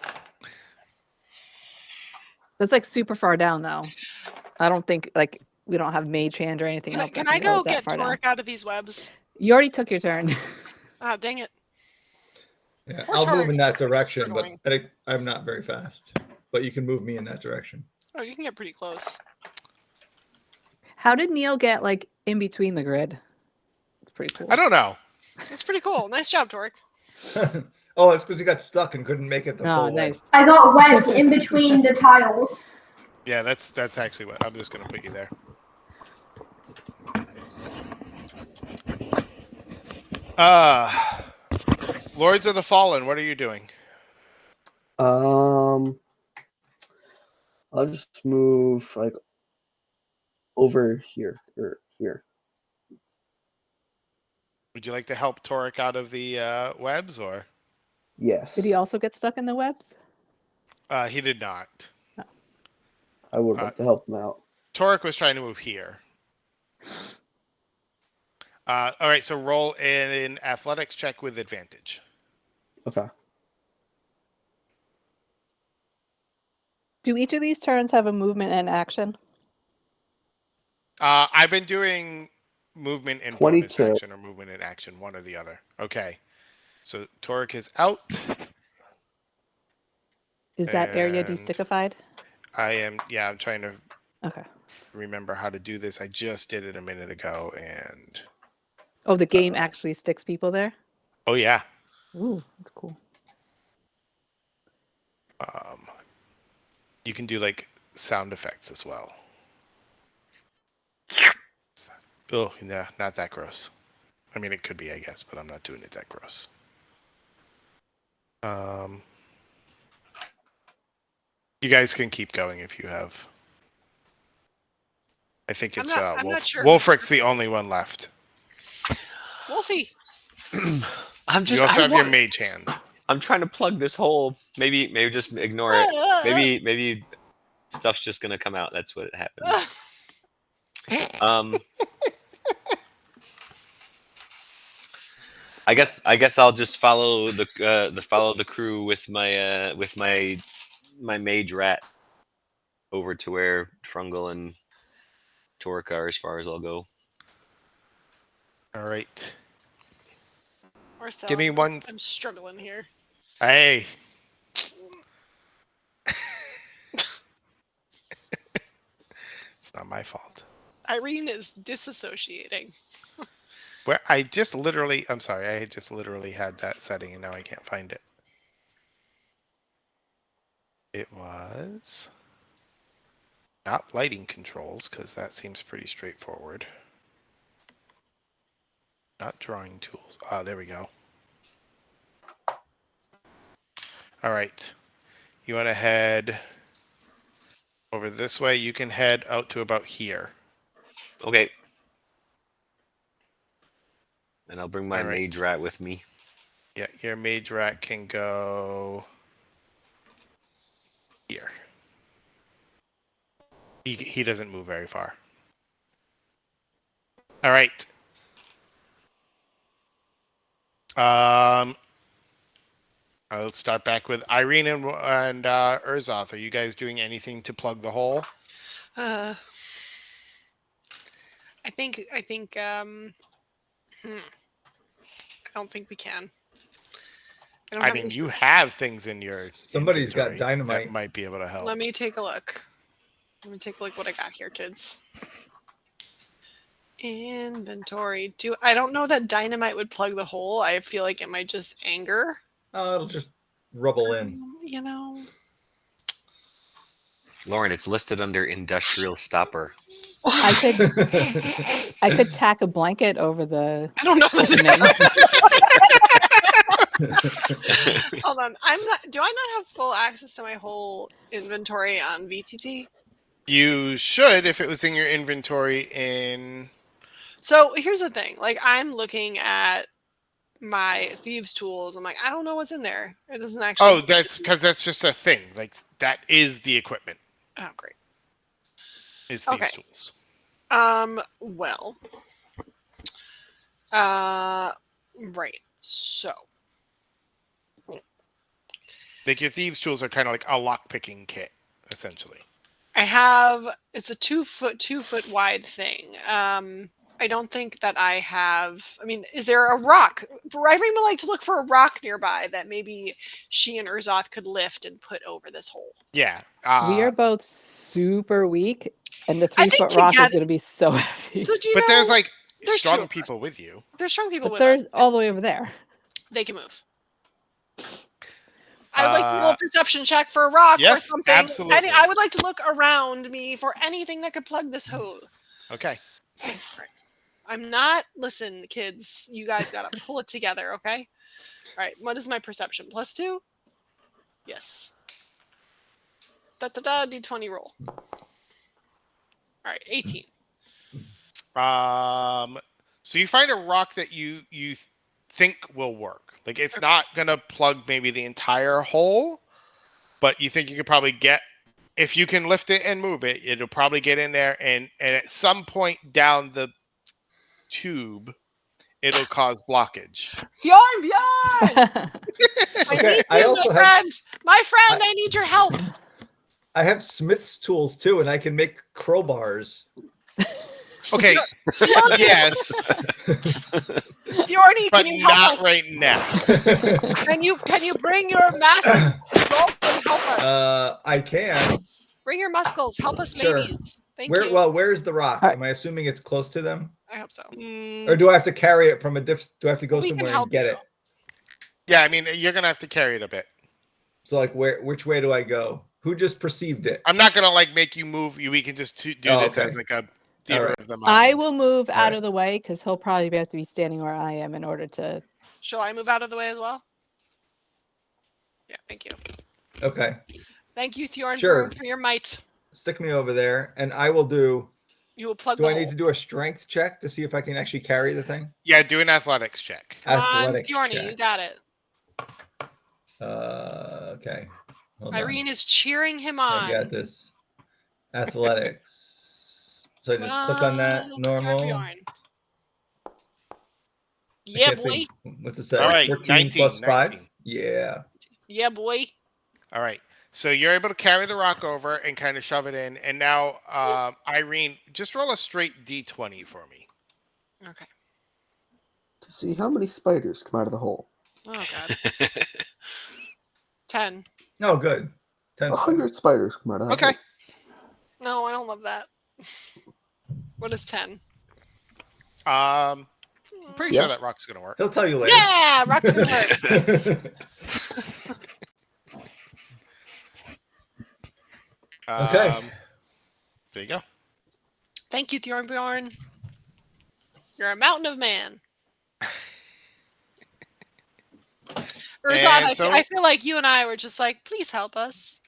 That's like super far down, though. I don't think like we don't have mage hand or anything else. Can that I go go that get far down. Torek out of these webs? You already took your turn. Ah, dang it. Yeah, Poor I'll move in Torek's that direction, but struggling. I'm not very fast. But you can move me in that direction. Oh, you can get pretty close. How did Neil get like in between the grid? It's pretty cool. I don't know. It's pretty cool. Nice job, Torek. Oh, it's because he got stuck and couldn't make it the full way. Nice. I got wedged in between the tiles. Yeah, that's actually what I'm just gonna put you there. Lords of the Fallen, what are you doing? I'll just move like over here or here. Would you like to help Torek out of the webs, or? Yes. Did he also get stuck in the webs? He did not. I would like to help him out. Torek was trying to move here. All right, so roll an athletics check with advantage. Okay. Do each of these turns have a movement and action? I've been doing movement and bonus 22. action or movement and action, one or the other. Okay. So Torek is out. Is that area And destickified? I'm trying to Okay. remember how to do this. I just did it a minute ago, and Oh, the game actually sticks people there? oh yeah. Ooh, that's cool. You can do like sound effects as well. Oh, yeah, not that gross. I mean, it could be, I guess, but I'm not doing it that gross. You guys can keep going if you have. I think it's I'm not sure. Wolfric's the only one left. Wolfie. I'm just. You also I have want- your mage hand. I'm trying to plug this hole. Maybe just ignore it. Maybe stuff's just gonna come out. That's what happens. I guess I'll just follow the crew with my mage rat over to where Frungle and Torek are, as far as I'll go. All right. Marcel, Give me one. I'm struggling here. Not my fault. Irene is disassociating. Where I'm sorry, I just literally had that setting and now I can't find it. It was not lighting controls, because that seems pretty straightforward. Not drawing tools. Ah, there we go. All right. You want to head over this way? You can head out to about here. Okay. And I'll bring my All right. mage rat with me. Yeah, your mage rat can go here. He doesn't move very far. All right. I'll start back with Irene and Urzoth. Are you guys doing anything to plug the hole? I think. I don't think we can. I mean, you have things in your Somebody's got inventory dynamite. that might be able to help. Let me take a look. Let me take a look what I got here, kids. Inventory. I don't know that dynamite would plug the hole. I feel like it might just anger. Oh, it'll just rubble in. You know. Lauren, it's listed under industrial stopper. I could tack a blanket over the I don't know. opening. Hold on. Do I not have full access to my whole inventory on VTT? You should if it was in your inventory in... So here's the thing. Like, I'm looking at my thieves tools. I'm like, I don't know what's in there. It doesn't actually... Oh, that's because that's just a thing. Like, that is the equipment. Oh, great. Is thieves tools. Well. Right. So. Like, your thieves tools are kind of like a lock-picking kit, essentially. I have... It's a 2 foot wide thing. I don't think that I have... I mean, is there a rock? Irene would like to look for a rock nearby that maybe she and Urzoth could lift and put over this hole. Yeah. We are both super weak, and the 3-foot rock is going to be so heavy. So but there's like there's strong people with you. There's strong people but with there's us. all the way over there. They can move. I would like to roll a perception check for a rock or something. Absolutely. I would like to look around me for anything that could plug this hole. Okay. Right. I'm not... Listen, kids. You guys got to pull it together, okay? All right. What is my perception? +2? Yes. D20 roll. All right. 18. So you find a rock that you think will work. Like, it's not gonna plug maybe the entire hole, but you think you could probably get, if you can lift it and move it, it'll probably get in there, and at some point down the tube, it'll cause blockage. Bjorn! Okay, My friend, I need your help. I have Smith's tools too, and I can make crowbars. Okay. Yes. Fiorni, but can you help us? right now. Can you bring your massive rope and help us? I can. Bring your muscles. Help us, Sure. babies. Thank you. Well, where's the rock? Am I assuming it's close to them? I hope so. Or do I have to carry it from a do I have to go We can somewhere help and get you. it? Yeah, I mean, you're gonna have to carry it a bit. So, like, which way do I go? Who just perceived it? I'm not gonna like make you move. We can just do this as like a theater of the mind. I will move out of the way because he'll probably have to be standing where I am in order to... Shall I move out of the way as well? Yeah, thank you. Okay. Thank you, Thorn, Sure. for your might. Stick me over there, and I will do... You will plug Do the I hole. need to do a strength check to see if I can actually carry the thing? Yeah, do an athletics check. Athletics Come on, Thorny, check. you got it. Okay. Hold Irene on. is cheering him on. I got this. Athletics. So I just click on that. Normal. Bjorn. I Yeah, can't boy. see. What's it say? All right, 14 19, plus 5? 19. Yeah. Yeah, boy. All right. So you're able to carry the rock over and kind of shove it in. And now, Irene, just roll a straight D20 for me. Okay. To see how many spiders come out of the hole. Oh, God. 10. Oh, good. 10 100 spiders come out of that Okay. hole. No, I don't love that. What is 10? I'm pretty Yeah. sure that rock's gonna work. He'll tell you later. Yeah, rock's gonna work. Okay. There you go. Thank you, Bjorn. You're a mountain of man. Urzon, And so- I feel like you and I were just like, please help us.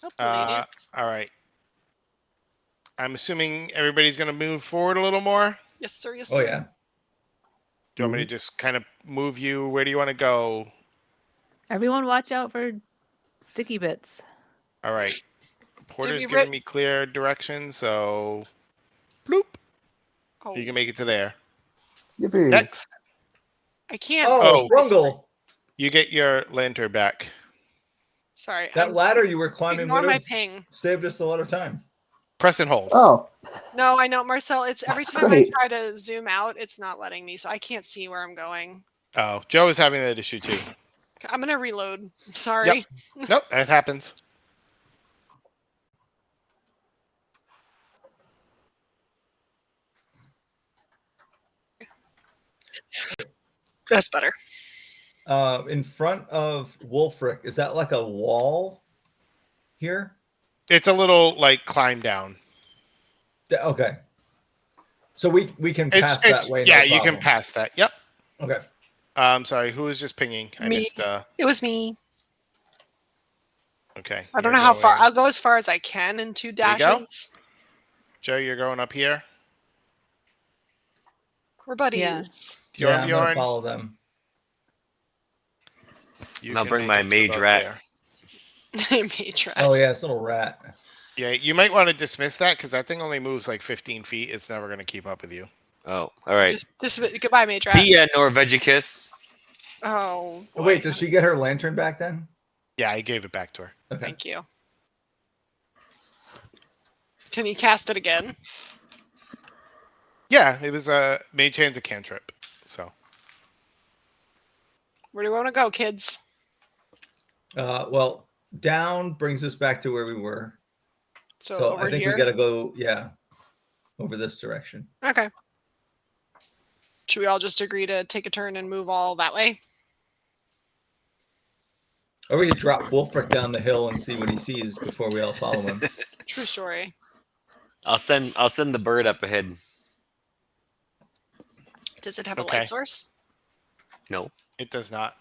Help the ladies. All right. I'm assuming everybody's gonna move forward a little more. Yes, sir. Yes, Oh sir. yeah. Do you want me to just kind of move you? Where do you want to go? Everyone watch out for sticky bits. All right. Porter's we giving me clear direction, so bloop. Oh, You can make it to there. Yippee. Next, I can't. Oh, Frungle. you get your lantern back. Sorry. That ladder you were climbing Ignore would my have ping. saved us a lot of time. Press and hold. Oh, No, I know, Marcel. It's every time Great. I try to zoom out, it's not letting me, so I can't see where I'm going. Oh, Joe is having that issue too. I'm gonna reload. Sorry. Nope, that happens. That's better. In front of Wolfric, is that like a wall here? It's a little like climb down. Okay. So we can pass that way. Yeah, no you can problem. pass that. Yep. Okay. Sorry, who was just pinging? I Me. missed. It was me. Okay. I don't you're know how far. going- I'll go as far as I can in 2 There you go. dashes. Joe, you're going up here. We're buddies. Yeah. Yeah, I'm gonna Bjorn. follow them. You And I'll can bring make my it to mage about rat. there. Matron. Oh yeah, this little rat. Yeah, you might want to dismiss that because that thing only moves like 15 feet. It's never going to keep up with you. Oh, all right. Just goodbye, Matron. See ya, Norvegicus. Oh, Oh, boy. wait, does she get her lantern back then? Yeah, I gave it back to her. Okay. Thank you. Can you cast it again? Yeah, it was a mage hand's a cantrip. So Where do we want to go, kids? Well, down brings us back to where we were. So over I think here. we gotta go, yeah, over this direction. Okay. Should we all just agree to take a turn and move all that way? Or we could drop Wolfric down the hill and see what he sees before we all follow him. True story. I'll send the bird up ahead. Does it have a Okay. light source? No, it does not.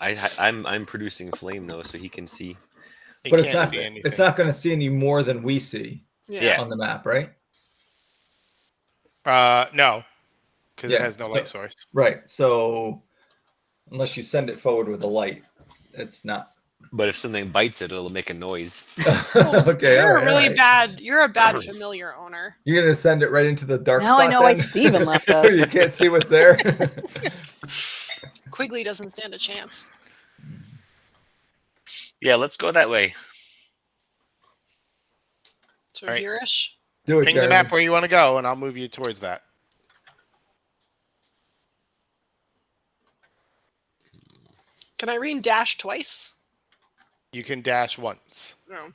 I'm producing flame though, so he can see. It But it's can't not see anything. it's not gonna see any more than we see Yeah. on the map, right? No, because it Yeah, has no light source. Right. So unless you send it forward with a light, it's not. But if something bites it, it'll make a noise. Okay. You're all a right, really all right. bad. You're a bad familiar owner. You're gonna send it right into the dark Now spot. I know why then? Steven left us. Where you can't see what's there. Quigley doesn't stand a chance. Yeah, let's go that way. So All right. here-ish. Do it, Ping the Jeremy. map where you want to go, and I'll move you towards that. Can Irene dash twice? You can dash once. No.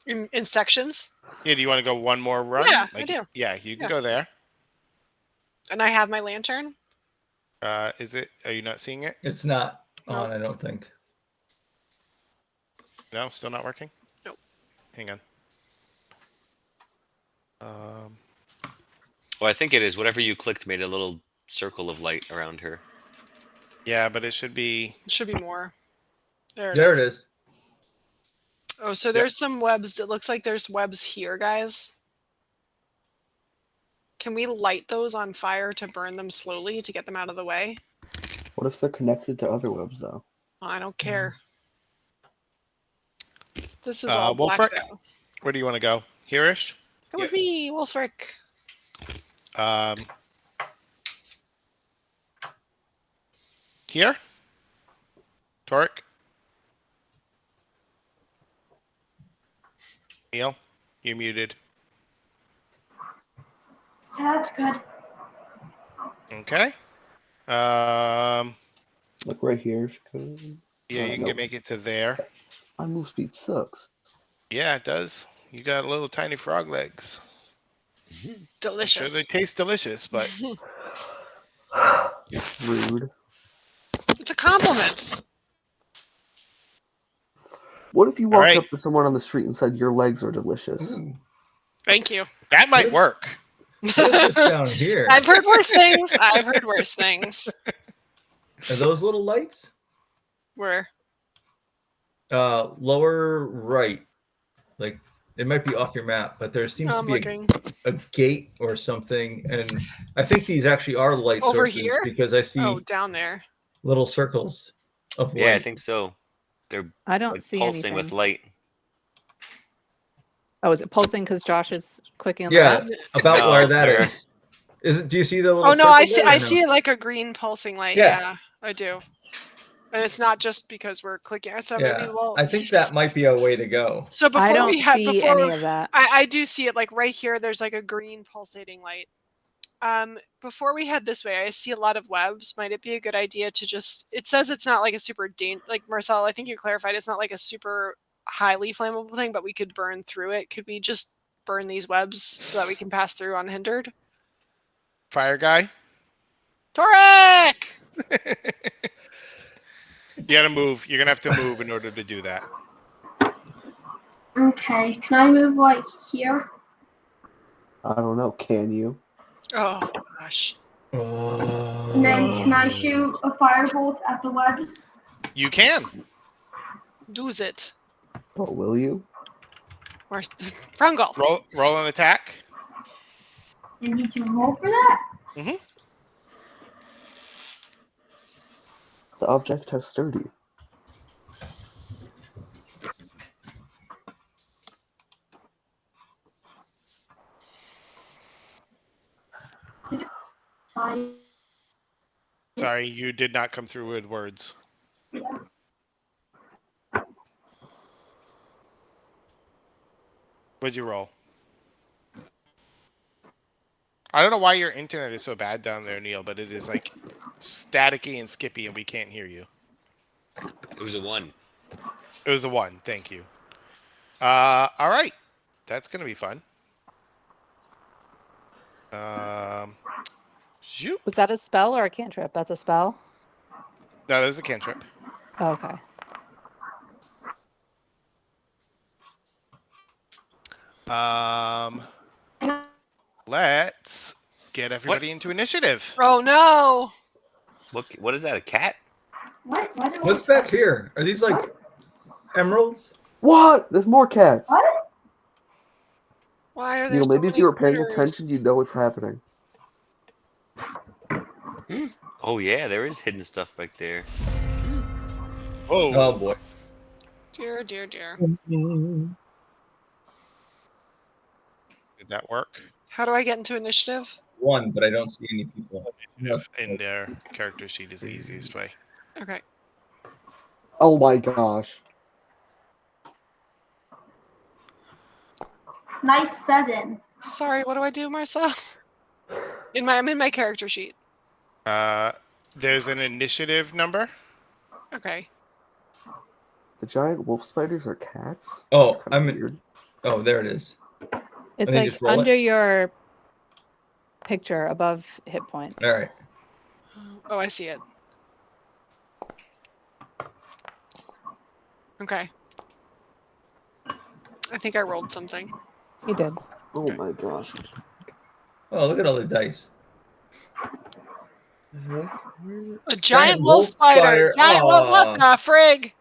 In sections? Yeah, do you want to go one more run? Yeah, I do. Yeah, you can Yeah. go there. And I have my lantern? Is it? Are you not seeing it? It's not Nope. on, I don't think. No, still not working. Nope. Hang on. Well, I think it is. Whatever you clicked made a little circle of light around her. Yeah, but it should be. It should be more. There There it is. Oh, so there's some webs. It looks like there's webs here, guys. Can we light those on fire to burn them slowly to get them out of the way? What if they're connected to other webs, though? I don't care. This is all blacked Wolfric? out. Where do you want to go? Here-ish? Come with me, Wolfric. Here? Torque? Neil? You're muted. Yeah, that's good. Okay. Like right here, if you could. Yeah, you can Nope. make it to there. My move speed sucks. Yeah, it does. You got little tiny frog legs. I'm sure Delicious. they taste delicious, but Rude. It's a compliment. What if you All walked right. up to someone on the street and said your legs are delicious? Ooh, Thank you. that might What is- work. what is this down here? I've heard worse things. I've heard worse things. Are those little lights? Where? Lower right. Like it might be off your map, but there seems to I'm be looking. a gate or something, and I think these actually are light Over sources here? because I see Oh, down there. little circles of light. Yeah, I think so. They're I don't like see pulsing anything. with light. Oh, is it pulsing because Josh is clicking on the Yeah, map? about No, where that they're- is. Is it? Do you see the little? Oh no, I circle see. there or I no? see it like a green pulsing light. Yeah. Yeah, I do. And it's not just because we're clicking. So maybe Yeah, we'll. I think that might be a way to go. So before I don't we had see any of that. I do see it like right here. There's like a green pulsating light. Before we head this way, I see a lot of webs. Might it be a good idea to just? It says it's not like a super like Marcel. I think you clarified it's not like a super highly flammable thing, but we could burn through it. Could we just burn these webs so that we can pass through unhindered? Fire guy. Torek! You gotta move. You're gonna have to move in order to do that. Okay, can I move like here? I don't know. Can you? Oh gosh. And then can I shoot a firebolt at the webs? You can. Do's it. Oh, will you? Or Frungle. Roll an attack. You need to roll for that? The object has sturdy. I, Sorry, you did not come through with words. yeah. What'd you roll? I don't know why your internet is so bad down there, Neil, but it is like staticky and skippy, and we can't hear you. It was a 1. It was a 1. Thank you. All right, that's gonna be fun. Shoot. Was that a spell or a cantrip? That's a spell? No, there's a cantrip. Oh, okay. Let's get everybody into initiative. Oh no. What is that? A cat? What? Why do I- What's back here? Are these like emeralds? What? There's more cats. What? Why are there so Maybe if many you were paying critters? attention, you'd know what's happening. Oh yeah, there is hidden stuff back there. Whoa. Oh boy. Dear, dear, dear. Did that work? How do I get into initiative? One, but I don't see any people. In their character sheet is the easiest way. Okay. Oh my gosh. Nice 7. Sorry, what do I do, Marcel? I'm in my character sheet. There's an initiative number. Okay. The giant wolf spiders are cats? Oh, That's kinda I'm in. weird. Oh, there it is. It's And then like just roll it? under your picture above hit points. All right. Oh, I see it. Okay. I think I rolled something. You did. Oh my gosh. Oh, look at all the dice. The heck? Where- A giant wolf spider. Giant wolf. What the frig?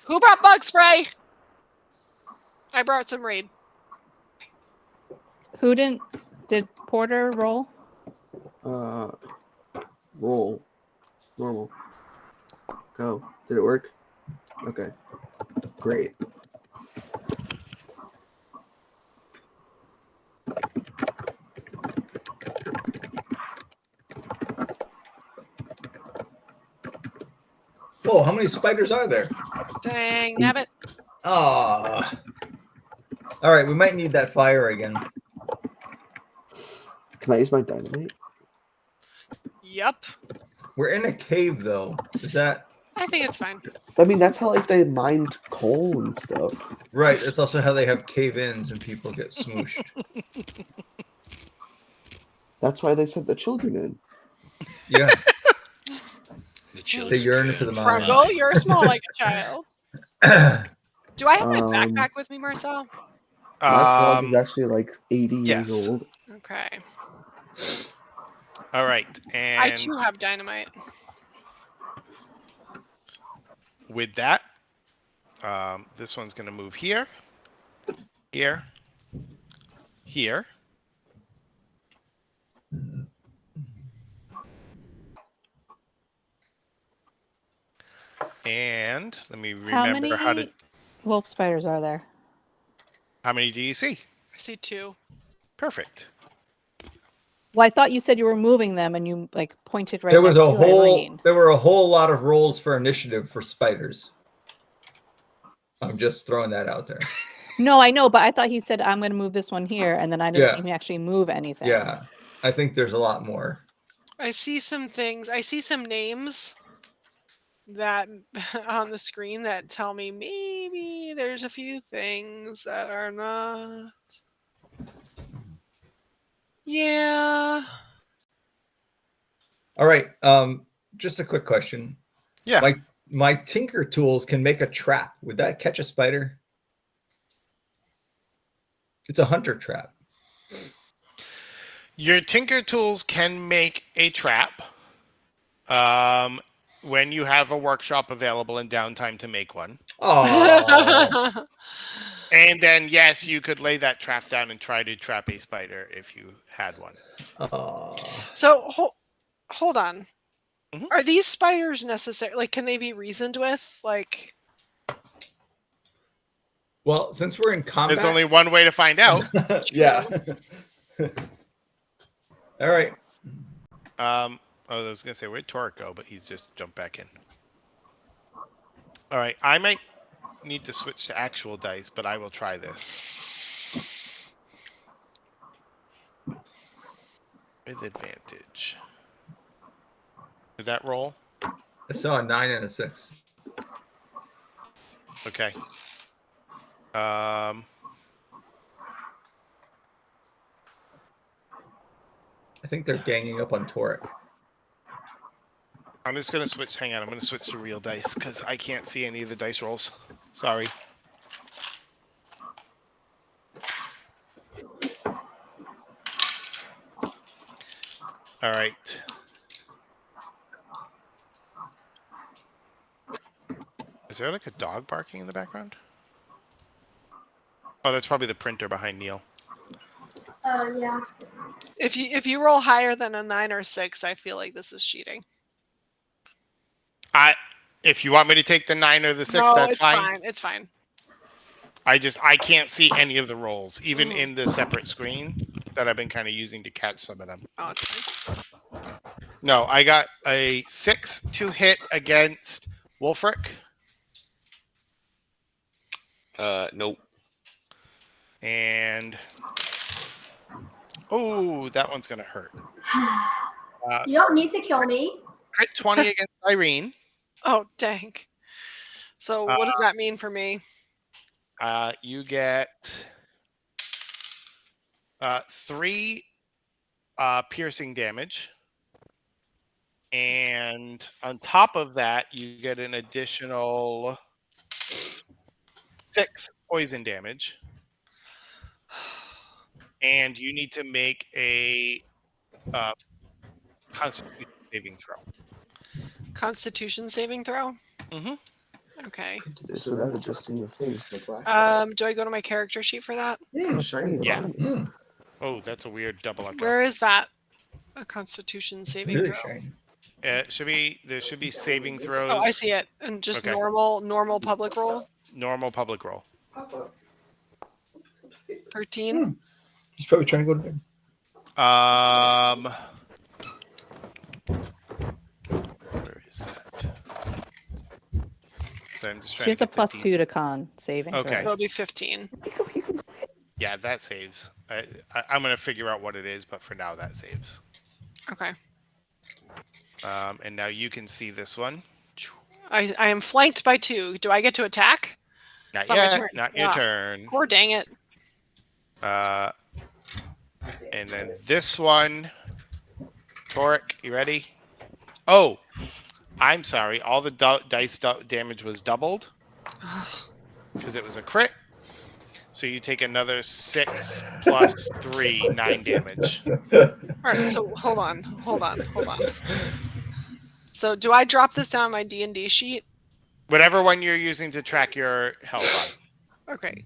Who brought bug spray? I brought some raid. Who didn't? Did Porter roll? Roll. Normal. Go. Did it work? Okay. Great. Whoa, how many spiders are there? Dang, nabbit. Ah. All right, we might need that fire again. Can I use my dynamite? Yep. We're in a cave, though. Is that? I think it's fine. I mean, that's how like they mined coal and stuff. Right. That's also how they have cave-ins and people get smooshed. That's why they sent the children in. Yeah. The children They yearn for the mine. Frungle, you're small like a child. Do I have my backpack with me, Marcel? My frog is actually like 80 years yes. old. Okay. All right, I and too have dynamite. with that, this one's going to move here, here, here. And let me How remember how to. many wolf spiders are there? How many do you see? I see 2. Perfect. Well, I thought you said you were moving them, and you like pointed right There was next a to whole. Irene. There were a whole lot of rolls for initiative for spiders. I'm just throwing that out there. No, I know, but I thought he said I'm going to move this one here, and then I didn't Yeah. see him actually move anything. Yeah, I think there's a lot more. I see some things. I see some names that on the screen that tell me maybe there's a few things that are not. Yeah. All right. Just a quick question. Yeah. My tinker tools can make a trap. Would that catch a spider? It's a hunter trap. Your tinker tools can make a trap when you have a workshop available in downtime to make one. Oh. And then, yes, you could lay that trap down and try to trap a spider if you had one. So hold on. Mhm. Are these spiders necessary? Like, can they be reasoned with? Like, Well, since we're in combat, there's only one way to find out. Yeah. All right. I was gonna say where'd Torek go, but he's just jumped back in. All right, I might need to switch to actual dice, but I will try this with advantage. Did that roll? I saw a 9 and a 6. Okay. I think they're ganging up on Torek. I'm just gonna switch. Hang on, I'm gonna switch to real dice because I can't see any of the dice rolls. Sorry. All right. Is there like a dog barking in the background? Oh, that's probably the printer behind Neil. Yeah. if you roll higher than a 9 or 6, I feel like this is cheating. If you want me to take the 9 or the 6, No, that's it's fine. fine. It's fine. I can't see any of the rolls, even in the separate screen that I've been kind of using to catch some of them. Oh, it's fine. No, I got a 6 to hit against Wolfric. Nope. And oh, that one's gonna hurt. You don't need to kill me. Crit 20 against Irene. Oh, dang. So what does that mean for me? You get 3 piercing damage. And on top of that, you get an additional 6 poison damage. And you need to make a Constitution saving throw. Constitution saving throw? Mm-hmm. Okay. Did this without adjusting your face like last time. Do I go to my character sheet for that? Shiny Yeah. lines. Oh, that's a weird double up. Where is that? A Constitution saving Really throw. shiny. There should be saving throws. Oh, I see it. And just Okay. normal public roll. Normal public roll. 13. He's probably trying to go to bed. Where is that? So I'm just trying She has to a get the +2 to con saving. Okay. So it'll be 15. Yeah, that saves. I'm gonna figure out what it is, but for now that saves. Okay. And now you can see this one. I am flanked by 2. Do I get to attack? Not It's not my yet. turn. Not your turn. Poor dang it. And then this one, Torek, you ready? Oh, I'm sorry. All the dice damage was doubled because it was a crit. So you take another 6 plus 3, 9 damage. All right, so hold on. So do I drop this down my D&D sheet? Whatever one you're using to track your health on. Okay.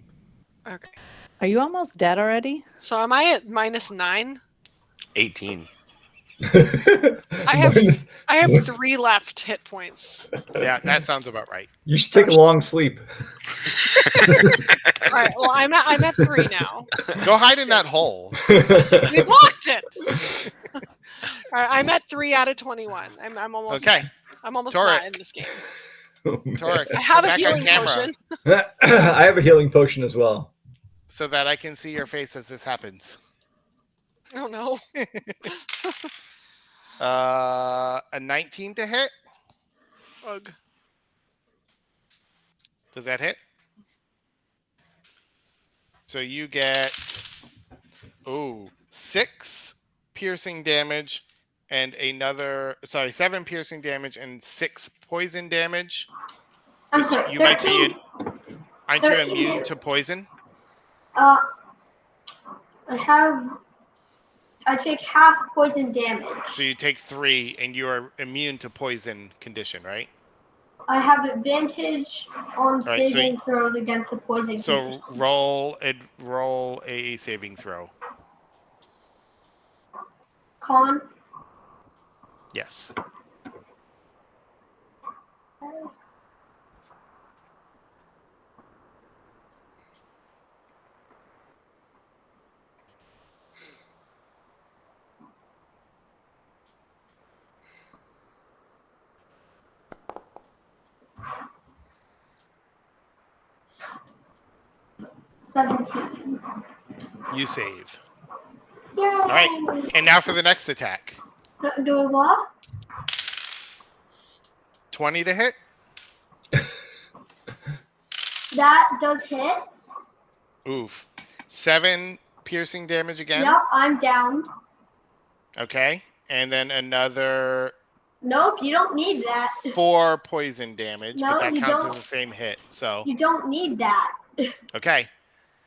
Are you almost dead already? So am I at -9? 18. I have 3 left hit points. Yeah, that sounds about right. You should take a long sleep. All right. Well, I'm at 3 now. Go hide in that hole. We blocked it. All right. I'm at 3 out of 21. I'm almost. Okay. I'm almost Torek. not in this game. Oh, man. Torek, I have come a back on healing camera potion. I have a healing potion as well. so that I can see your face as this happens. Oh no. A 19 to hit. Ugh. Does that hit? So you get 6 piercing damage and another 7 piercing damage and 6 poison damage. I'm which sorry. you 13. might be aren't you 13 immune hit. to poison? I take half poison damage. So you take 3 and you are immune to poison condition, right? I have advantage on Right, so saving throws against the poison So condition. roll a saving throw. Con. Yes. Yay. 17. You save. Yay. All right. And now for the next attack. Do a what? 20 to hit. That does hit. Oof. 7 piercing damage again. Yep, I'm down. Okay. And then another Nope, you don't need that. 4 poison damage, No, but that you counts don't. as the same hit. So You don't need that. okay.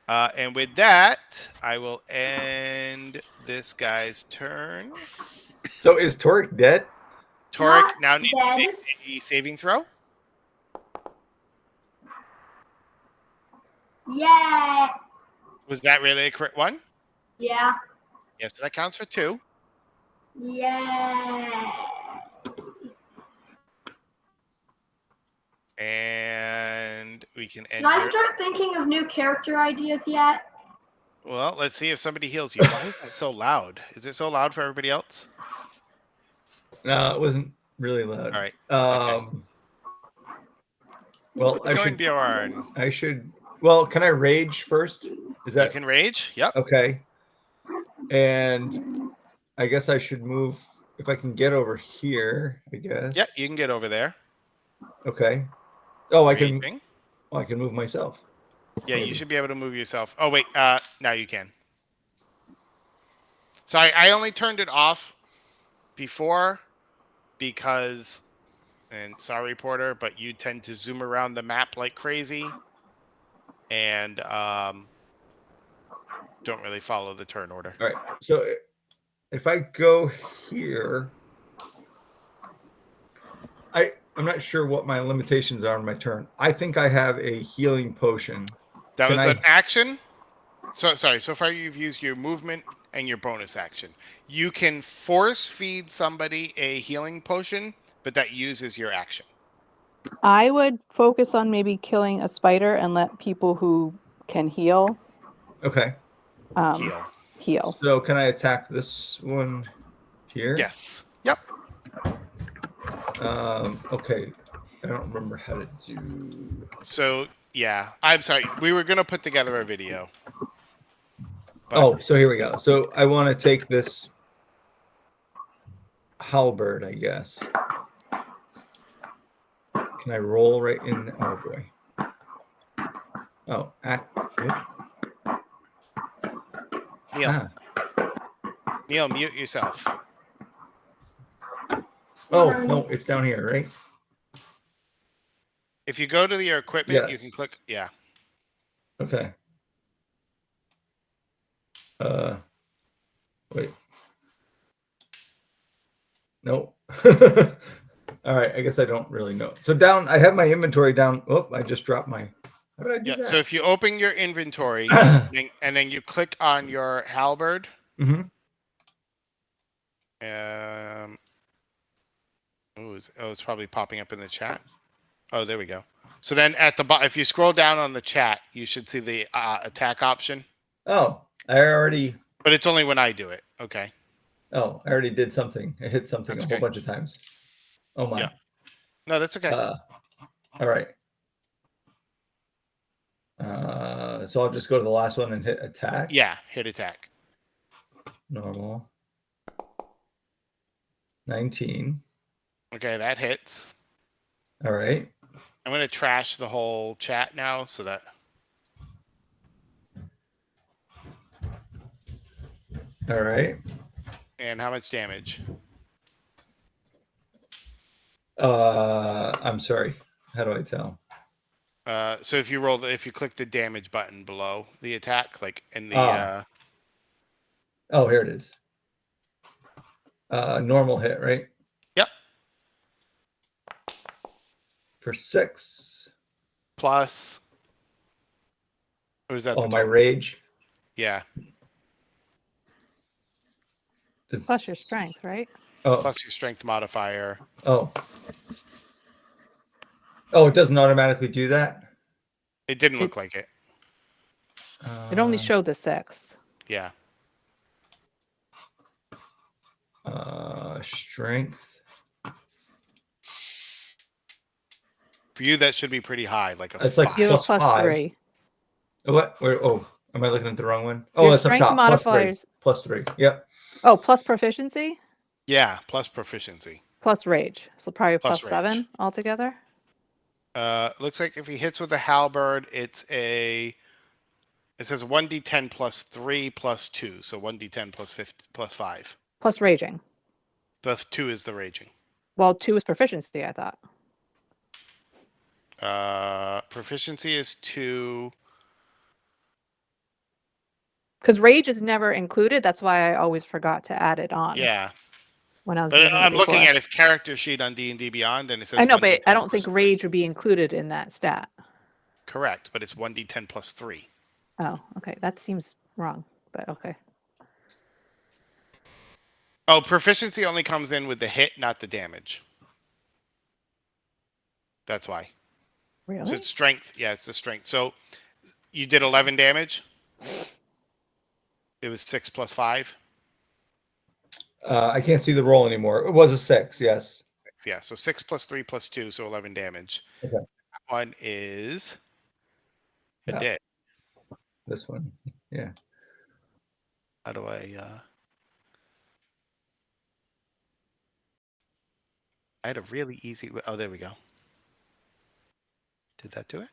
And with that, I will end this guy's turn. So is Torek dead? Torek Not now needs dead. to make a saving throw. Yeah. Was that really a crit one? Yeah. Yes, that counts for 2. Yeah. And we can end Should I your... start thinking of new character ideas yet? Well, let's see if somebody heals you. Why is that so loud? Is it so loud for everybody else? No, it wasn't really loud. All right. Well, Join Bjorn. I should. Well, can I rage first? Is that You can rage? Yep. okay? And I guess I should move if I can get over here. I guess. Yep, you can get over there. Okay. Oh, I can. Raging. Oh, I can move myself. Yeah, you should be able to move yourself. Oh, wait. Now you can. Sorry, I only turned it off before because, and sorry, Porter, but you tend to zoom around the map like crazy and don't really follow the turn order. All right. So if I go here, I'm not sure what my limitations are on my turn. I think I have a healing potion. That was an action. So sorry. So far, you've used your movement and your bonus action. You can force feed somebody a healing potion, but that uses your action. I would focus on maybe killing a spider and let people who can heal Okay. heal. So can I attack this one here? Yes. Yep. Okay. I don't remember how to do. So yeah, I'm sorry. We were gonna put together a video. Oh, so here we go. So I want to take this halberd, I guess. Can I roll right in? Oh boy. Oh, Neil, ah. Neil, mute yourself. Oh no, it's down here, right? If you go to your equipment, you can Yes. click. Yeah. Okay. Wait. No. All right. I guess I don't really know. So down, I have my inventory down. Oh, I just dropped my. How did I do Yeah. that? So if you open your inventory and then you click on your halberd, Mm-hmm. it's probably popping up in the chat. Oh, there we go. So then at the bottom, if you scroll down on the chat, you should see the attack option. Oh, I already. But it's only when I do it. Okay. Oh, I already did something. I hit something That's a whole okay. bunch of times. Oh my. Yeah. No, that's okay. All right. So I'll just go to the last one and hit attack. Yeah, hit attack. Normal. 19. Okay, that hits. All right. I'm going to trash the whole chat now so that. All right. And how much damage? I'm sorry. How do I tell? So if you click the damage button below the attack, like in the. Oh, here it is. Normal hit, right? Yep. For 6. Plus. Or is that Oh, the my total? rage. Yeah. Plus your strength, right? Oh. Plus your strength modifier. Oh. Oh, it doesn't automatically do that? It didn't look like it. It only showed the 6. Yeah. Strength. For you, that should be pretty high, like a It's 5. like You have a plus plus 5. 3. What? Where? Oh, am I looking at the wrong one? Oh, Your that's up strength top. modifiers. Plus 3. Yep. Oh, plus proficiency? Yeah, plus proficiency. Plus rage. So probably Plus plus 7 rage. altogether. Looks like if he hits with a halberd, it says 1d10 plus 3 plus 2. So 1d10 plus 5. Plus raging. The 2 is the raging. Well, 2 is proficiency, I thought. Proficiency is 2. Because rage is never included. That's why I always forgot to add it on. Yeah. When I was But using it I'm before. looking at his character sheet on D&D Beyond, and it says I know, but 1d10 I don't plus think 3. rage would be included in that stat. Correct, but it's 1d10 plus 3. Oh, okay. That seems wrong, but okay. Oh, proficiency only comes in with the hit, not the damage. That's why. Really? So it's strength. Yeah, it's the strength. So you did 11 damage. It was 6 plus 5. I can't see the roll anymore. It was a 6, yes. Yeah, so 6 plus 3 plus 2, so 11 damage. Okay. That one is a dead. This one. Yeah. How do I had a really easy. Oh, there we go. Did that do it?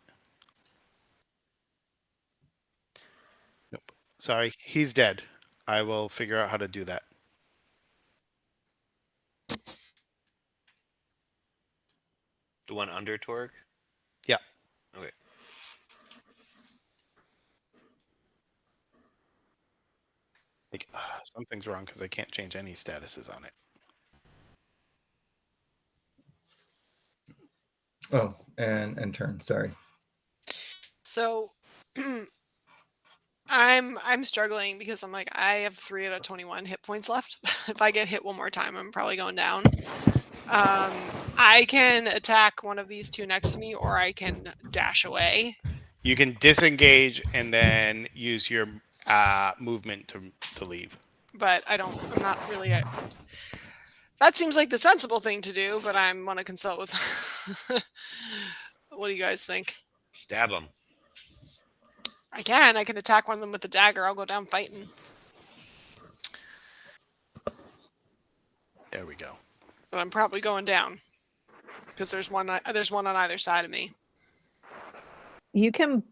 Nope. Sorry, he's dead. I will figure out how to do that. The one under Torque? Yeah. Okay. Like, something's wrong because I can't change any statuses on it. Oh, and turn. Sorry. So I'm struggling because I'm like, I have 3 out of 21 hit points left. If I get hit one more time, I'm probably going down. I can attack one of these 2 next to me, or I can dash away. You can disengage and then use your movement to leave. But I'm not really. That seems like the sensible thing to do, but I'm going to consult with. What do you guys think? Stab him. I can attack one of them with a dagger. I'll go down fighting. There we go. But I'm probably going down. Because there's one on either side of me. You can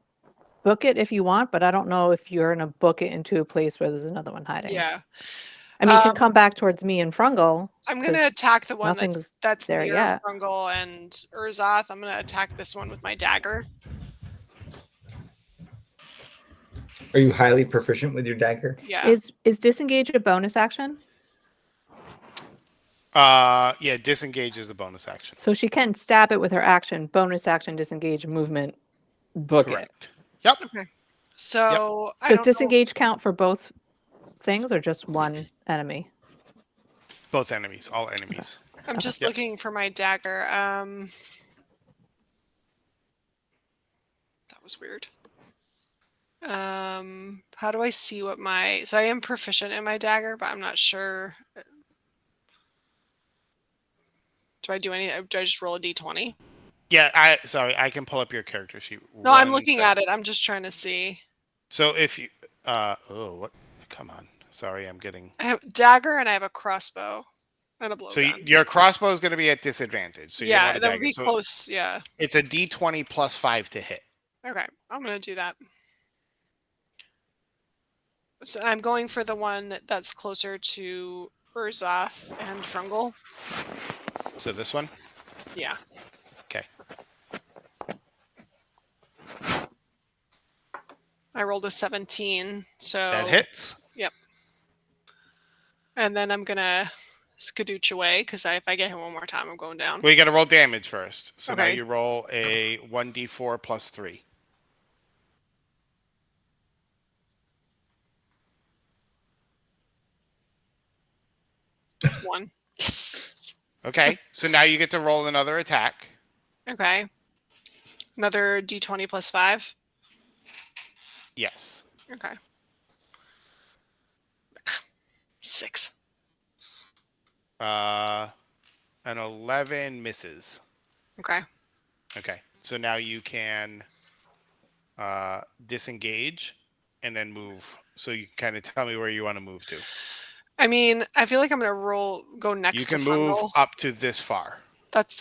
book it if you want, but I don't know if you're gonna book it into a place where there's another one hiding. Yeah. I mean, you can come back towards me and Frungle. I'm going to 'cause attack the one nothing's that's there near yet. Frungle and Urzoth. I'm going to attack this one with my dagger. Are you highly proficient with your dagger? Yeah. Is disengage a bonus action? Yeah, disengage is a bonus action. So she can stab it with her action, bonus action, disengage, movement, book Correct. it. Yep. Okay. So I Does don't know. disengage count for both things or just one enemy? Both enemies, all enemies. I'm just Yep. looking for my dagger. That was weird. How do I see what my... So I am proficient in my dagger, but I'm not sure. Do I do any... Do I just roll a d20? Yeah, I can pull up your character sheet. No, I'm looking at it. I'm just trying to see. So if you what? Come on. Sorry, I'm getting... I have a dagger and I have a crossbow and a blowgun. So your crossbow is going to be at disadvantage. So you don't want a that dagger. would be So close. Yeah. it's a d20 plus 5 to hit. Okay, I'm gonna do that. So I'm going for the one that's closer to Urzoth and Frungle. So this one? Yeah. Okay. I rolled a 17, so That hits. Yep. And then I'm gonna skadooch away because if I get hit one more time, I'm going down. Well, you got to roll damage first. So now Okay. you roll a 1d4 plus 3. One. Yes. Okay. So now you get to roll another attack. Okay. Another d20 plus 5. Yes. Okay. 6. An 11 misses. Okay. Okay. So now you can disengage and then move. So you kind of tell me where you want to move to. I mean, I feel like I'm gonna go next You to can move Frungle. up to this far.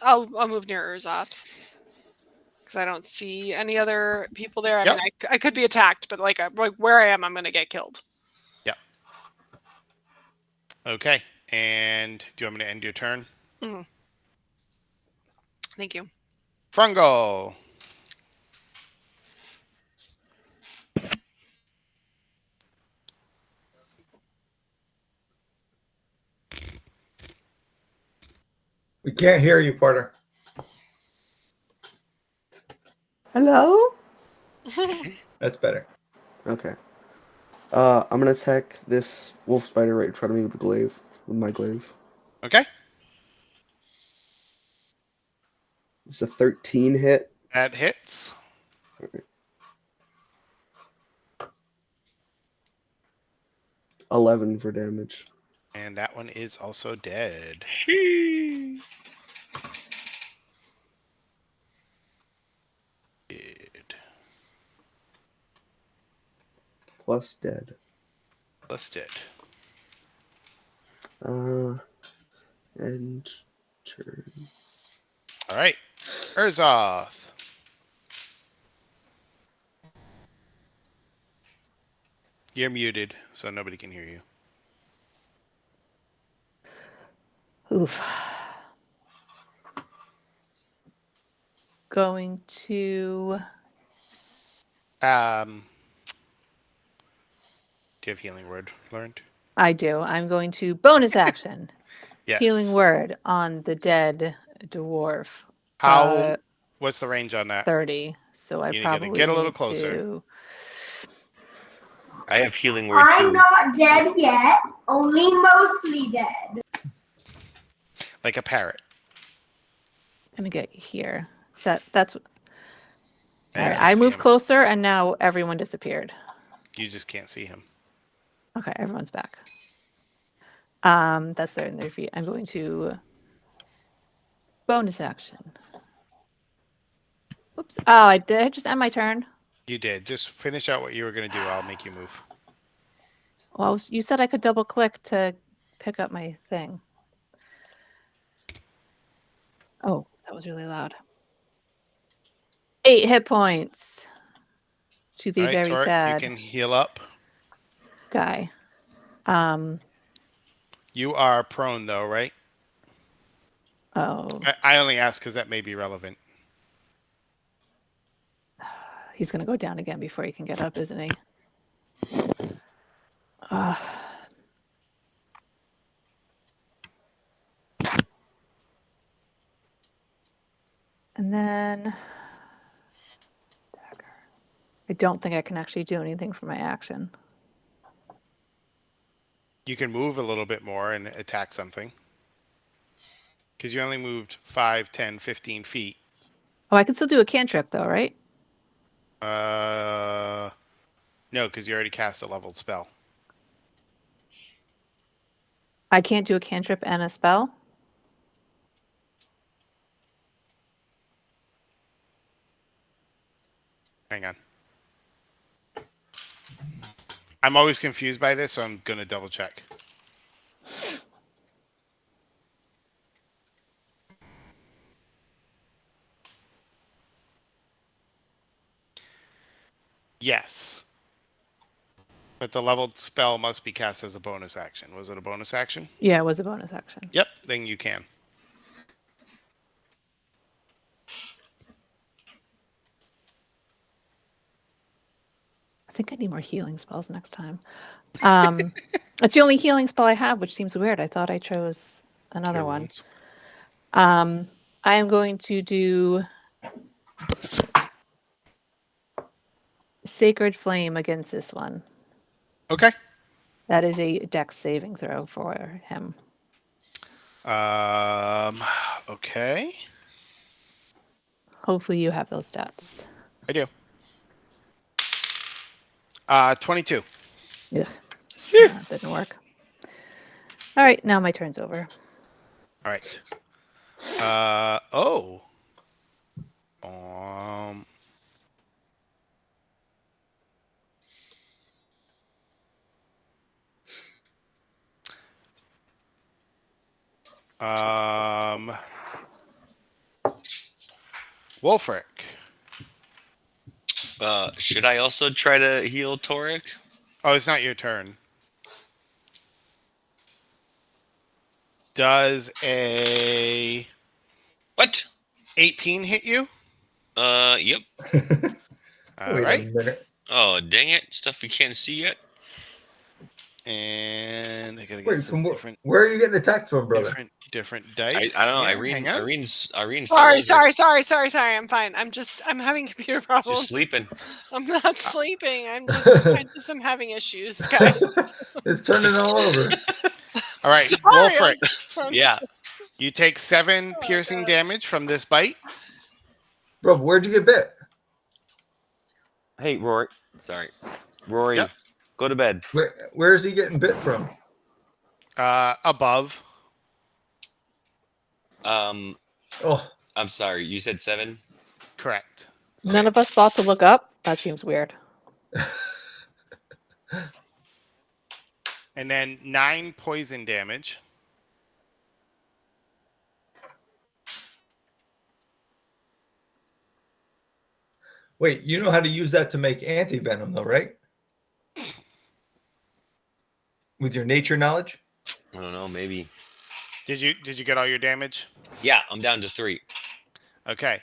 I'll move near Urzoth because I don't see any other people there. I Yep. mean, I could be attacked, but like where I am, I'm gonna get killed. Yep. Okay. And do you want me to end your turn? Mm-hmm. Thank you. Frungle. We can't hear you, Porter. Hello? That's better. Okay. I'm gonna attack this wolf spider right in front of me with my glaive. Okay. It's a 13 hit. That hits. Okay. 11 for damage. And that one is also dead. Dead. Plus dead. Plus dead. And turn. All right. Urzoth. You're muted, so nobody can hear you. Oof. Going to... Do you have healing word learned? I do. I'm going to bonus action. Yes. Healing word on the dead dwarf. What's the range on that? 30. So I You gotta probably get a little need closer. to... I have healing word I'm too. not dead yet, only mostly dead. Like a parrot. I'm gonna get here. That's... I All right, can't I see moved him. closer and now everyone disappeared. You just can't see him. Okay, everyone's back. That's their feet. I'm going to bonus action. Oops. Oh, did I just end my turn? You did. Just finish out what you were going to do. I'll make you move. Well, you said I could double click to pick up my thing. Oh, That was really loud. 8 hit points. To the All right, very Torek, sad you can heal up. guy. You are prone though, right? Oh, I only ask because that may be relevant. he's gonna go down again before he can get up, isn't he? And then dagger. I don't think I can actually do anything for my action. You can move a little bit more and attack something. Because you only moved 5, 10, 15 feet. Oh, I can still do a cantrip though, right? No, because you already cast a leveled spell. I can't do a cantrip and a spell. Hang on. I'm always confused by this, so I'm going to double check. Yes. But the leveled spell must be cast as a bonus action. Was it a bonus action? Yeah, it was a bonus action. Yep, then you can. I think I need more healing spells next time. It's the only healing spell I have, which seems weird. I thought I chose another Cure one. wounds. I am going to do Sacred Flame against this one. Okay. That is a dex saving throw for him. Okay. Hopefully you have those stats. I do. 22. Ugh. That didn't work. All right, now my turn's over. All right. Oh. Wolfric. Should I also try to heal Torek? Oh, it's not your turn. Does a What? 18 hit you? Yep. All Wait right. a minute. Oh, dang it. Stuff we can't see yet. And I gotta get Wait, some different, where are you getting attacked from, brother? different I dice. don't know. here. Hang on. Irene's Sorry. I'm fine. I'm having computer problems. just sleeping. I'm not sleeping. I just am having issues, guys. It's turning all over. All right, Sorry, Wolfric, Yeah. you take 7 piercing God. damage from this bite. Bro, where'd you get bit? Hey, Rory. Sorry. Rory, Yep. go to bed. Where is he getting bit from? Above. Oh, Oh, I'm sorry. You said 7? Correct. None of us thought to look up. That seems weird. And then 9 poison damage. wait, you know how to use that to make anti-venom though, right? With your nature knowledge? I don't know. Maybe. Did you get all your damage? Yeah, I'm down to 3. Okay.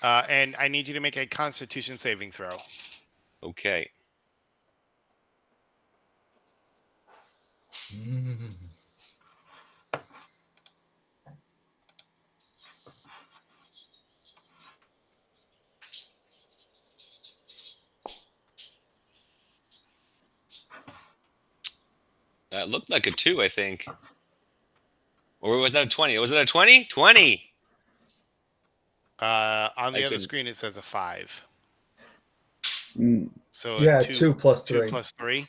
And I need you to make a Constitution saving throw. Okay. That looked like a 2, I think. Or was that a 20? Was it a 20? 20! On the I other couldn't- screen, it says a 5. Mm. So Yeah, 2 2 plus 2 3. plus 3.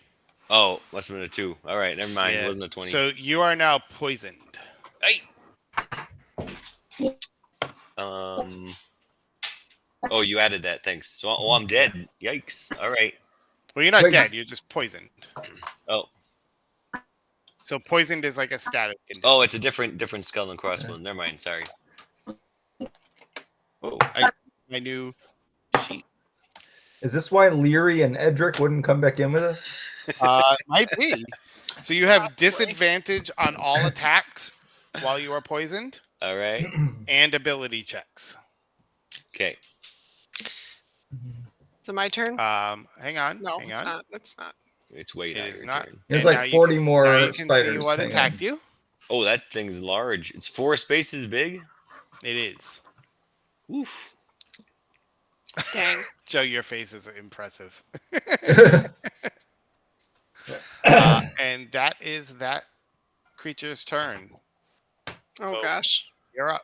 Oh, must have been a 2. All right, never mind. Yeah. It wasn't a 20. So you are now poisoned. Hey! Oh, you added that. Thanks. So, I'm dead. Yikes. All right. Well, you're not Wait. dead. You're just poisoned. Oh. So poisoned is like a status condition. Oh, it's a different skull and crossbones. Never mind. Sorry. Oh, my new sheet. Is this why Leary and Edric wouldn't come back in with us? Might be. So you have disadvantage on all attacks while you are poisoned All right. and ability checks. Okay. Is it my turn? Hang on. No, hang it's on. not. It's not. It's way It not is your not. turn. There's And like 40 now more you can see spiders. what Hang attacked on. you. Oh, that thing's large. It's 4 spaces big. It is. Oof. Dang. Joe, your face is impressive. And that is that creature's turn. Oh So gosh. you're up.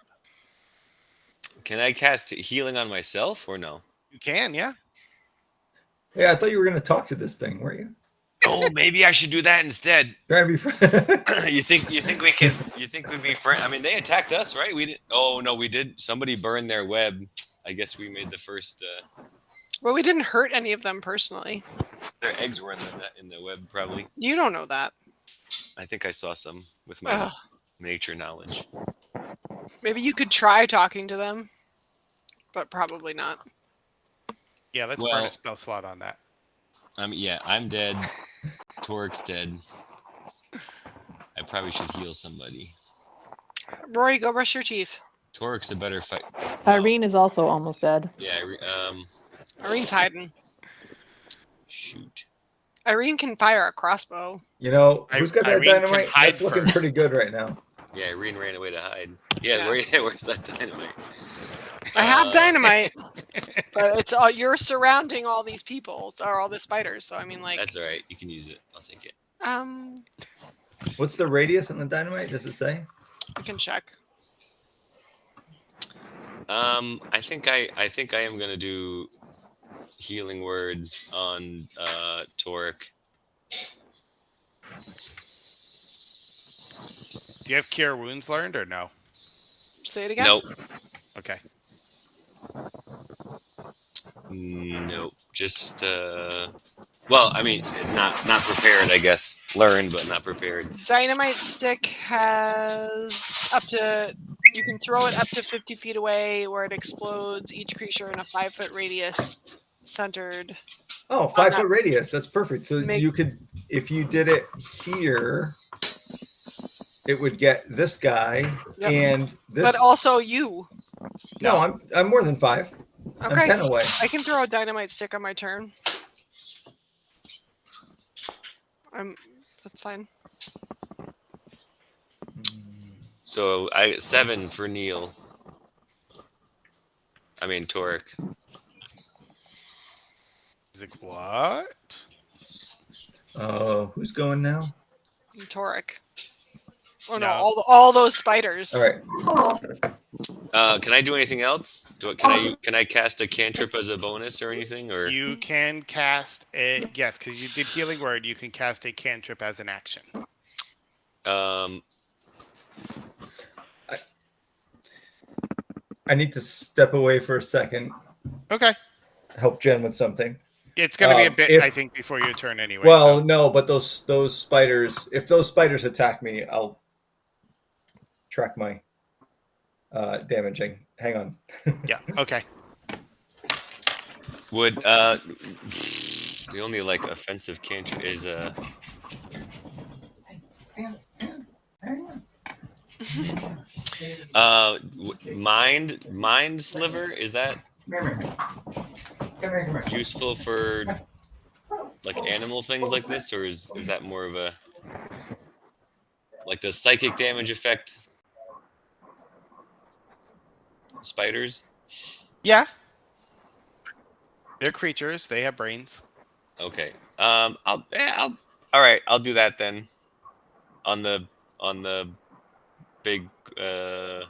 Can I cast healing on myself or no? You can, yeah. Yeah, I thought you were going to talk to this thing, weren't you? Oh, maybe I should do that instead. Trying to be friends. You think we can? You think we'd be friends? I mean, they attacked us, right? We did. Oh no, we did. Somebody burned their web. I guess we made the first. Well, we didn't hurt any of them personally. Their eggs were in the web, probably. You don't know that. I think I saw some with my Ugh. nature knowledge. Maybe you could try talking to them, but probably not. Yeah, let's burn a spell slot on that. Yeah, I'm dead. Torik's dead. I probably should heal somebody. Rory, go brush your teeth. Torik's a better fight. Irene is also almost dead. Yeah. Irene's hiding. Shoot. Irene can fire a crossbow. You know, who's got that Irene can dynamite? hide That's looking first. pretty good right now. Yeah, Irene ran away to hide. Yeah, Yeah. where's that dynamite? I have dynamite, but it's all you're surrounding all these people or all the spiders. So I mean, like That's all right. You can use it. I'll take it. What's the radius on the dynamite? Does it say? we can check. I think I am gonna do healing word on Torik. Do you have Cure Wounds learned or no? Say it again. Nope. Okay. Nope. Just well, I mean, not prepared, I guess. Learned, but not prepared. Dynamite stick has up to. You can throw it up to 50 feet away, where it explodes each creature in a 5-foot radius centered. Oh, 5-foot radius. That's perfect. So you could, if you did it here, it would get this guy and this. But also you. No, I'm more than 5. Okay. I'm 10 away. I can throw a dynamite stick on my turn. That's fine. So 7 for Neil. I mean Torik. Is it what? Who's going now? Torik. Oh no, No. all those spiders. All right. Can I do anything else? Can I cast a cantrip as a bonus or anything? Or You can cast a yes, because you did healing word. You can cast a cantrip as an action. I need to step away for a second. Okay. Help Jen with something. It's going to be a bit, if- I think, before your turn anyway. Well, so. no, but those spiders. If those spiders attack me, I'll track my damaging. Hang on. Yeah. Okay. would the only like offensive cantrip is mind sliver, is that useful for like animal things like this, or is that more of a like does psychic damage affect spiders? Yeah. They're creatures. They have brains. Okay. I'll all right, I'll do that then. On the big The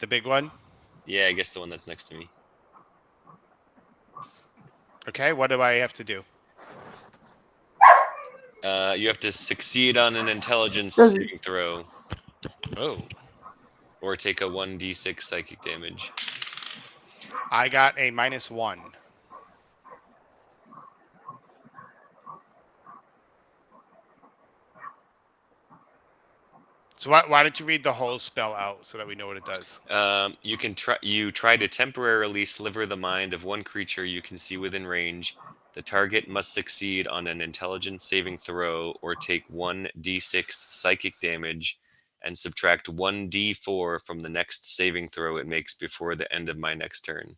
big one. yeah, I guess the one that's next to me. Okay. What do I have to do? You have to succeed on an intelligence saving throw. Oh. Or take a 1d6 psychic damage. I got a -1. So why don't you read the whole spell out so that we know what it does? You try to temporarily sliver the mind of one creature you can see within range. The target must succeed on an intelligence saving throw or take 1d6 psychic damage and subtract 1d4 from the next saving throw it makes before the end of my next turn.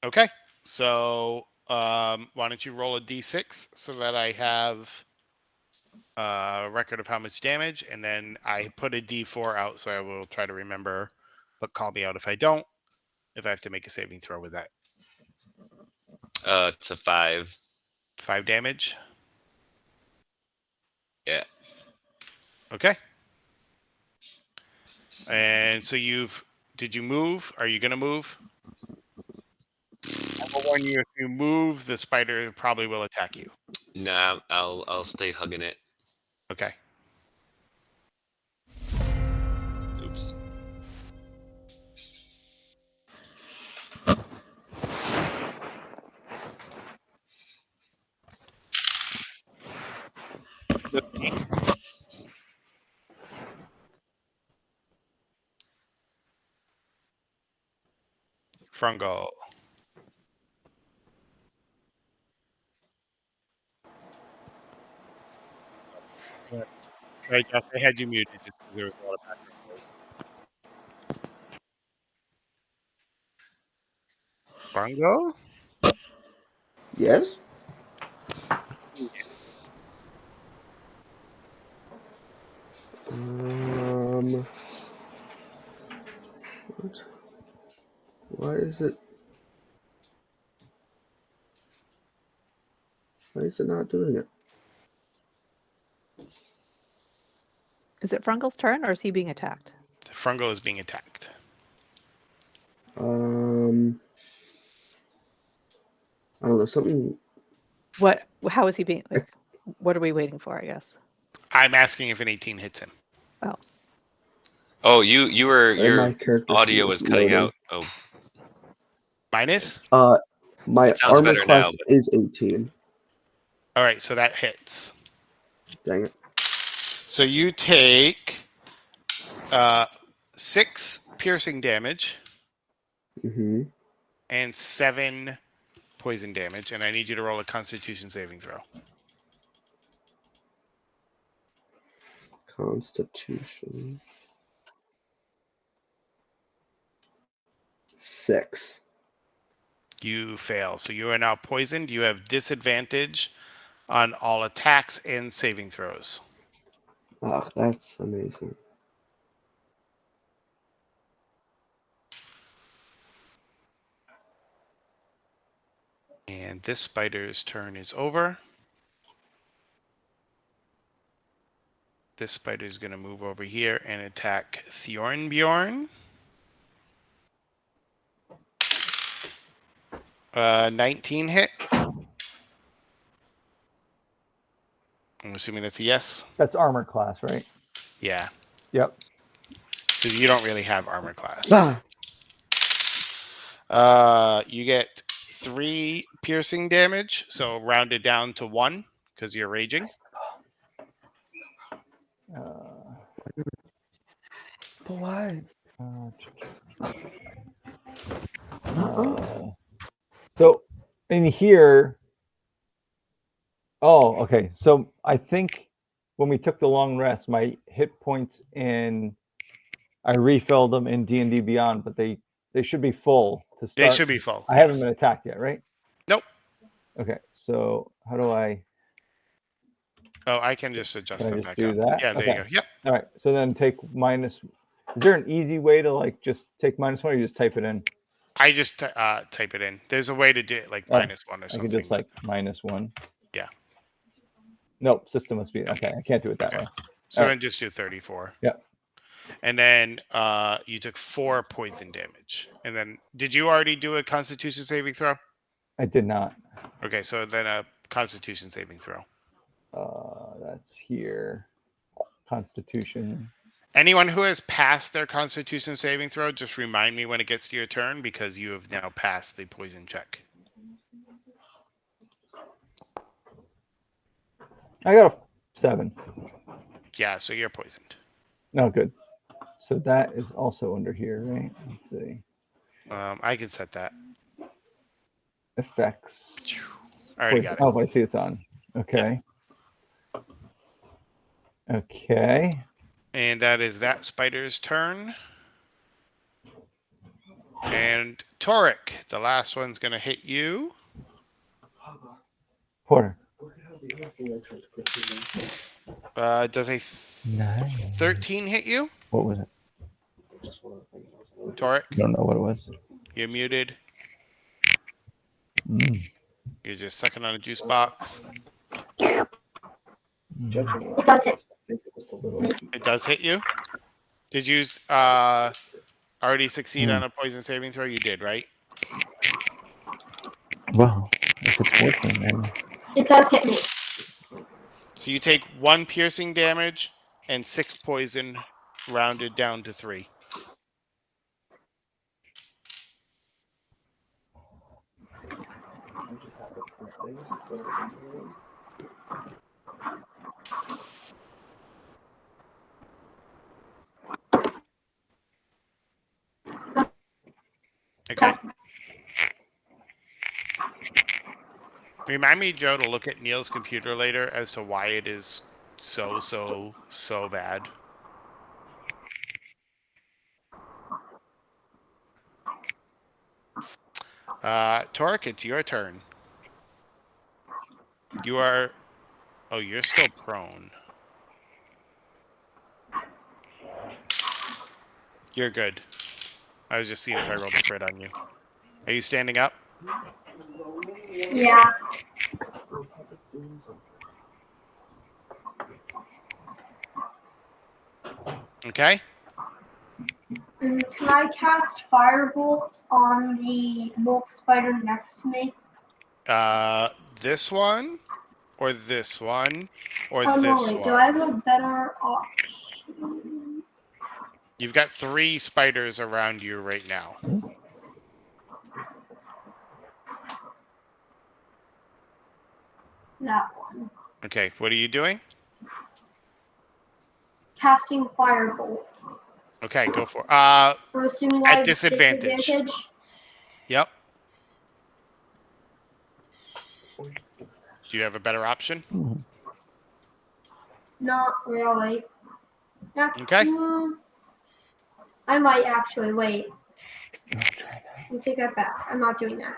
Okay. So why don't you roll a d6 so that I have a record of how much damage, and then I put a d4 out so I will try to remember, but call me out if I don't, if I have to make a saving throw with that. It's a 5. 5 damage. Yeah. Okay. And so did you move? Are you gonna move? I will warn you, if you move, the spider probably will attack you. Nah, I'll stay hugging it. Okay. Oops. Fungal. Sorry, Josh, I had you muted just because there was a lot of background noise. Fungal? Yes. What? Why is it? Why is it not doing it? Is it Frungel's turn, or is he being attacked? Fungal is being attacked. I don't know, something. What? How is he being? Like, what are we waiting for? I guess. I'm asking if an 18 hits him. Oh, Oh, your My character sheet audio is was cutting loading. out. Oh, Minus? My It sounds armor better now, class but- is 18. All right, so that hits. Dang it. So you take 6 piercing damage Mm-hmm. and 7 poison damage, and I need you to roll a Constitution saving throw. Constitution. 6. You fail, so you are now poisoned. You have disadvantage on all attacks and saving throws. Oh, that's amazing. And this spider's turn is over. This spider is going to move over here and attack Thornbjorn. 19 hit. I'm assuming that's a yes. That's armor class, right? Yeah, Yep. because you don't really have armor class. Ah, You get 3 piercing damage, so rounded down to 1 because you're raging. but why? So in here, oh, okay. So I think when we took the long rest, my hit points I refilled them in D&D Beyond, but they should be full to start. They should be full. I haven't been attacked yet, right? Nope. Okay. So how do I? Oh, I can just adjust Can I them just back do up. that? Yeah, there Okay. you go. Yep. All right. So then take minus. Is there an easy way to like just take -1, or you just type it in? I just type it in. There's a way to do it like -1 or I something. could just like -1. Yeah. Nope. System must be okay. I can't do it that way. So All then just do 34. Yeah. And then you took 4 poison damage. And then did you already do a Constitution saving throw? I did not. Okay, so then a Constitution saving throw. That's here. Constitution. Anyone who has passed their Constitution saving throw, just remind me when it gets to your turn because you have now passed the poison check. I got a 7. Yeah, so you're poisoned. No, good. So that is also under here, right? Let's see. I can set that. Effects. I already got it. Oh, I see it's on. Okay. Yeah. Okay. And that is that spider's turn. And Toric, the last one's going to hit you. Porter. Does a 13 hit you? What was it? Toric, I don't know what it was. you're muted. Mm. You're just sucking on a juice box. It does hit. It does hit you. Did you already succeed on a poison saving throw? You did, right? Well, if it's working, then It does hit me. So you take 1 piercing damage and 6 poison, rounded down to 3. Okay. Remind me, Joe, to look at Neil's computer later as to why it is so bad. Torque, it's your turn. You are... Oh, you're still prone. You're good. I was just seeing if I rolled a crit on you. Are you standing up? Yeah. Okay. Can I cast Firebolt on the wolf spider next to me? This one? Or this one? Or Oh no, this wait. Do I have one? a better option? You've got 3 spiders around you right now. That one. Okay, what are you doing? Casting Firebolt. Okay, go for it. We're assuming I At have disadvantage. disadvantage. Yep. Do you have a better option? Not really. Okay. I might actually. Wait. Let me take that back. I'm not doing that.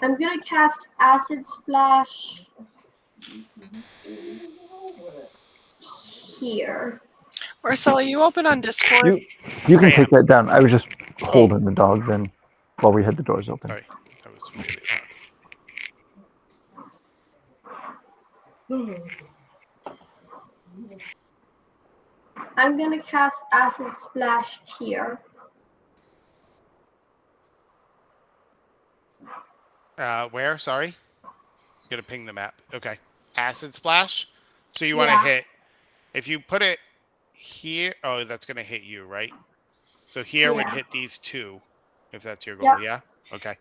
I'm gonna cast Acid Splash here. Marcella, you open on Discord? You can I take am. that down. I was just holding the dogs in while we had the doors open. Sorry, that was really loud. I'm gonna cast Acid Splash here. Where? Sorry? Gonna ping the map. Okay. Acid Splash? So you want to hit... If you put it here... Oh, that's gonna hit you, right? So here would hit these 2. If that's your goal, yeah? Okay.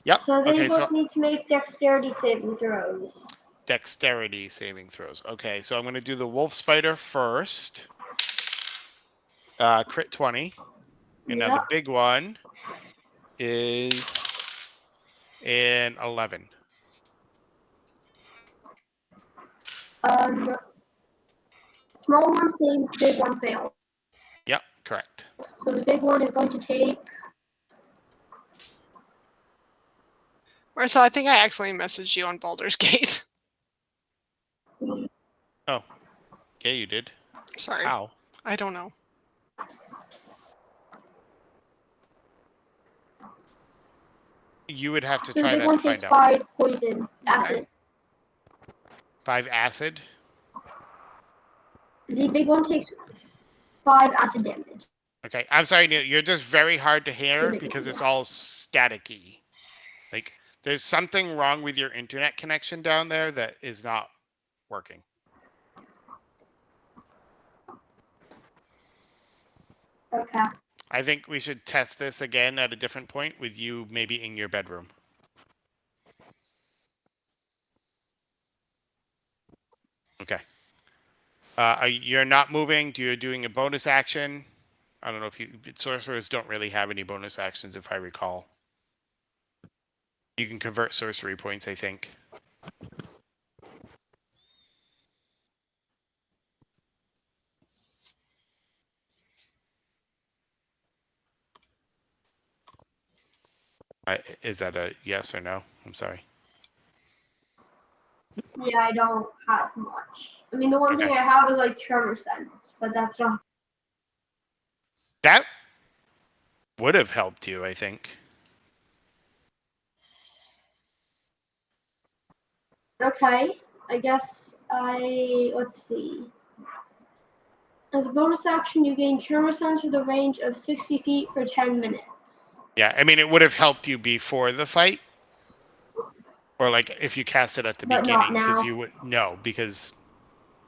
Yep. So they Okay, both need to make dexterity saving throws. Dexterity saving throws. Okay, so I'm going to do the wolf spider first. Crit 20. And now the big one is an 11. Small one saves, big one fails. Yep, correct. So the big one is going to take... Marcella, I think I accidentally messaged you on Baldur's Gate. Oh, yeah, you did. Sorry. How? I don't know. You would have to So try the big that one to find takes out. 5 poison acid. 5 acid? The big one takes 5 acid damage. Okay, I'm sorry, Neil. You're just very hard to hear because it's all staticky. Like, there's something wrong with your internet connection down there that is not working. Okay. I think we should test this again at a different point with you maybe in your bedroom. Okay. You're not moving. You're doing a bonus action. I don't know if sorcerers don't really have any bonus actions, if I recall. You can convert sorcery points, I think. Is that a yes or no? I'm sorry. Yeah, I don't have much. I mean, the one thing Okay. I have is like tremor sense, but that's not. That would have helped you, I think. Okay, I guess let's see. As a bonus action, you gain tremor sense with a range of 60 feet for 10 minutes. Yeah, I mean, it would have helped you before the fight. Or like if you cast it at the But not beginning, because now. you would no, because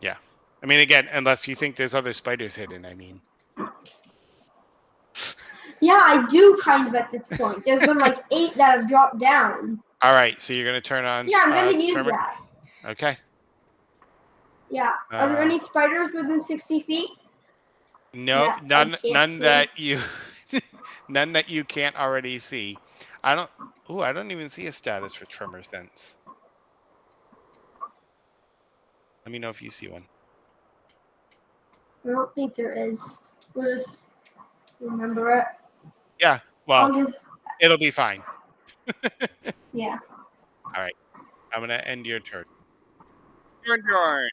yeah. I mean, again, unless you think there's other spiders hidden. I mean, Yeah, I do kind of at this point. There's been like 8 that have dropped down. all right. So you're gonna turn on Yeah, I'm gonna use Tremor. that. Okay. Yeah. Are there any spiders within 60 feet? No, That I can't none see. that you, none that you can't already see. I don't. Oh, I don't even see a status for Tremor Sense. Let me know if you see one. I don't think there is. We'll just remember it. Yeah. Well, I'll just, it'll be fine. yeah. All right. I'm gonna end your turn. Your turn.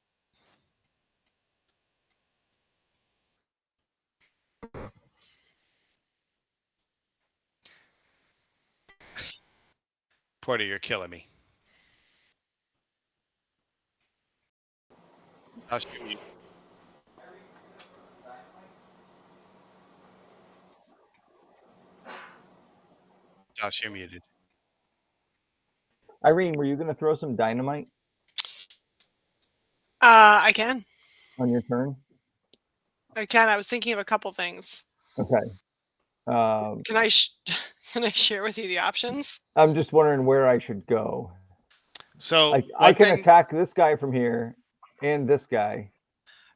Porter, you're killing me. Josh, you're muted. Irene, were you going to throw some dynamite I can. on your turn? I can. I was thinking of a couple things. Okay. Can I can I share with you the options? I'm just wondering where I should go. So I one can thing, attack this guy from here and this guy,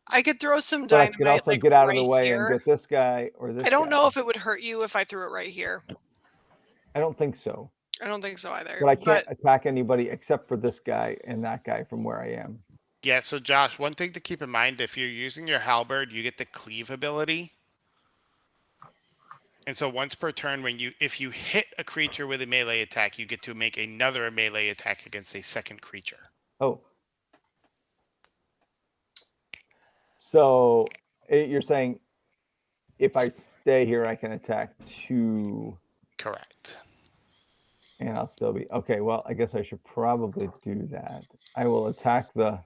I could throw some but I could dynamite also like get out of the right way and here. get this guy or this I don't guy. know if it would hurt you if I threw it right here. I don't think so. I don't think so either. But I can't attack anybody except for this guy and that guy from where I am. yeah. So Josh, one thing to keep in mind: if you're using your halberd, you get the cleave ability. And so once per turn, if you hit a creature with a melee attack, you get to make another melee attack against a second creature. Oh. So you're saying if I stay here, I can attack 2. Correct. And I'll still be okay. Well, I guess I should probably do that. I will attack the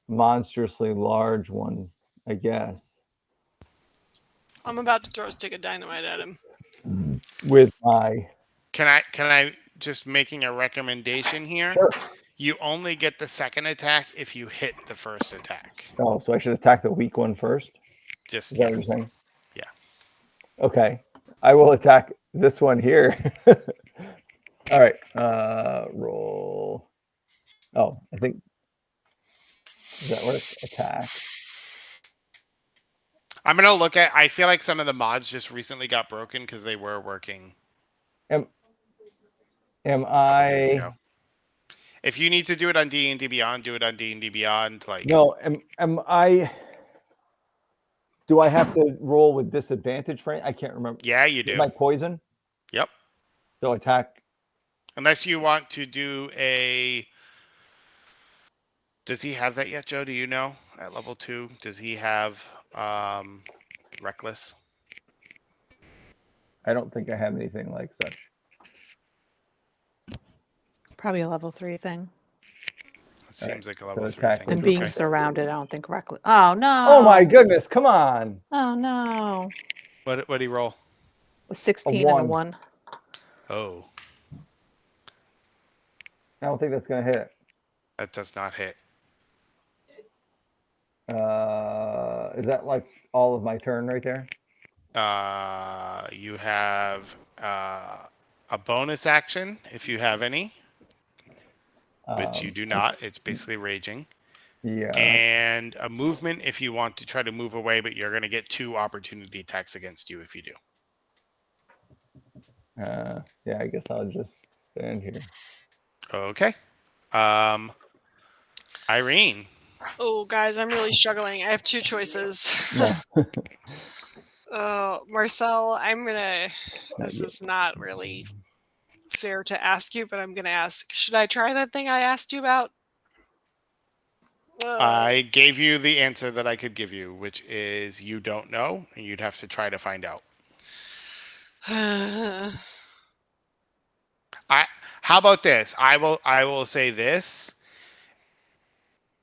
monstrously large one, I guess, I'm about to throw a stick of dynamite at him. with my. Can I just making a recommendation here? Sure. You only get the second attack if you hit the first attack. Oh, so I should attack the weak one first? Just Is that what you're saying? Yeah. Okay. I will attack this one here. All right. Roll. Oh, I think. Does that work? Attack. I'm gonna look at. I feel like some of the mods just recently got broken because they were working Am a couple days I? ago. If you need to do it on D&D Beyond, do it on D&D Beyond. Like No. Am I? Do I have to roll with disadvantage for it? I can't remember. yeah, you do. My poison? Yep. So attack. Unless you want to do a. Does he have that yet, Joe? Do you know? At level 2, does he have Reckless? I don't think I have anything like such. Probably a level 3 thing. It seems like a so level 3 attack thing. And with being Okay. surrounded, I don't think reckless. Oh no! Oh my goodness! Come on! Oh no! What did he roll? A 16 and a 1. Oh, I don't think that's gonna hit. that does not hit. Is that like all of my turn right there? You have a bonus action if you have any, which you do not. It's basically raging. Yeah. And a movement if you want to try to move away, but you're going to get 2 opportunity attacks against you if you do. Yeah, I guess I'll just stand here. Okay. Irene. Oh, guys, I'm really struggling. I have 2 choices. No. Oh, Marcel, I'm gonna. Not This yet. is not really fair to ask you, but I'm gonna ask. Should I try that thing I asked you about? I gave you the answer that I could give you, which is you don't know, and you'd have to try to find out. How about this? I will say this.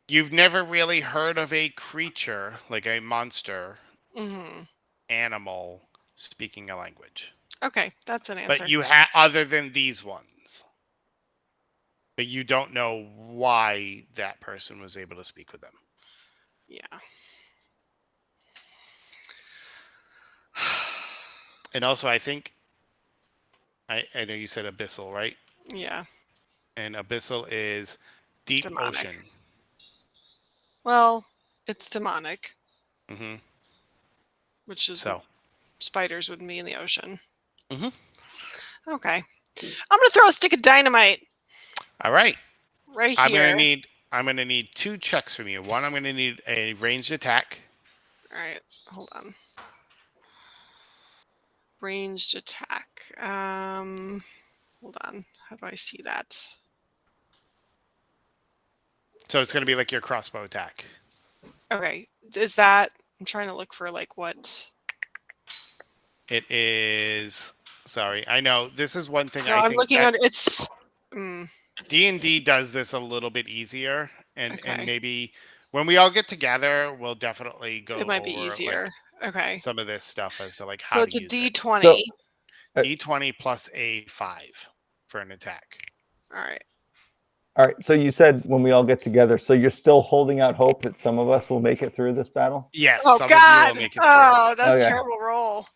You've never really heard of a creature, like a monster, animal, speaking a language. Okay, that's an But answer. you have, other than these ones. But you don't know why that person was able to speak with them. Yeah. And also, I think, I know you said abyssal, right? Yeah. And abyssal is deep Demonic. ocean. Well, it's demonic, Mm-hmm. which is So. what spiders would be in the ocean. Mm-hmm. Okay. I'm gonna throw a stick of dynamite All right. right I'm here. gonna need 2 checks from you. One, I'm gonna need a ranged attack. All right, hold on. Ranged attack. Hold on. How do I see that? So it's gonna be like your crossbow attack. Okay. Is that? I'm trying to look for like what. It is. Sorry, I know this is one thing No, I I'm think looking that at it's. D&D does this a little bit easier, and Okay. maybe when we all get together, we'll definitely go It might be over easier. Okay. some of this stuff as to like So how to it's a use it. D20. D20 plus a 5 for an attack. All right. All right. So you said when we all get together. So you're still holding out hope that some of us will make it through this battle? Yes, Oh some of you God! will make it Oh, that's a Okay. terrible roll.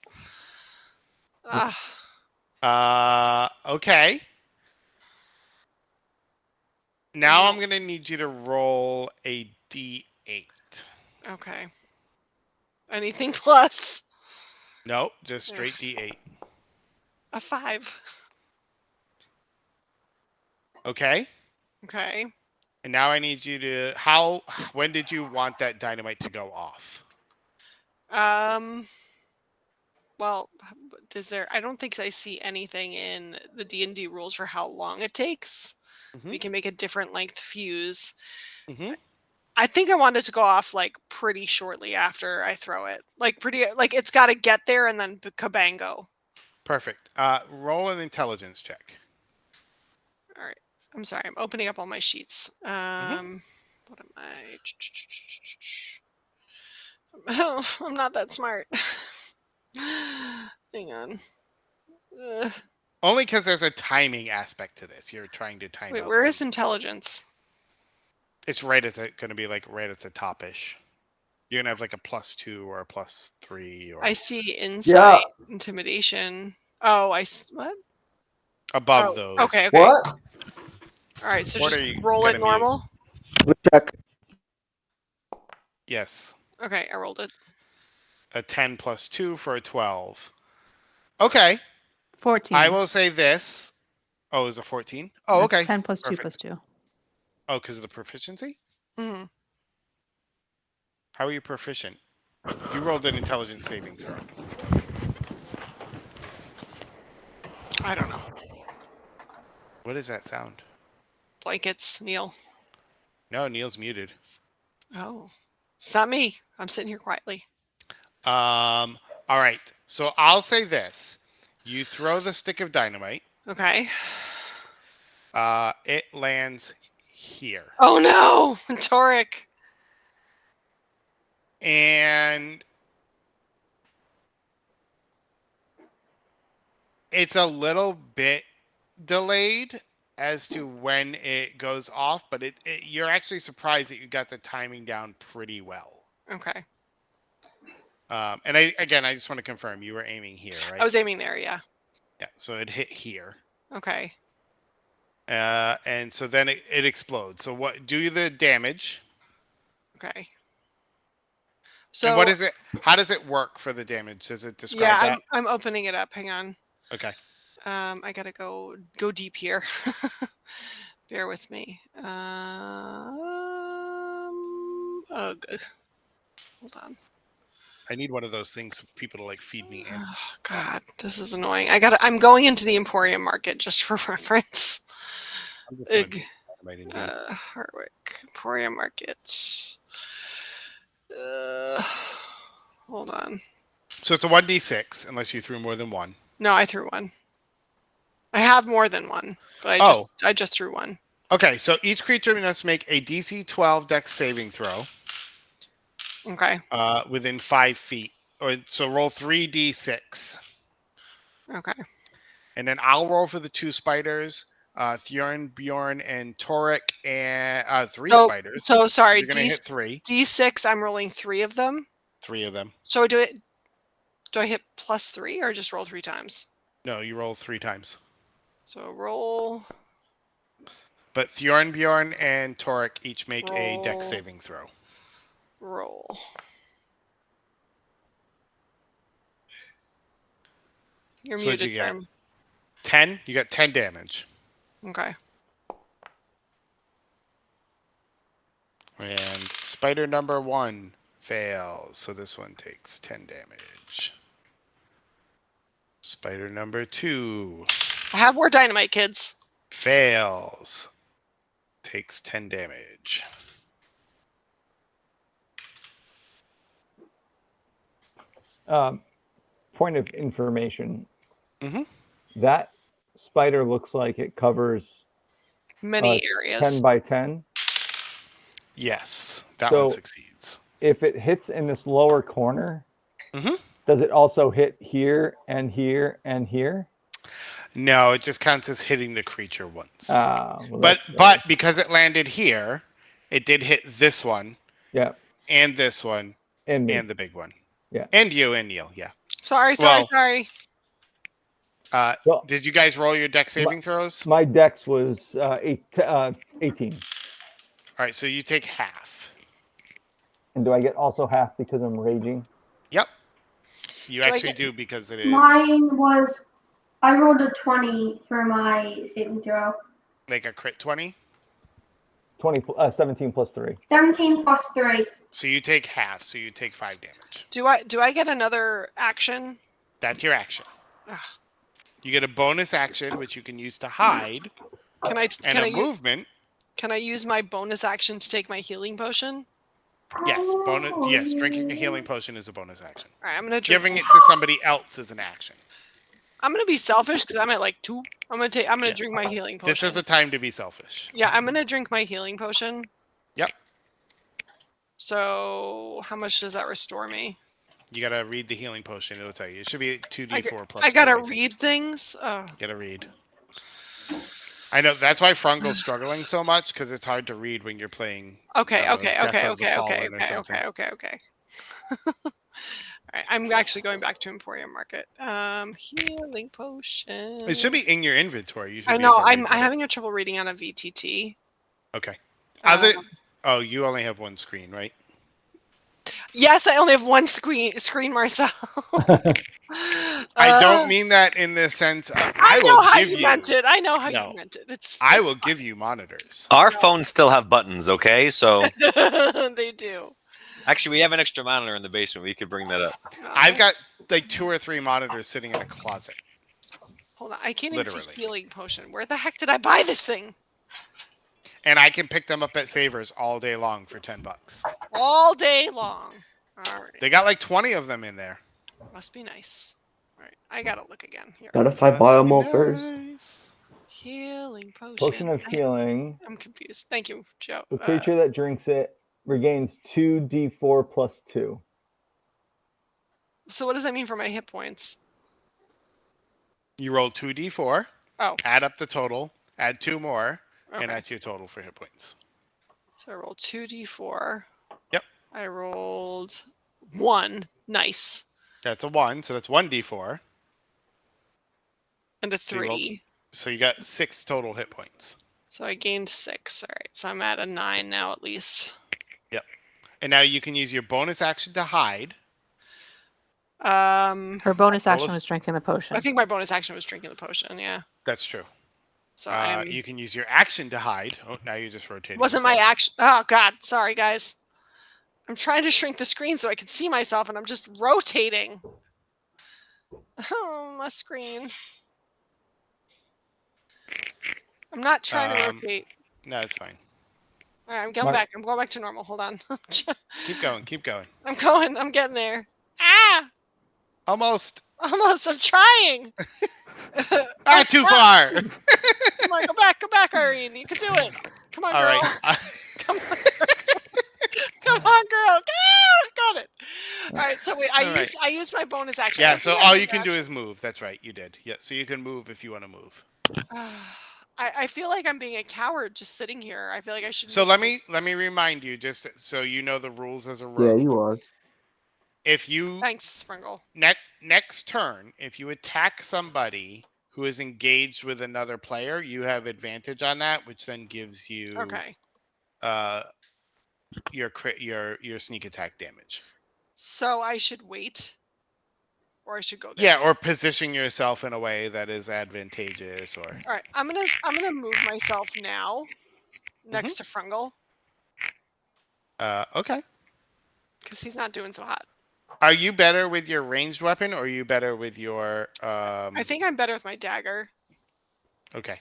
Okay. Now I'm gonna need you to roll a D8. Okay. Anything plus? Nope, just straight D8. A 5. Okay. Okay. And now I need you to when did you want that dynamite to go off? Well, I don't think I see anything in the D&D rules for how long it takes. We can make a different length fuse. I think I want it to go off like pretty shortly after I throw it. Like it's got to get there and then kabango. Perfect. Roll an intelligence check. All right. I'm sorry. I'm opening up all my sheets. What am I? Oh, I'm not that smart. Hang on. Only because there's a timing aspect to this. You're trying to time Wait, out. where is intelligence? It's right at going to be like right at the top-ish. You're gonna have like a +2 or a +3 or. I see insight, intimidation. Oh, what? Above those. Okay. What? All right, so What just are you roll it gonna mute? normal. Check. Yes. Okay, I rolled it. A 10 + 2 for a 12. Okay. 14. I will say this. Oh, is it 14? Oh, okay. 10 plus 2 Perfect. plus 2. Oh, because of the proficiency? Mm-hmm. How are you proficient? You rolled an intelligence saving throw. I don't know. What does that sound? Blankets, Neil. No, Neil's muted. Oh, it's not me. I'm sitting here quietly. All right. So I'll say this. You throw the stick of dynamite. Okay. It lands here. Oh no, Toric. And it's a little bit delayed as to when it goes off, but you're actually surprised that you got the timing down pretty well. Okay. And I just want to confirm you were aiming here, right? I was aiming there, yeah. Yeah, so it hit here. Okay. And so then it explodes. So what? Do the damage. Okay. And So what is it? How does it work for the damage? Does it describe yeah, that? I'm opening it up. Hang on. Okay. I gotta go deep here. Bear with me. Ugh. Hold on. I need one of those things for people to like feed me in. Oh, God, this is annoying. I'm going into the Emporium Market just for reference. I'm just gonna Ugh. do dynamite in game. Hardwick Emporium Market. Hold on. So it's a 1d6 unless you threw more than one. No, I threw one. I have more than one, but I just threw one. Okay, so each creature must make a DC 12 Dex saving throw. Okay. Within 5 feet. So roll 3d6. Okay. And then I'll roll for the 2 spiders. Thjorn, Bjorn, and Torek, and 3 spiders. So sorry, You're gonna hit 3. D6. I'm rolling 3 of them. 3 of them. So do I hit +3 or just roll 3 times? No, you roll 3 times. So roll. But Thjorn, Bjorn, and Torek each make a Dex saving throw. Roll. You're So what'd muted, you get? Term. 10? You got 10 damage. Okay. And spider number 1 fails. So this one takes 10 damage. Spider number 2 I have more dynamite, kids. fails. Takes 10 damage. Point of information. Mhm. That spider looks like it covers Many areas. 10 by 10. Yes, that So- one succeeds. If it hits in this lower corner, Mhm. does it also hit here and here and here? No, it just counts as hitting the creature once. Well, but because it landed here, it did hit this one. Yeah. And this one. And me. And the big one. Yeah. And you and Neil, yeah. Sorry. Well, did you guys roll your Dex saving throws? My dex was 18. All right, so you take half. And do I get also half because I'm raging? Yep. You actually do because it is. Mine was, I rolled a 20 for my saving throw. Like a crit 20? 17 plus 3. 17 plus 3. So you take half, so you take 5 damage. Do I get another action? That's your action. Ugh. You get a bonus action, which you can use to hide. Can I movement. Can I use my bonus action to take my healing potion? Yes, Yes, drinking a healing potion is a bonus action. All right, I'm gonna drink. Giving it to somebody else is an action. I'm gonna be selfish because I'm at like 2. I'm gonna drink my healing potion. This is the time to be selfish. Yeah, I'm gonna drink my healing potion. Yep. So how much does that restore me? You gotta read the healing potion. It'll tell you. It should be 2d4 plus. I gotta read things. Gotta read. I know that's why Frungel's struggling so much because it's hard to read when you're playing. Okay. All right, I'm actually going back to Emporium Market. Healing potion. It should be in your inventory. You should I know. I'm having a trouble reading on a VTT. Okay. You only have one screen, right? Yes, I only have one screen, Marcel. I don't mean that in the sense. I know how you meant it. I know how you meant it. I will give you monitors. Our phones still have buttons, okay? So they do. Actually, we have an extra monitor in the basement. We could bring that up. I've got like 2 or 3 monitors sitting in a closet. Hold on, I can't even see healing potion. Where the heck did I buy this thing? And I can pick them up at Savers all day long for $10. All day long. All right. They got like 20 of them in there. Must be nice. All right, I gotta look again here. Gotta buy them all first. Healing potion. Potion of healing. I'm confused. Thank you, Joe. The creature that drinks it regains 2d4 plus 2. So what does that mean for my hit points? You roll 2d4. Oh. Add up the total. Add 2 more. Okay. And that's your total for hit points. So I rolled 2d4. Yep. I rolled 1. Nice. That's a 1, so that's 1d4. And a So you rolled- 3. So you got 6 total hit points. So I gained 6. All right, so I'm at a 9 now at least. Yep. And now you can use your bonus action to hide. Her bonus Roll action a- was drinking the potion. I think my bonus action was drinking the potion. Yeah. That's true. So I'm. You can use your action to hide. Oh, now you're just rotating. Wasn't my yourself. action? Oh God, sorry guys. I'm trying to shrink the screen so I can see myself, and I'm just rotating. Oh, my screen. I'm not trying to rotate. No, it's fine. All right, I'm going back. I'm going back to normal. Hold on. Keep going. Keep going. I'm going. I'm getting there. Ah! Almost. Almost. I'm trying. Too far. Come on, go back. Go back, Irene. You can do it. Come on, All girl. right. Come on, girl. Come on, girl. Ah, got it. All right. So wait, All right. I used my bonus action. Yeah. I So think I all moved you can do action. is move. That's right. You did. Yeah. So you can move if you want to move. I feel like I'm being a coward just sitting here. I feel like I should. So let me remind you, just so you know the rules as a Yeah, rogue. you are. If you Thanks, Fringle. next turn, if you attack somebody who is engaged with another player, you have advantage on that, which then gives you Okay. your sneak attack damage. So I should wait, or I should go there. Yeah, or position yourself in a way that is advantageous, or. All right. I'm gonna move myself now, next to Fringle, Okay. because he's not doing so hot. Are you better with your ranged weapon, or are you better with your? I think I'm better with my dagger. Okay.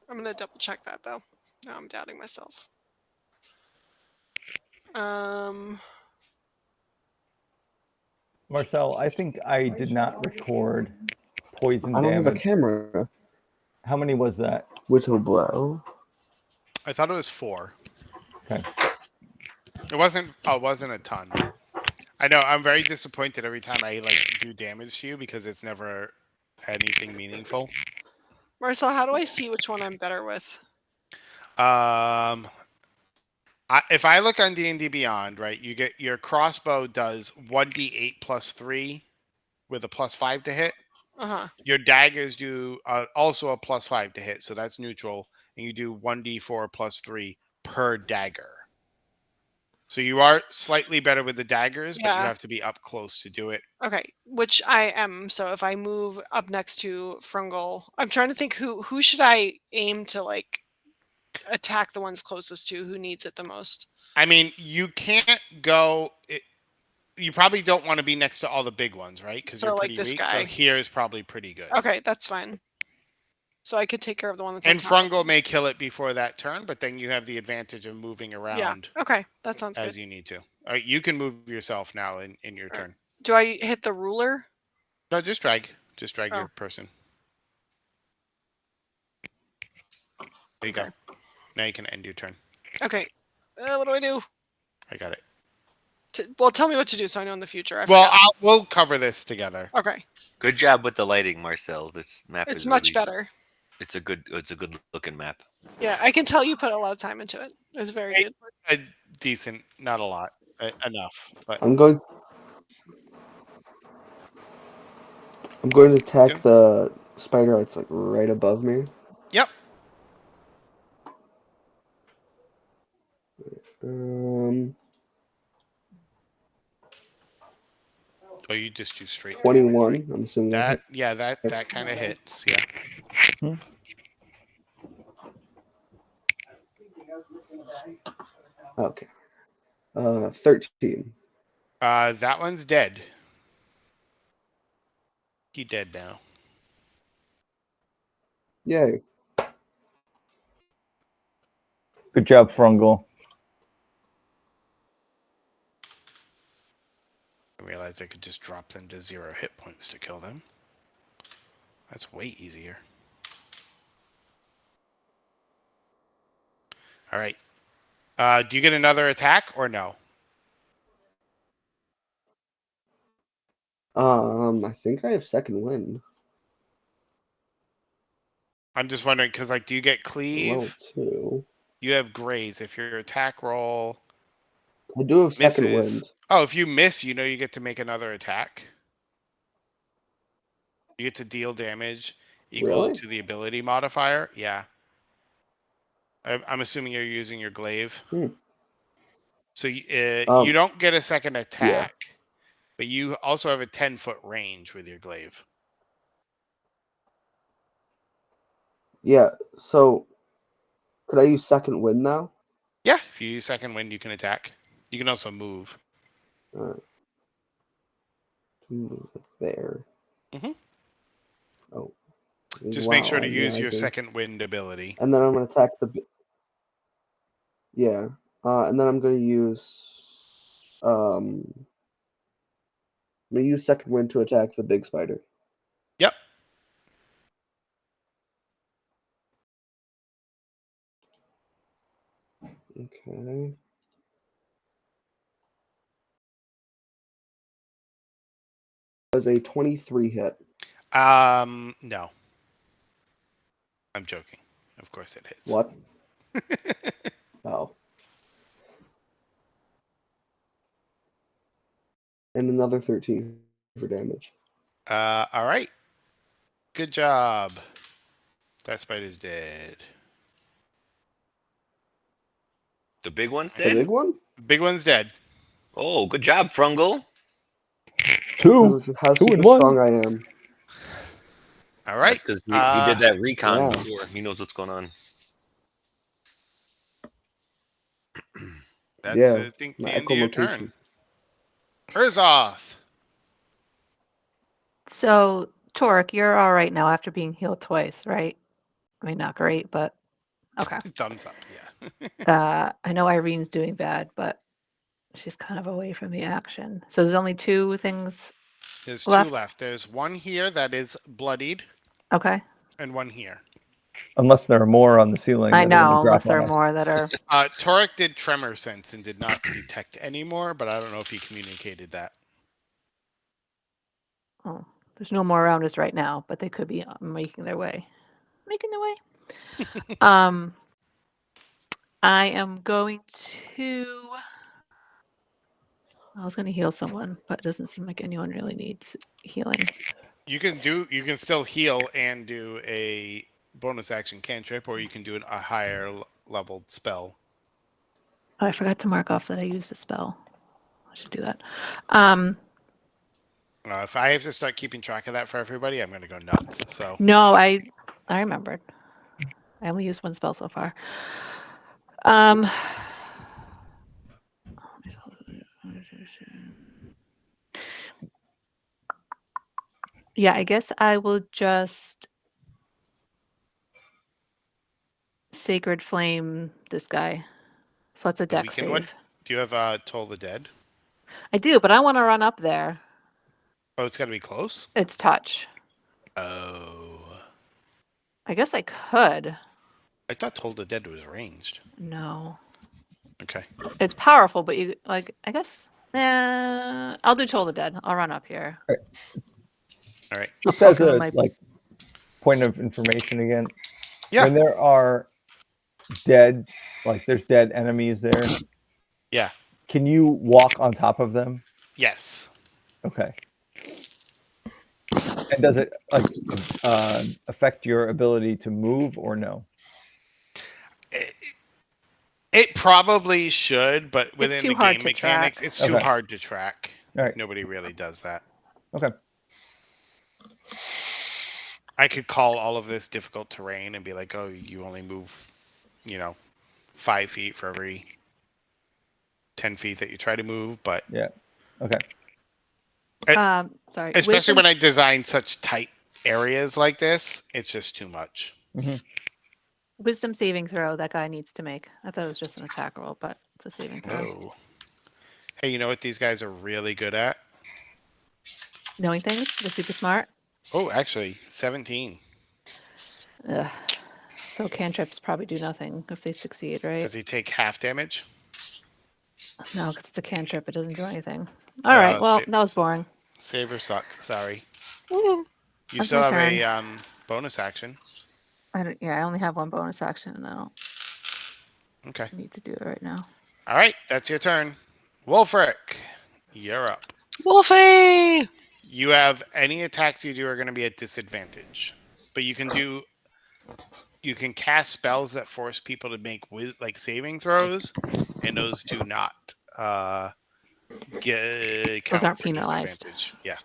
I'm gonna double check that though. Now I'm doubting myself. Marcel, I think I did not record poison I don't have a damage. camera. How many was that? Which will blow. I thought it was 4. Okay. It wasn't. Oh, it wasn't a ton. I know. I'm very disappointed every time I do damage to you because it's never anything meaningful. Marcel, how do I see which one I'm better with? If I look on D&D Beyond, right, you get your crossbow does 1d8 plus 3 with a plus 5 to hit. Your daggers do also a plus 5 to hit, so that's neutral, and you do 1d4 plus 3 per dagger. So you are slightly better with the daggers, but you have to be up close to do it. Okay, which I am. So if I move up next to Frungle, I'm trying to think who should I aim to attack the ones closest to, who needs it the most. I mean, you can't go. You probably don't want to be next to all the big ones, right? Because you're pretty this weak. guy. So here is probably pretty good. Okay, that's fine. So I could take care of the one that's and on top. Frungle may kill it before that turn, but then you have the advantage of moving around. Okay, that sounds as good. you need to. All right, you can move yourself now in your turn. Do I hit the ruler? No, just drag. Just drag your person. There you go. Now you can end your turn. Okay. What do I do? I got it. Well, tell me what to do so I know in the future. We'll cover this together. Okay. Good job with the lighting, Marcel. This map It's is much really, better. It's a good looking map. Yeah, I can tell you put a lot of time into it. It's very good. Decent, not a lot, enough. But I'm going to attack the spider that's right above me. Yep. Oh, you just do straight 21. Damage, right? I'm assuming that. Yeah, that kind of hits. Yeah. Okay. 13. That one's dead. He dead now. Yay. Good job, Frungle. I realized I could just drop them to 0 hit points to kill them. That's way easier. All right. Do you get another attack or no? I think I have second wind. I'm just wondering because do you get cleave? Level 2. You have graze. If your attack roll I do have second misses. wind. Oh, if you miss, you get to make another attack. You get to deal damage equal Really? to the ability modifier. Yeah. I'm assuming you're using your glaive. Hmm. So you don't get a second Yeah. attack, but you also have a 10-foot range with your glaive. Yeah. So could I use second wind now? Yeah, if you use second wind, you can attack. You can also move. Move it there. Mhm. Oh. Just make Wow. sure to Yeah, use I your think. second wind ability. And then I'm gonna attack the. Yeah. And then I'm gonna use. I'm gonna use second wind to attack the big spider. Yep. Okay. As a 23 hit. No. I'm joking. Of course it hits. What? Oh. And another 13 for damage. All right. Good job. That spider's dead. The big one's The dead? big one? Big one's dead. Oh, good job, Frungle. Two, How two super and one. strong I am. All right. That's because he did that recon Yeah. before. He knows what's going on. That's, Yeah. I think, My the end of your turn. echolocation. Urzoth. So, Torque, you're all right now after being healed twice, right? I mean, not great, but okay. Thumbs up. Yeah. I know Irene's doing bad, but she's kind of away from the action. So there's only two things There's left. two left. There's one here that is bloodied. Okay. And one here. Unless there are more on the ceiling. I that are gonna know, drop unless there on are us. more that are. Torek did tremor sense and did not detect any more, but I don't know if he communicated that. Oh, there's no more around us right now, but they could be making their way. I am going to. I was going to heal someone, but it doesn't seem like anyone really needs healing. You can still heal and do a bonus action cantrip, or you can do a higher leveled spell. Oh, I forgot to mark off that I used a spell. I should do that. If I have to start keeping track of that for everybody, I'm going to go nuts. So No, I remembered. I only used one spell so far. Yeah, I guess I will just Sacred Flame this guy. So that's a the dex weakened save. one. Do you have Toll the Dead? I do, but I want to run up there. Oh, it's got to be close. It's touch. Oh, I guess I could. I thought Toll the Dead was ranged. No. Okay. It's powerful, but you I guess. I'll do Toll the Dead. I'll run up here. All right. Just as a point of information again. Yeah. When there are dead, there's dead enemies there. Yeah. Can you walk on top of them? Yes. Okay. And does it affect your ability to move or no? It probably should, but within too the hard game to mechanics, track. it's too Okay. hard to track. All right. Nobody really does that. Okay. I could call all of this difficult terrain and be like, oh, you only move, 5 feet for every 10 feet that you try to move, but Yeah. Okay. Sorry. especially when I design such tight areas like this, it's just too much. Mm-hmm. Wisdom saving throw that guy needs to make. I thought it was just an attack roll, but it's a saving throw. Oh. Hey, you know what these guys are really good at? Knowing things. They're super smart. Oh, actually, 17. Ugh. So cantrips probably do nothing if they succeed, right? Does he take half damage? No, because it's a cantrip. It doesn't do anything. All right. Well, that was boring. Save or suck. Sorry. You still have a bonus action. I only have one bonus action, and I don't Okay. need to do it right now. All right, that's your turn. Wolfric, you're up. Wolfie! You have any attacks you do are going to be at disadvantage, but you can cast spells that force people to make like saving throws, and those do not Those count aren't for penalized. disadvantage. Yeah.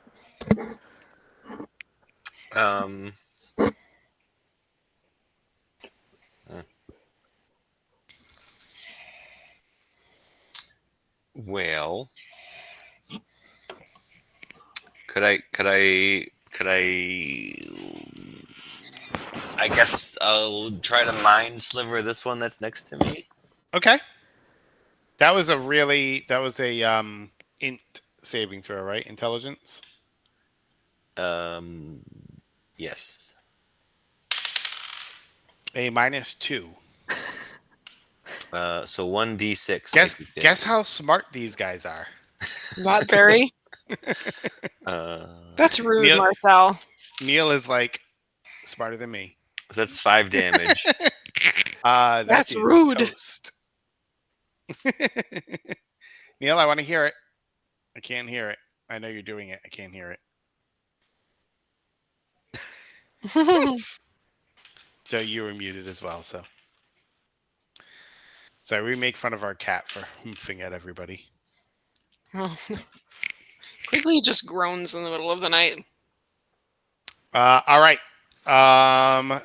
Well, could I? I guess I'll try to mind sliver this one that's next to me. Okay. That was a int saving throw, right? Intelligence. Yes. A -2. So 1d6. Guess how smart these guys are. Not very. That's rude, Marcel. Neil is like smarter than me. So that's 5 damage. That's rude. Toast. Neil, I want to hear it. I can't hear it. I know you're doing it. I can't hear it. So you were muted as well. So we make fun of our cat for hoofing at everybody. Quigley just groans in the middle of the night. All right.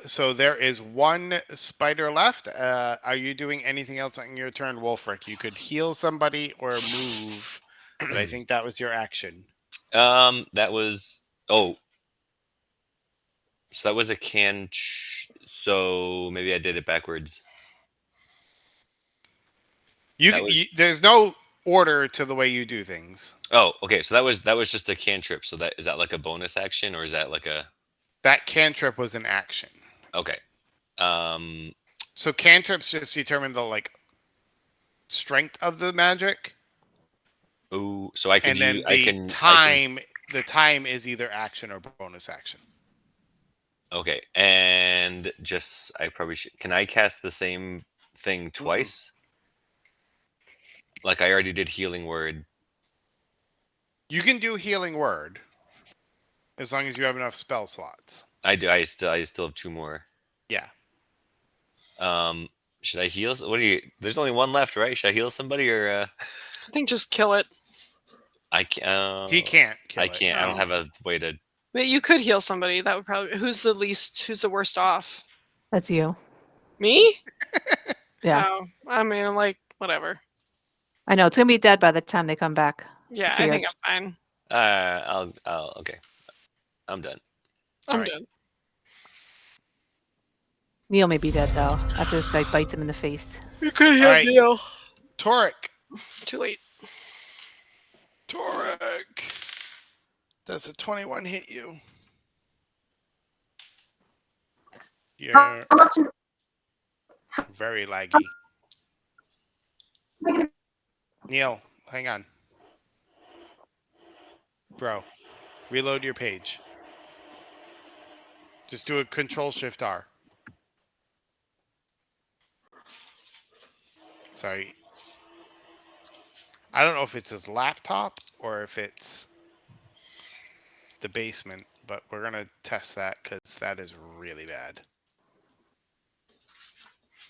So there is one spider left. Are you doing anything else on your turn, Wolfric? You could heal somebody or move, but I think that was your action. That was so that was a so maybe I did it backwards. There's no order to the way you do things. Oh, okay. So that was just a cantrip. So is that like a bonus action, or is that like a? That cantrip was an action. Okay. So cantrips just determine the strength of the magic. Oh, so I can. And then the time is either action or bonus action. Okay, and I probably should. Can I cast the same thing twice? Like I already did healing word. You can do healing word as long as you have enough spell slots. I do. I still have 2 more. Yeah. Should I heal? What do you? There's only 1 left, right? Should I heal somebody or? I think just kill it. I can't. He can't kill I it. can't. I don't have a way to. But you could heal somebody. That would probably. Who's the worst off? That's you. Me? Yeah. Oh, I mean, like, whatever. I know it's gonna be dead by the time they come back. Yeah, I think I'm fine. I'll. Okay. I'm done. I'm done. Neil may be dead though after this guy bites him in the face. You could heal Neil. Toric. Too late. Toric. Does a 21 hit you? You're very laggy. Neil, hang on. Bro, reload your page. Just do a Control-Shift-R. Sorry. I don't know if it's his laptop or if it's the basement, but we're going to test that because that is really bad.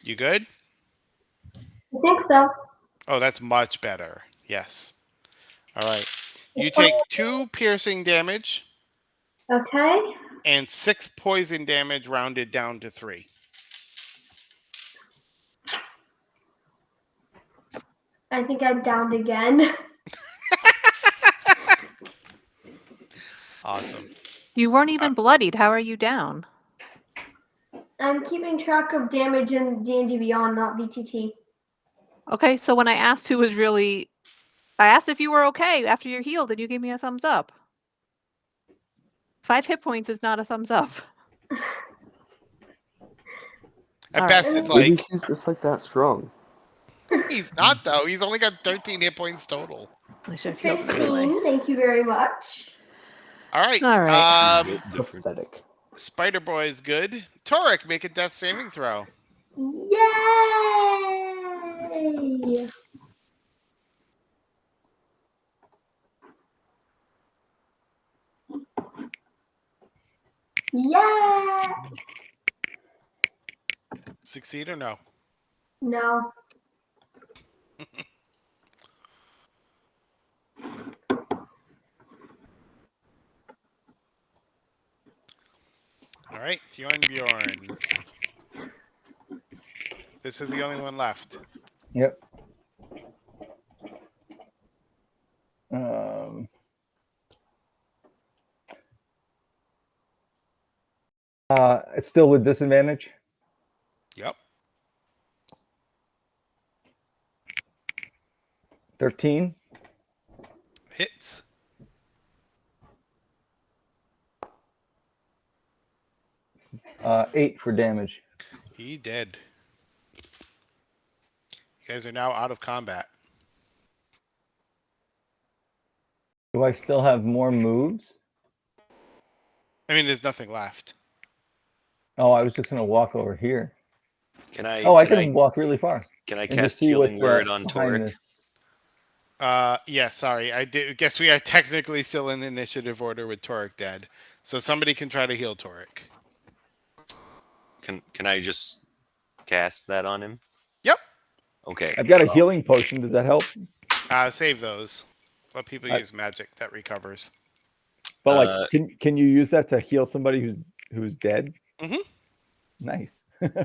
You good? I think so. Oh, that's much better. Yes. All right. You take 2 piercing damage. Okay. And 6 poison damage rounded down to 3. I think I'm downed again. Awesome. You weren't even bloodied. How are you down? I'm keeping track of damage in D&D Beyond, not VTT. Okay, so when I asked I asked if you were okay after you're healed, and you gave me a thumbs up. 5 hit points is not a thumbs up. At best, it's Maybe like... he's just like that strong. He's not, though. He's only got 13 hit points total. 15, thank you very much. All right. Pathetic. Spider Boy is good. Toric, make a death saving throw. Yay! Yeah. Succeed or no? No. All right, Bjorn. This is the only one left. Yep. It's still with disadvantage. Yep. 13. Hits. 8 for damage. He dead. You guys are now out of combat. Do I still have more moves? I mean, there's nothing left. Oh, I was just gonna walk over here. Can I? Oh, I can can walk really far. Can I and just cast see Healing what's, Word on behind Torek? this. Yeah, sorry. I guess we are technically still in initiative order with Torek dead. So somebody can try to heal Torek. Can I just cast that on him? Yep. Okay. I've got a healing potion. Does that help? Save those. Let people use magic that recovers. But like, can you use that to heal somebody who's dead? Mm-hmm. Nice.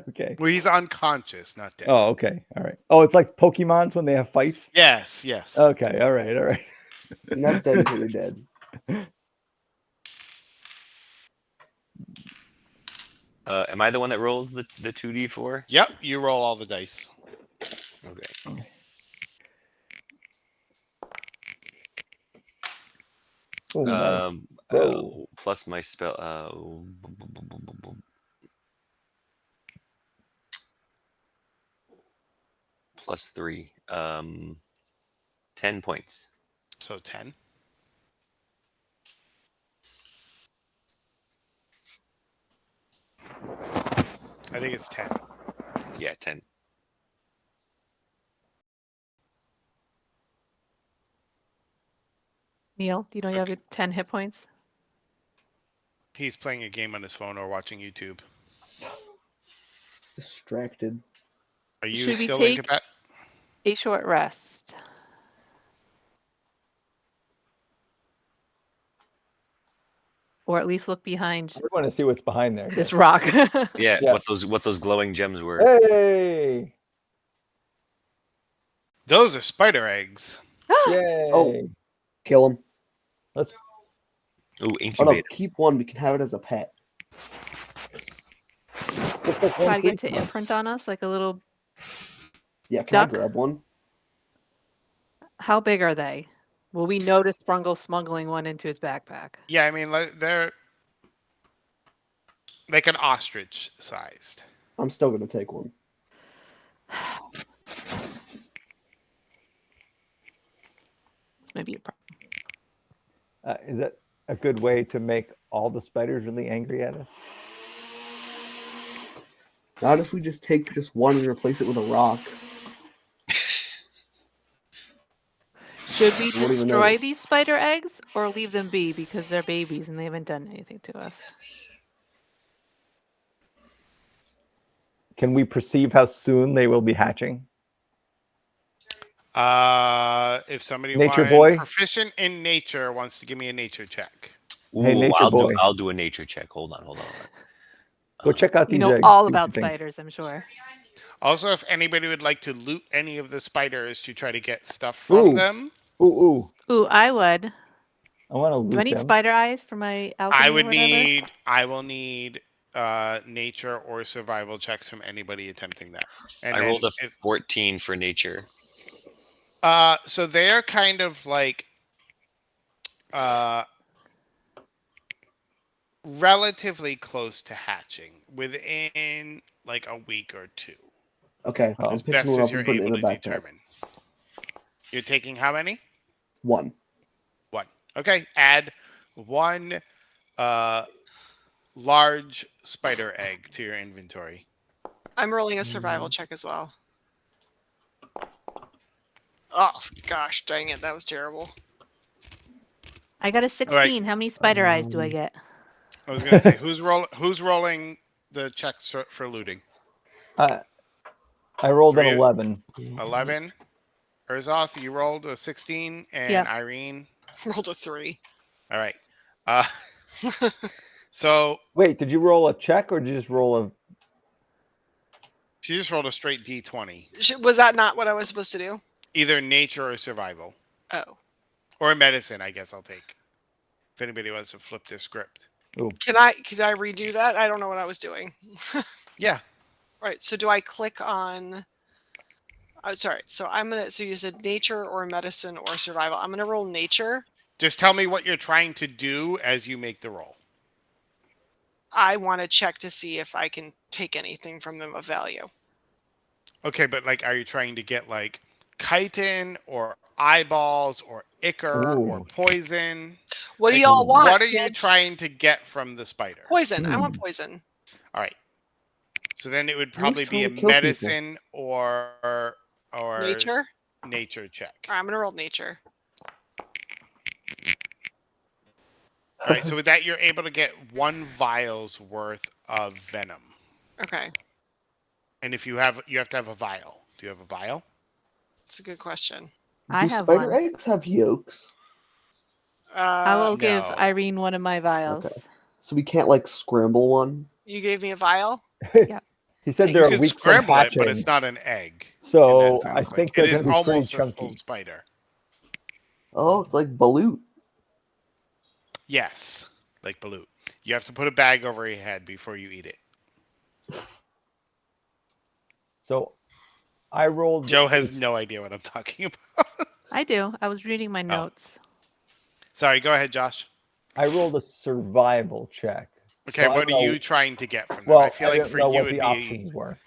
Okay. Well, he's unconscious, not dead. Oh, okay. All right. Oh, it's like Pokemons when they have fights? Yes, yes. Okay. All right. All right. Not dead until you're dead. Am I the one that rolls the 2d4? Yep, you roll all the dice. Okay. Oh, nice. Plus my spell. Plus 3. 10 points. So 10. I think it's 10. Yeah, 10. Neil, do you know you have your 10 hit points? He's playing a game on his phone or watching YouTube. Distracted. Are you Should we still take incapacitated? a short rest? Or at least look behind We want to see what's behind there. this rock. Yeah, Yes. what those glowing gems were. Hey! Those are spider eggs. Yay! Oh. Kill him. Let's. Ooh, Oh no, incubate. keep one. We can have it as a pet. Looks like Try one to get to creature. imprint on us like a little. Yeah, can Duck? I grab one? How big are they? Will we notice Brungle smuggling one into his backpack? Yeah, I mean, they're like an ostrich sized. I'm still gonna take one. Maybe a problem. Is that a good way to make all the spiders really angry at us? Not if we just take just one and replace it with a rock. Should we They won't even destroy notice. these spider eggs or leave them be because they're babies and they haven't done anything to us? Can we perceive how soon they will be hatching? If somebody Nature boy? proficient in nature wants to give me a nature check. Ooh, Hey, nature boy. I'll do a nature check. Hold on. Go check out these You know eggs. all see what about you think. spiders, I'm sure. Also, if anybody would like to loot any of the spiders to try to get stuff from them, Ooh. Ooh, I would. I want to loot Do I need them. spider eyes for my alchemy I or whatever? will need nature or survival checks from anybody attempting that. And I rolled a then 14 for nature. so they're kind of like relatively close to hatching within like a week or two. Okay, Oh. I'm As picking best one as up you're and putting it able in to a backpack. determine. You're taking how many? One. One. Okay, add one large spider egg to your inventory. I'm rolling a survival check as well. Oh, gosh, dang it. That was terrible. I got a 16. Right. How many spider eyes do I get? I was gonna say who's rolling the checks for looting? I rolled an Three- 11. 11. Urzoth, you rolled a 16, and Yep. Irene. Rolled a 3. All right. So Wait, did you roll a check or did you just roll a? she just rolled a straight D20. Was that not what I was supposed to do? Either nature or survival. Oh. Or medicine, I guess I'll take. If anybody wants to flip their script. Could I redo that? I don't know what I was doing. Yeah. Right. So do I click on? Oh, sorry. So So you said nature or medicine or survival. I'm gonna roll nature. Just tell me what you're trying to do as you make the roll. I want to check to see if I can take anything from them of value. Okay, but like, are you trying to get like chitin or eyeballs or ichor or Ooh. poison? What do Like, y'all want? What are you kids? trying to get from the spider? Poison. I want poison. All right. So then it would Who's probably be a trying to kill people? medicine or Nature. nature check. All right, I'm gonna roll nature. All right. So with that, you're able to get 1 vial's worth of venom. Okay, And if you have to have a vial. Do you have a vial? that's a good question. I Do have spider one. eggs have yolks? I will give No. Irene one of my vials. So we can't like scramble one? You gave me a vial. He said Thank they're You a could week from scramble it, but hatching, it's not an egg. so in that I sense. think Like, they're it is gonna be pretty almost a full chunky. spider. Oh, it's like balut. Yes, like balut. You have to put a bag over your head before you eat it. So I rolled. Joe has no idea what I'm talking about. I do. I was reading my notes. Sorry, go ahead, Josh. I rolled a survival check. Okay, So I what don't are know- you trying to get from them? Well, I feel like didn't for know you what it'd the be options were.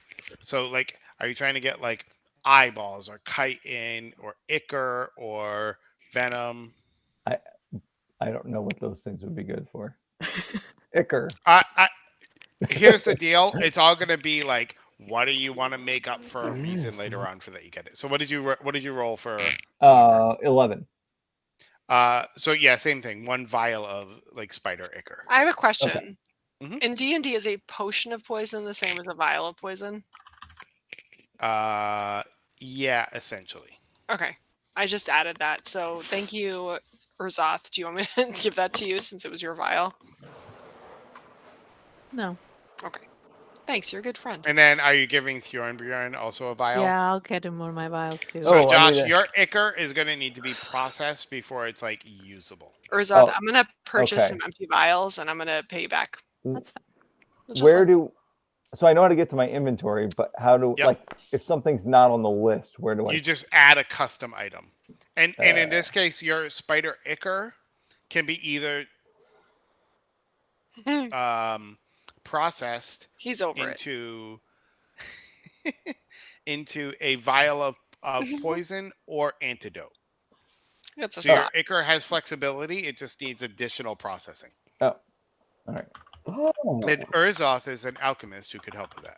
so like, are you trying to get like eyeballs or chitin or ichor or venom? I don't know what those things would be good for. Ichor. Here's the deal. It's all gonna be like, what do you want to make up for a reason later on for that you get it? So what did you roll for? 11. So yeah, same thing. 1 vial of like spider ichor. I have a question. Mhm. In D&D, is a potion of poison the same as a vial of poison? Yeah, essentially. Okay, I just added that. So thank you, Urzoth. Do you want me to give that to you since it was your vial? No. Okay. Thanks. You're a good friend. And then, are you giving Bjorn also a vial? Yeah, I'll get him one of my vials too. So Oh, I Josh, need a- your ichor is going to need to be processed before it's like usable. Urzoth, Oh, I'm gonna purchase okay. some empty vials and I'm gonna pay you back. That's fine. Just Where like- do? So I know how to get to my inventory, but how do Yep. like if something's not on the list, where do I? You just add a custom item, and in Uh, this case, your spider ichor can be either processed He's over it. into into a vial of poison or antidote. It's a So your sock. ichor has flexibility; it just needs additional processing. Oh, all right. Oh. And Urzoth is an alchemist who could help with that.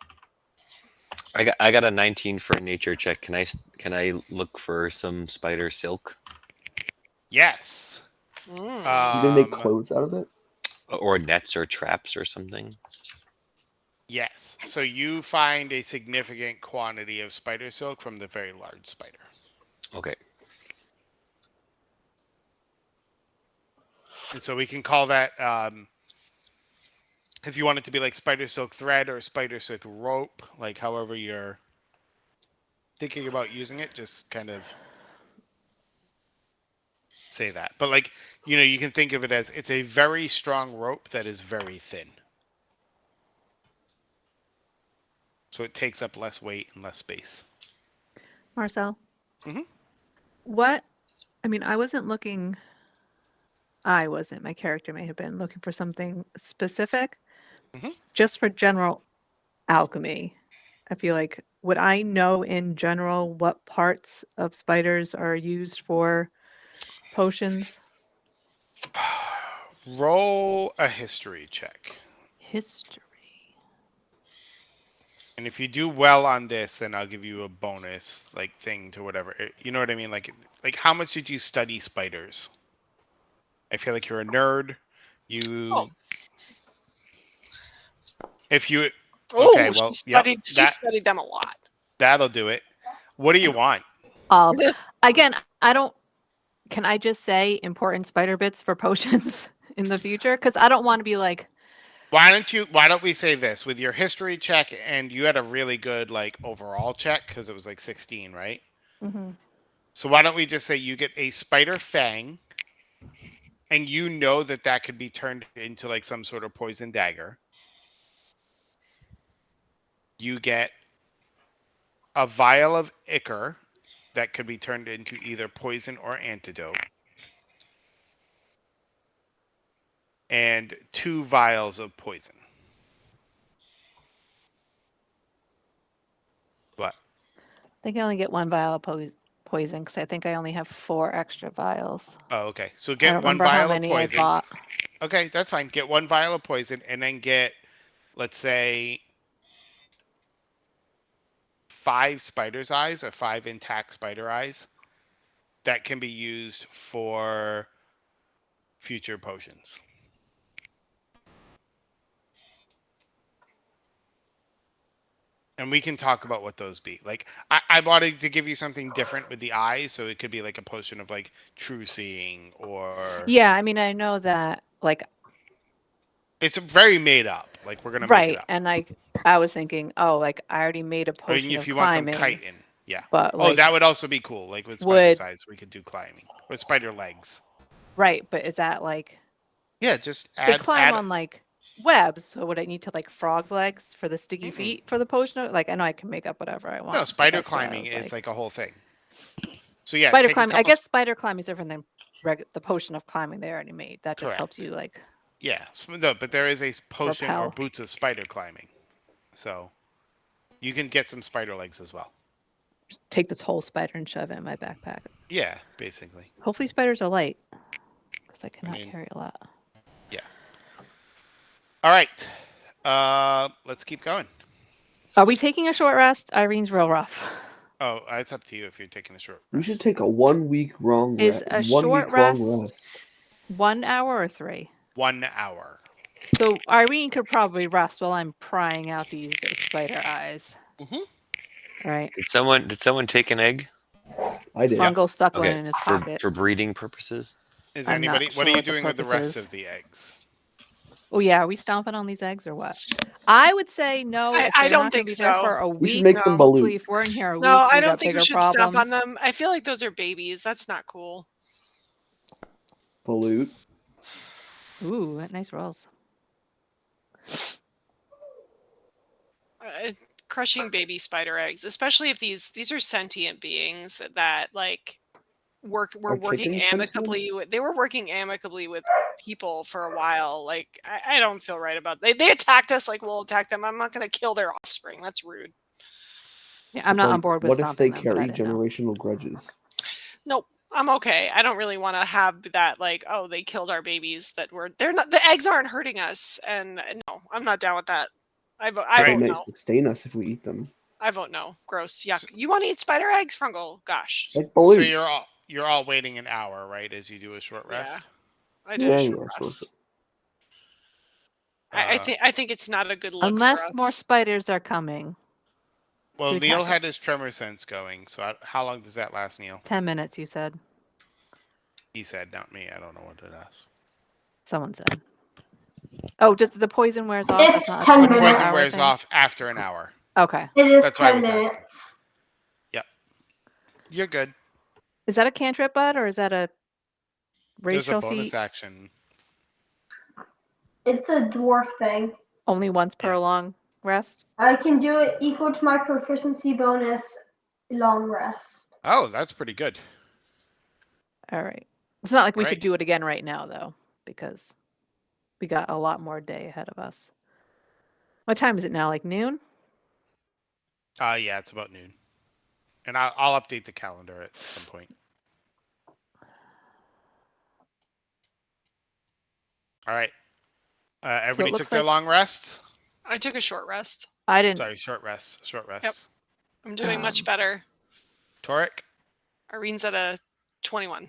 I got a 19 for a nature check. Can I look for some spider silk Yes. Mm. You can make clothes out of it? or nets or traps or something? Yes. So you find a significant quantity of spider silk from the very large spider. Okay. And so we can call that, if you want it to be like spider silk thread or spider silk rope, like however you're thinking about using it, just kind of say that. But like, you can think of it as it's a very strong rope that is very thin. So it takes up less weight and less space. Marcel. Mhm. I wasn't looking. I wasn't. My character may have been looking for something specific. Mhm. Just for general alchemy. I feel like, would I know in general what parts of spiders are used for potions? Roll a history check. History. And if you do well on this, then I'll give you a bonus like thing to whatever. You know what I mean? Like how much did you study spiders? I feel like you're a nerd. You Oh. If you Oh, okay, well, she studied them a lot. that'll do it. What do you want? Again, I don't. Can I just say important spider bits for potions in the future? Because I don't want to be like. Why don't we say this with your history check, and you had a really good like overall check because it was like 16, right? Mm-hmm. So why don't we just say you get a spider fang, and you know that could be turned into like some sort of poison dagger. You get a vial of ichor that could be turned into either poison or antidote, and 2 vials of poison. What? I think I only get 1 vial of poison because I think I only have 4 extra vials. Oh, okay. So I get don't 1 remember how vial of many I poison. bought. Okay, that's fine. Get 1 vial of poison, and then get, let's say, 5 spider's eyes or 5 intact spider eyes that can be used for future potions. And we can talk about what those be. Like, I wanted to give you something different with the eyes, so it could be like a potion of like true seeing, or Yeah, I mean, I know that, like, it's very made up. Like, we're gonna make it right, up. and like I was thinking, oh, like I already made a Or potion if of you want some climbing, chitin, yeah. but Oh, like that would also be cool. Like with would spider's eyes, we could do climbing or spider legs. right, but is that like Yeah, just they add climb on like webs? So would I need to like frog's legs for the sticky Mm-mm. feet for the potion? Like I know I can make up whatever I want. No, but spider that's why I climbing was is like a whole thing. So yeah, spider take a climbing. I couple. guess spider climbing is different than the potion of climbing they already made. That just helps Correct. you like Yeah, no, but there is a potion or repel. boots of spider climbing, so you can get some spider legs as well. Just take this whole spider and shove it in my backpack. Yeah, basically. Hopefully spiders are light because I cannot mean- carry a lot. Yeah. All right. Let's keep going. Are we taking a short rest? Irene's real rough. Oh, it's up to you if you're taking a short We rest. should take a 1 week long Is rest. a 1 short week long rest rest. 1 hour or 3? 1 hour. So Irene could probably rest while I'm prying out these spider eyes. Mm-hmm. Right. Did someone take an egg? I did. Fungal stuck one Okay, in his for pocket. for breeding purposes. Is I'm anybody? not What sure are you what the doing with the purpose rest is. of the eggs? Oh yeah, are we stomping on these eggs or what? I would say no. If I they're don't not going think to be there so. for a We should week, make some No. hopefully balut. if we're in here a week, No, I we don't got think we bigger should stomp on problems. them. I feel like those are babies. That's not cool. Balut. Ooh, nice rolls. Crushing baby spider eggs, especially if these are sentient beings that like were Are working chickens amicably with, they were working amicably with people for a while. Like I don't feel right about they attacked us, like we'll attack them. I'm not gonna kill their offspring. That's rude. Yeah, I'm not on Like, board with what if they stomping them, but I carry didn't know. generational grudges? Nope. I'm okay. I don't really want to have that like, oh, they killed our babies that were they're not the eggs aren't hurting us. And no, I'm not down with that. I But vote they no. might sustain us if we eat them. I vote no. Gross. Yuck. You want to eat spider eggs, Fungal? Gosh. Like So balut. you're all waiting an hour, right? As you do a short Yeah. rest. I did a short Yeah, sure. rest. I think it's not a good look for Unless us. more spiders are coming. Well, to Neil attack had us. his tremor sense going. So how long does that last, Neil? 10 minutes, you said. He said, not me. I don't know what it is. Someone said. Oh, just the poison wears off. That's It's not a 10 24 minutes. Poison hour wears thing. off after an hour. Okay. It is That's why I 10 was asking. minutes. Yep. You're good. Is that a cantrip, bud, or is that a There's a racial bonus feat? action. It's a dwarf thing. Only once per Yeah. long rest? I can do it equal to my proficiency bonus long rest. Oh, that's pretty good. All right. It's not like we Right. should do it again right now, though, because we got a lot more day ahead of us. What time is it now? Like noon? Yeah, it's about noon. And I'll update the calendar at some point. All right. Everybody looks took their like- long rests? I took a short rest. I didn't. Sorry, short rests. Short rests. I'm doing much Um, better. Toric? Irene's at a 21.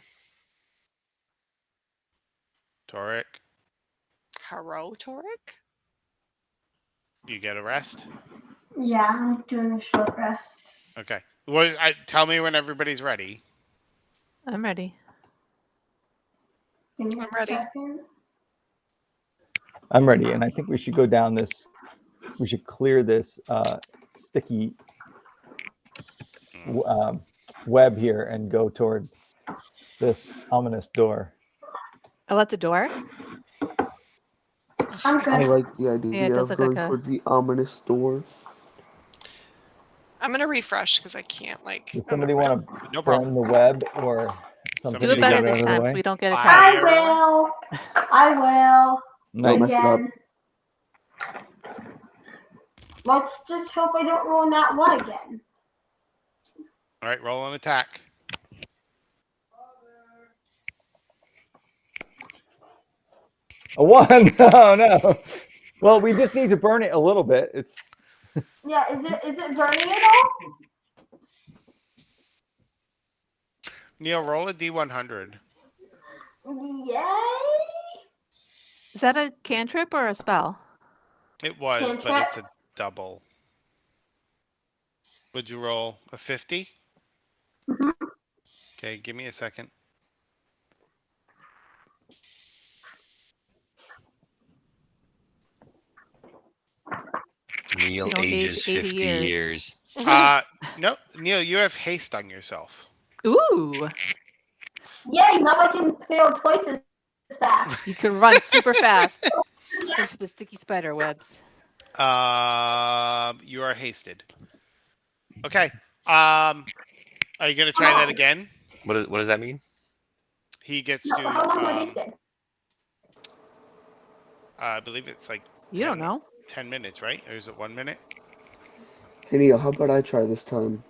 Toric? Haro Toric? You get a rest. Yeah, I'm doing a short rest. Okay. Well, tell me when everybody's ready. I'm ready. Give me I'm a ready. second. I'm ready, and I think we should go down this. We should clear this sticky web here and go toward this ominous door. Oh, at the door? I'm I good. like the Yeah, idea it does of look like going a. towards the ominous door. I'm gonna refresh because I can't Does somebody want to No burn problem. the web or something Do Somebody it to better get it this out of the time so way? we don't get I attacked. Fire. will. I will. Don't Nice. mess it up. Again. Let's just hope I don't ruin that one again. All right, roll an attack. A 1. Oh no. Well, we just need to burn it a little bit. It's Yeah, is it burning at all? Neil, roll a D100. Yay! Is that a cantrip or a spell? It was, but Cantrip. it's a double. Would you roll a 50? Mhm. Okay, give me a second. Neil You don't age ages 80 50 years. No, Neil, you have haste on yourself. Ooh, Yay! Now I can fail twice as fast. you can run super fast into the sticky spider webs. You are hasted. Okay. Are you gonna try that again? What does that mean? He gets No, to. how long am I wasted? I believe it's like You don't know. 10 minutes, right? Or is it 1 minute? Hey Neil, how about I try this time?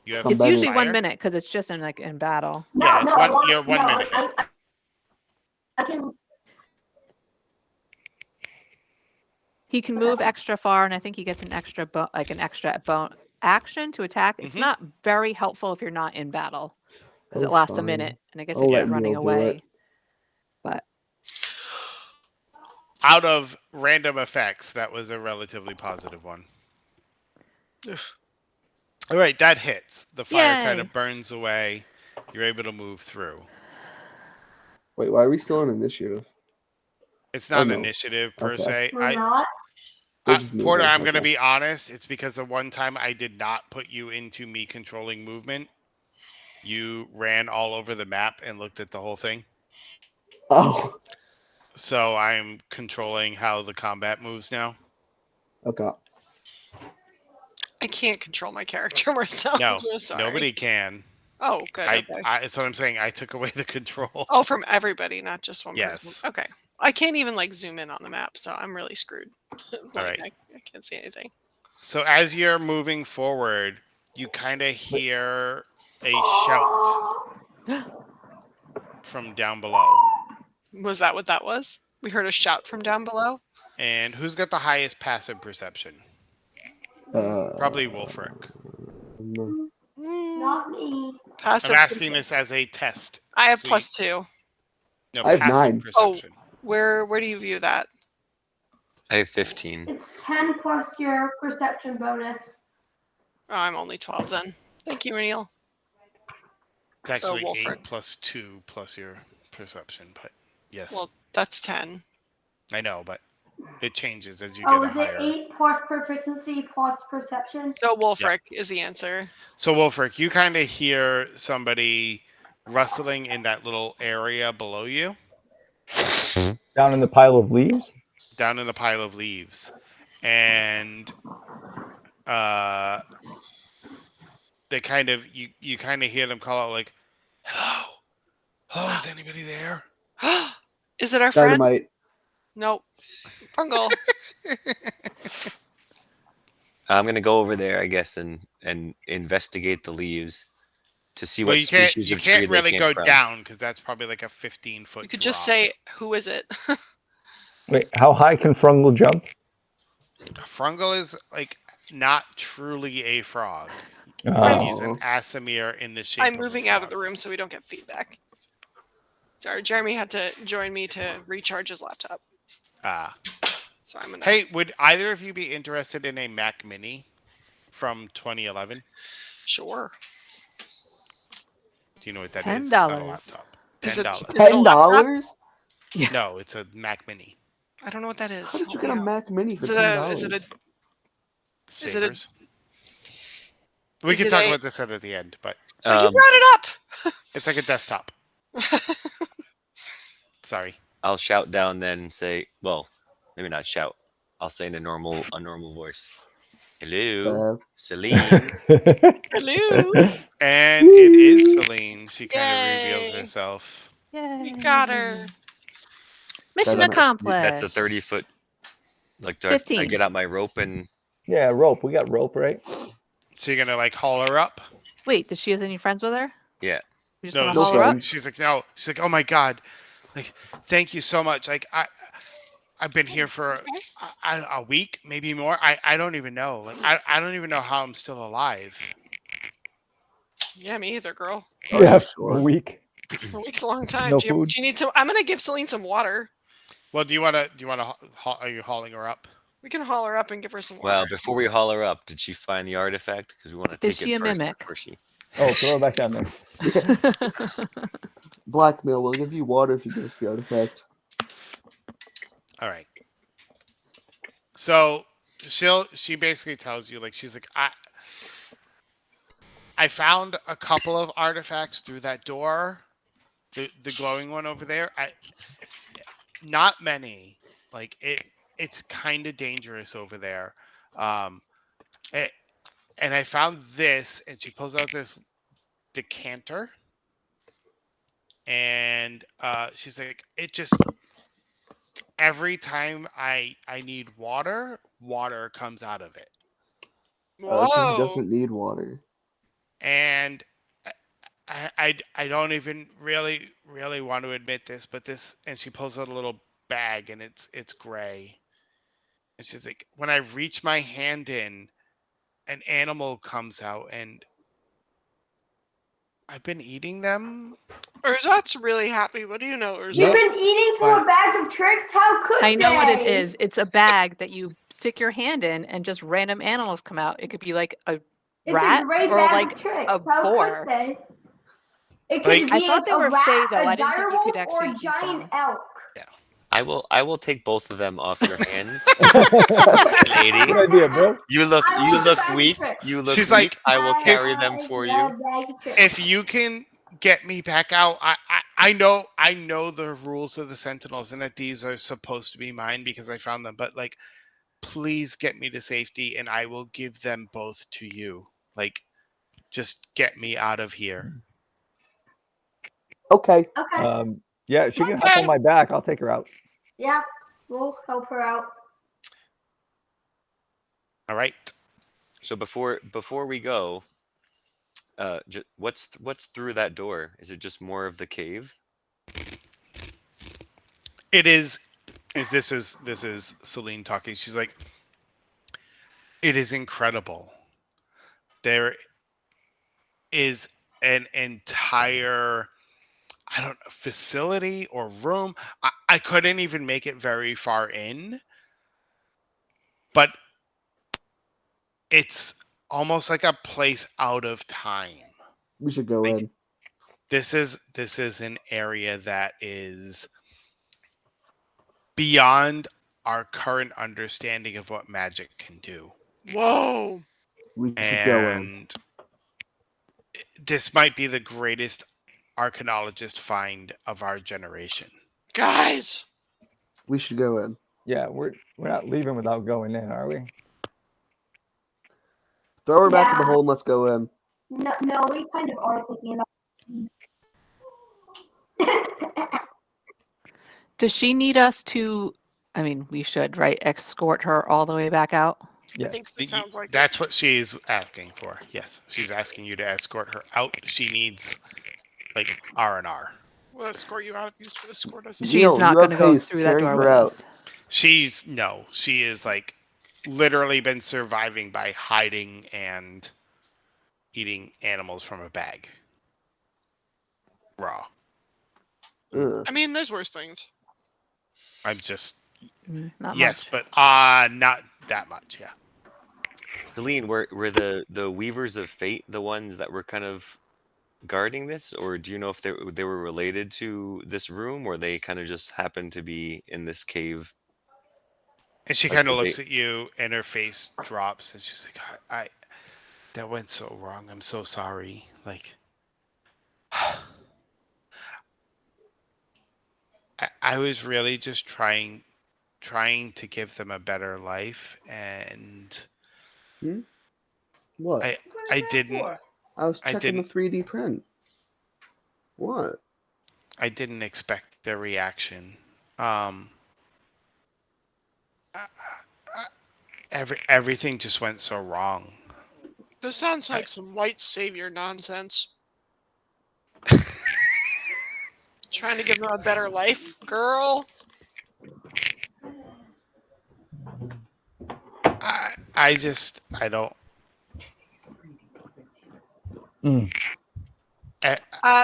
You have Come It's back usually in. 1 fire? minute because it's just in battle. No, Yeah, it's no, one. You're 1 no, minute. I can. He can move extra far, and I think he gets an extra action to attack. It's Mhm. not very helpful if you're not in battle because Oh, it lasts a fine. minute, and I guess I'll if let you're running Neil do it. away. But Out of random effects, that was a relatively positive one. All right, that hits. The fire kind Yay. of burns away. You're able to move through. Wait, why are we still on initiative? It's not no. initiative per Okay. se. We're not. We're just Porter, moving. I'm going to Okay. be honest. It's because the one time I did not put you into me controlling movement, you ran all over the map and looked at the whole thing. Oh, So I'm controlling how the combat moves now. okay. I can't control my character myself. No, I'm sorry. nobody can. Oh, good. Okay. That's what I'm saying. I took away the control. Oh, from everybody, not just one Yes. person. Okay. I can't even like zoom in on the map, so I'm really screwed. Like, All right. I can't see anything. So as you're moving forward, you kind of hear a shout from down below. Was that what that was? We heard a shout from down below. And who's got the highest passive perception? Probably Wolfric. Not me. Passive. I'm asking this as a test. I have So +2. No, I have passive 9. perception. Where do you view that? I have 15. It's 10 plus your perception bonus. Oh, I'm only 12 then. Thank you, Neil. It's So actually Wolfric. 8 plus 2 plus your perception, but yes. Well, that's 10. I know, but it changes as you Oh, get a is it higher. 8 plus proficiency plus perception? So Wolfric is the answer. So Wolfric, you kind of hear somebody rustling in that little area below you. Down in the pile of leaves? Down in the pile of leaves. And they kind of you kind of hear them call out like, hello, is anybody there? Is it our friend? Dynamite. Nope. Fungal. I'm gonna go over there, I guess, and investigate the leaves to see what You species of tree can't they really came go from. down because that's probably like a 15-foot You could drop. just say, who is it? Wait, how high can Frungle jump? Frungle is like not truly a frog. Oh. He's an Asimir in the shape I'm of a moving out of the frog. room so we don't get feedback. Sorry, Jeremy had to join me to recharge his laptop. So I'm gonna. Hey, would either of you be interested in a Mac Mini from 2011? Sure. Do you know what that is? It's not a $10. laptop. Is it? $10. Is it a laptop? $10? Yeah. No, it's a Mac Mini. I don't know what that is. How did you Help get me a out. Mac Mini for Is it a? Is it a? $10? Is it a? Savers. We Is can it talk a? about this at the end, but But you Um, brought it up. it's like a desktop. Sorry. I'll shout down then and say, well, maybe not shout. I'll say in a normal voice. Hello, Selene. Hello. And it is Selene. She kind of reveals Yay. herself. We got her. Mission That's a- accomplished. That's a 30-foot. Like, do I 15. get out my rope and Yeah, rope. We got rope, right? So you're gonna like haul her up? Wait, does she have any friends with her? yeah? You just No, want to No haul her up? friends. she's like, no. She's like, oh my god, like, thank you so much. Like, I've been here for a week, maybe more. I don't even know. Like, I don't even know how I'm still alive. Yeah, me either, girl. Oh, Yeah, for sure. a week. A week's a long time. No do, you, food. do you need some? I'm gonna give Selene some water. Well, do you wanna are you hauling her up? We can haul her up and give her some water. Well, before we haul her up, did she find the artifact? Because we want to take she it a first mimic? before she. Oh, throw her back down there. Blackmail, we'll give you water if you give us the artifact. All right. So she basically tells you, like, she's like, I found a couple of artifacts through that door, the glowing one over there. Not many. Like, it's kind of dangerous over there. And I found this, and she pulls out this decanter, and she's like, it just every time I need water comes out of it. Whoa. So he doesn't need water. And I don't even really want to admit this, but this, and she pulls out a little bag, and it's gray, and she's like, when I reach my hand in, an animal comes out, and I've been eating them. Urzat's really happy. What do you know, Urzat? You've been eating from a bag of tricks? How could I know what it they? is. It's a bag that you stick your hand in and just random animals come out. It could be like a It's rat a gray or bag like of tricks. a How boar. could they? It could Like, be I thought they a were rat, fey, though. a I didn't think you could direwolf, or actually a eat giant them. elk. I will take both of them off your hands, Good lady. idea, Bill. You look I love the bag of weak. tricks. You look she's weak. like, I will I carry them for you. love bag of tricks. if you can get me back out, I know the rules of the Sentinels, and that these are supposed to be mine because I found them, but like, please get me to safety, and I will give them both to you. Like, just get me out of here. Okay. Okay. Yeah, she can hop on my back. I'll take her out. Yeah, we'll help her out. All right. So before we go, what's through that door? Is it just more of the cave? It is. This is Selene talking. She's like, it is incredible. There is an entire, I don't know, facility or room. I couldn't even make it very far in, but it's almost like a place out of time. We should go Like, in. this is an area that is beyond our current understanding of what magic can do. Whoa. We should go in. And this might be the greatest archaeologist find of our generation. Guys. We should go in. Yeah, we're not leaving without going in, are we? Throw her back in the Yeah. hole and let's go in. No, we kind of are thinking about. Does she need us to? I mean, we should, right? Escort her all the way back out. I Yes. think it sounds like That's what she's asking for. Yes, she's asking you to escort her out. She needs like R&R. we'll escort you out if you should escort us. She's Neil, not you going to have go haste. through that Carry door her with out. us. She is like literally been surviving by hiding and eating animals from a bag. Raw. Ugh. I mean, there's worse things. I'm just, Not Yes, much. but not that much. Yeah. Selene, were the Weavers of Fate the ones that were kind of guarding this, or do you know if they were related to this room, or they kind of just happened to be in this cave? And she Like, kind of did they? looks at you, and her face drops, and she's like, "I that went so wrong. I'm so sorry." Like, I was really just trying to give them a better life, and Hmm? What? I I didn't I was I checking the didn't 3D print. What? I didn't expect their reaction. Um, I- everything just went so wrong. This sounds I, like some white savior nonsense. Trying to give them a better life, girl. I don't. Mm.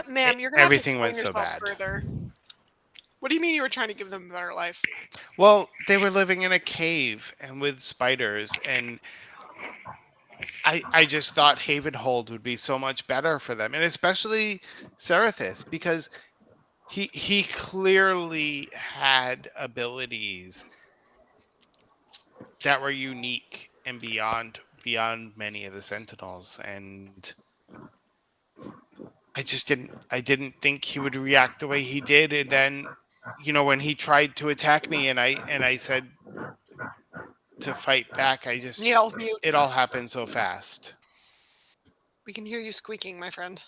Ma'am, you're gonna have to Everything explain went so yourself bad. further. What do you mean you were trying to give them a better life? Well, they were living in a cave and with spiders, and I just thought Havenhold would be so much better for them, and especially Serethis, because he clearly had abilities that were unique and beyond many of the Sentinels, and I didn't think he would react the way he did, and then when he tried to attack me, and I said to fight back, Neil, mute. it all happened so fast. We can hear you squeaking, my friend.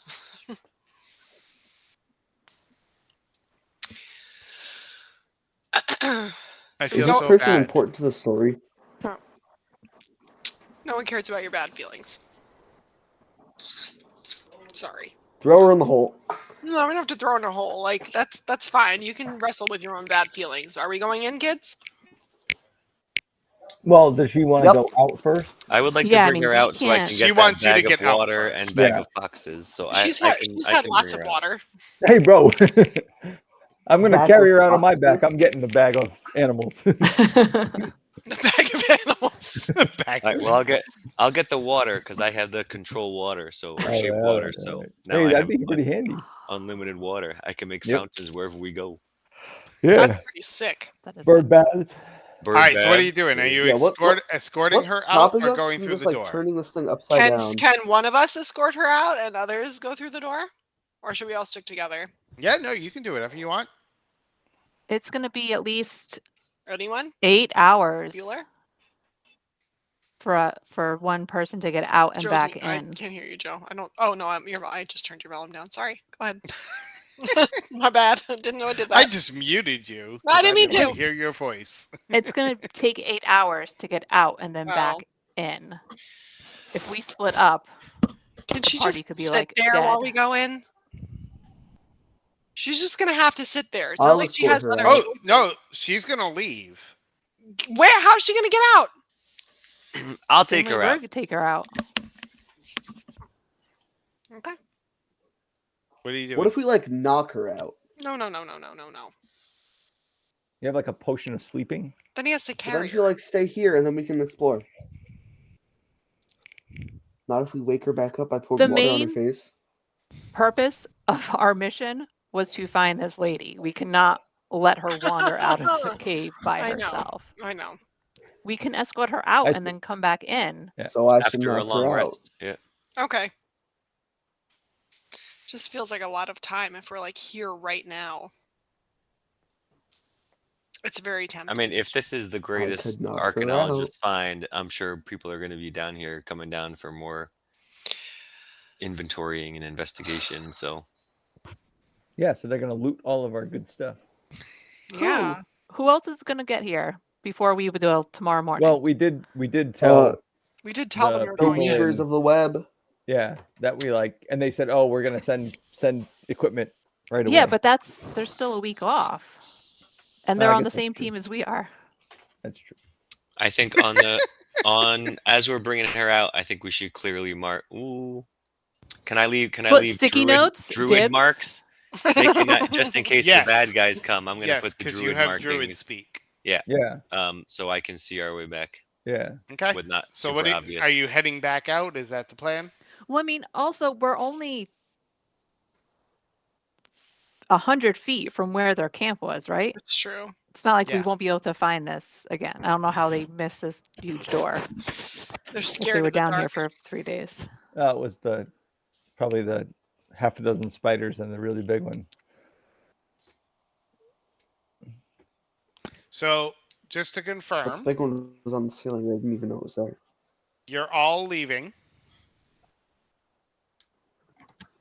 I So Is feel this go. so person bad. important to the story? No one cares about your bad feelings. Sorry. Throw her in the hole. No, we don't have to throw in a hole. Like that's fine. You can wrestle with your own bad feelings. Are we going in, kids? Well, does she want to Yep. go out first? I would like to Yeah, I bring mean, her we out so I can't. can She get that wants you to bag of get out water and first. bag Yeah. of foxes. So She's I had can lots bring of her out. water. Hey, bro. I'm going to Bag carry of her out on my back. foxes? I'm getting the bag of animals. The bag of animals. Back All right. of Well, animal. I'll get the water because I have the control water, or All shape right, all water. right, all So right. now Hey, I that'd have be pretty handy. unlimited water. I can make Yep. fountains wherever we go. That's Yeah. pretty sick. That is Bird baths. All Bird right, so what are you baths. doing? Are you Yeah, escorting what's her out stopping or us going from through just the like door? turning this thing upside down? Can one of us escort her out and others go through the door? Or should we all stick together? Yeah, no, you can do whatever you want. It's going to be at least Anyone? 8 hours Bueller? for one person to get out and Joe's back mute. I in. can't hear you, Joe. I don't. Oh no, I just turned your volume down. Sorry. Go ahead. My bad. Didn't know I did that. I just muted you No, I 'cause didn't mean want to. to hear your voice. It's going to take 8 hours to get out and then Oh. back in. If we split up, Can the she party just could be sit like there dead. while we go in? She's just gonna have to sit there. It's I'll not like she escort has her other out. Oh choices. no, she's gonna leave. Where? How's she gonna get out? I'll take Only her we're out. gonna take her out. Okay. What are you doing? What if we like knock her out? No. You have like a potion of sleeping? Then he has to Why carry don't you her. like stay here and then we can explore? Not if we wake her back up by pouring The water on her main- face. Purpose of our mission was to find this lady. We cannot let her wander out of the cave by I know. herself. I know. We can escort her out I and then come back in. Yeah. So I should After a knock long her out. rest. Yeah. Okay. Just feels like a lot of time if we're like here right now. It's very tempting. I mean, if this is the greatest knock her archaeologist find, I'm sure people are going to be down here coming down for more inventorying and investigation. So Yeah, so they're going to loot all of our good stuff. Yeah. Who else is gonna get here before we do it tomorrow morning? Well, we did tell We did tell them the we were The going people in. weavers of the web. yeah, that we like, and they said, "Oh, we're gonna send equipment right away." yeah, but they're still a week off, and they're I on the guess that's same true. team as we are. That's true. I think as we're bringing her out, I think we should clearly mark. Ooh, can I leave sticky druid, notes? druid Dibs? marks? They cannot, just in case Yes. the bad guys come. I'm going to Yes, put the because you druid have druid markings speak. Yeah. Yeah, So I can see our way back yeah. Okay. with not So super what obvious. are you heading back out? Is that the plan? Well, I mean, also we're only 100 feet from where their camp was, right? It's true. It's not like we Yeah. won't be able to find this again. I don't know how they missed this huge door They're if scared they were of the down here dark. for 3 days. It was probably the half a dozen spiders and the really big one. So just to But the confirm, big one was on the ceiling. I didn't even know it was there. you're all leaving.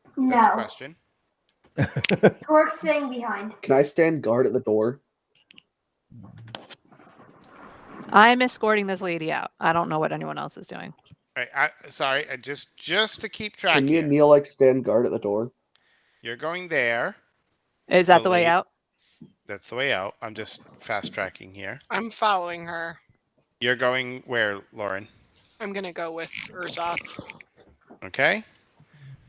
That's the No. question. Torque's staying behind. Can I stand guard at the door? I'm escorting this lady out. I don't know what anyone else is doing. Right. Sorry. Just to keep track Can me here. and Neil like stand guard at the door? You're going there. Is that the way out? That's the way out. I'm just fast tracking here. I'm following her. You're going where, Lauren? I'm gonna go with Urzoth. Okay.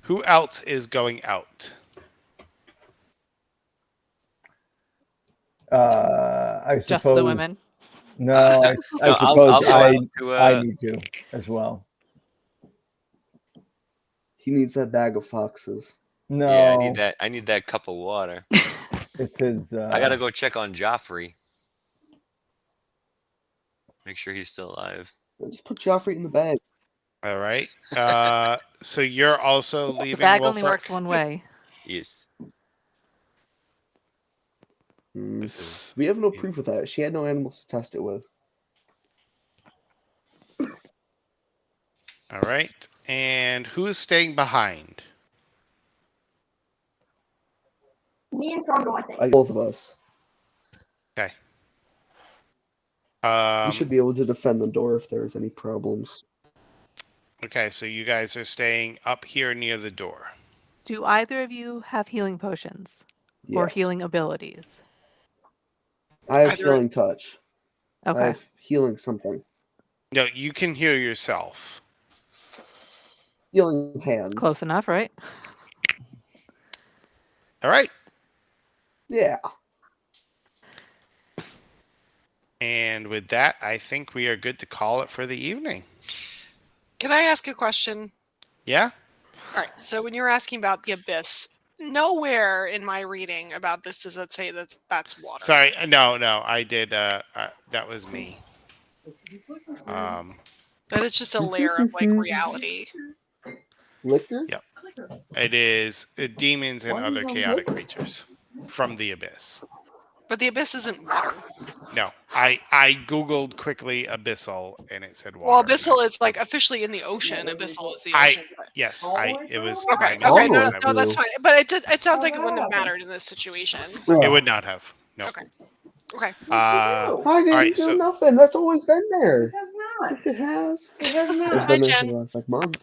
Who else is going out? I suppose. Just the women. No, I No, I'll suppose go out to, I need to as well. He needs that bag of foxes. No, Yeah, I need that cup of water. it's his. I gotta go check on Joffrey. Make sure he's still alive. Just put Joffrey in the bag. All right. So you're also The leaving bag only Wolfric? works one way. Yes. This is We have no proof of that. She had no animals to test it with. all right. And who's staying behind? Me and Thorgo, I think. Both of us. Okay. We should be able to defend the door if there's any problems. Okay, so you guys are staying up here near the door. Do either of you have healing potions or Yes. healing abilities? I have Either- healing touch. I Okay. have healing something. No, you can heal yourself. Healing hands. Close enough, right? All right. Yeah. And with that, I think we are good to call it for the evening. Can I ask a question? Yeah? All right. So when you're asking about the abyss, nowhere in my reading about this does it say that that's water. Sorry. No, I did. That was me. That it's just a layer of like reality. Liquor? Yep. It is demons and Why other is it chaotic liquor? creatures from the abyss. But the abyss isn't water. No, I googled quickly abyssal and it said water. Well, abyssal is like officially in the ocean. Abyssal is the ocean. Yes, it was Okay, my okay, mistake. no, Almost no, that's blue. fine. But it sounds like it wouldn't have mattered in this situation. It would not have. No. Okay. Okay. I didn't right, do so- nothing. That's always been there. It has not. Yes, it has. It has It's not. Hi, been there for Jen. the last like month.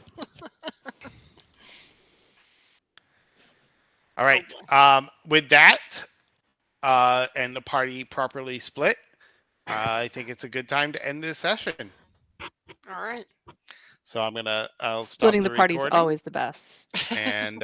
All right. With that, and the party properly split, I think it's a good time to end this session. All right. So I'll stop Splitting the party's recording, always the best. and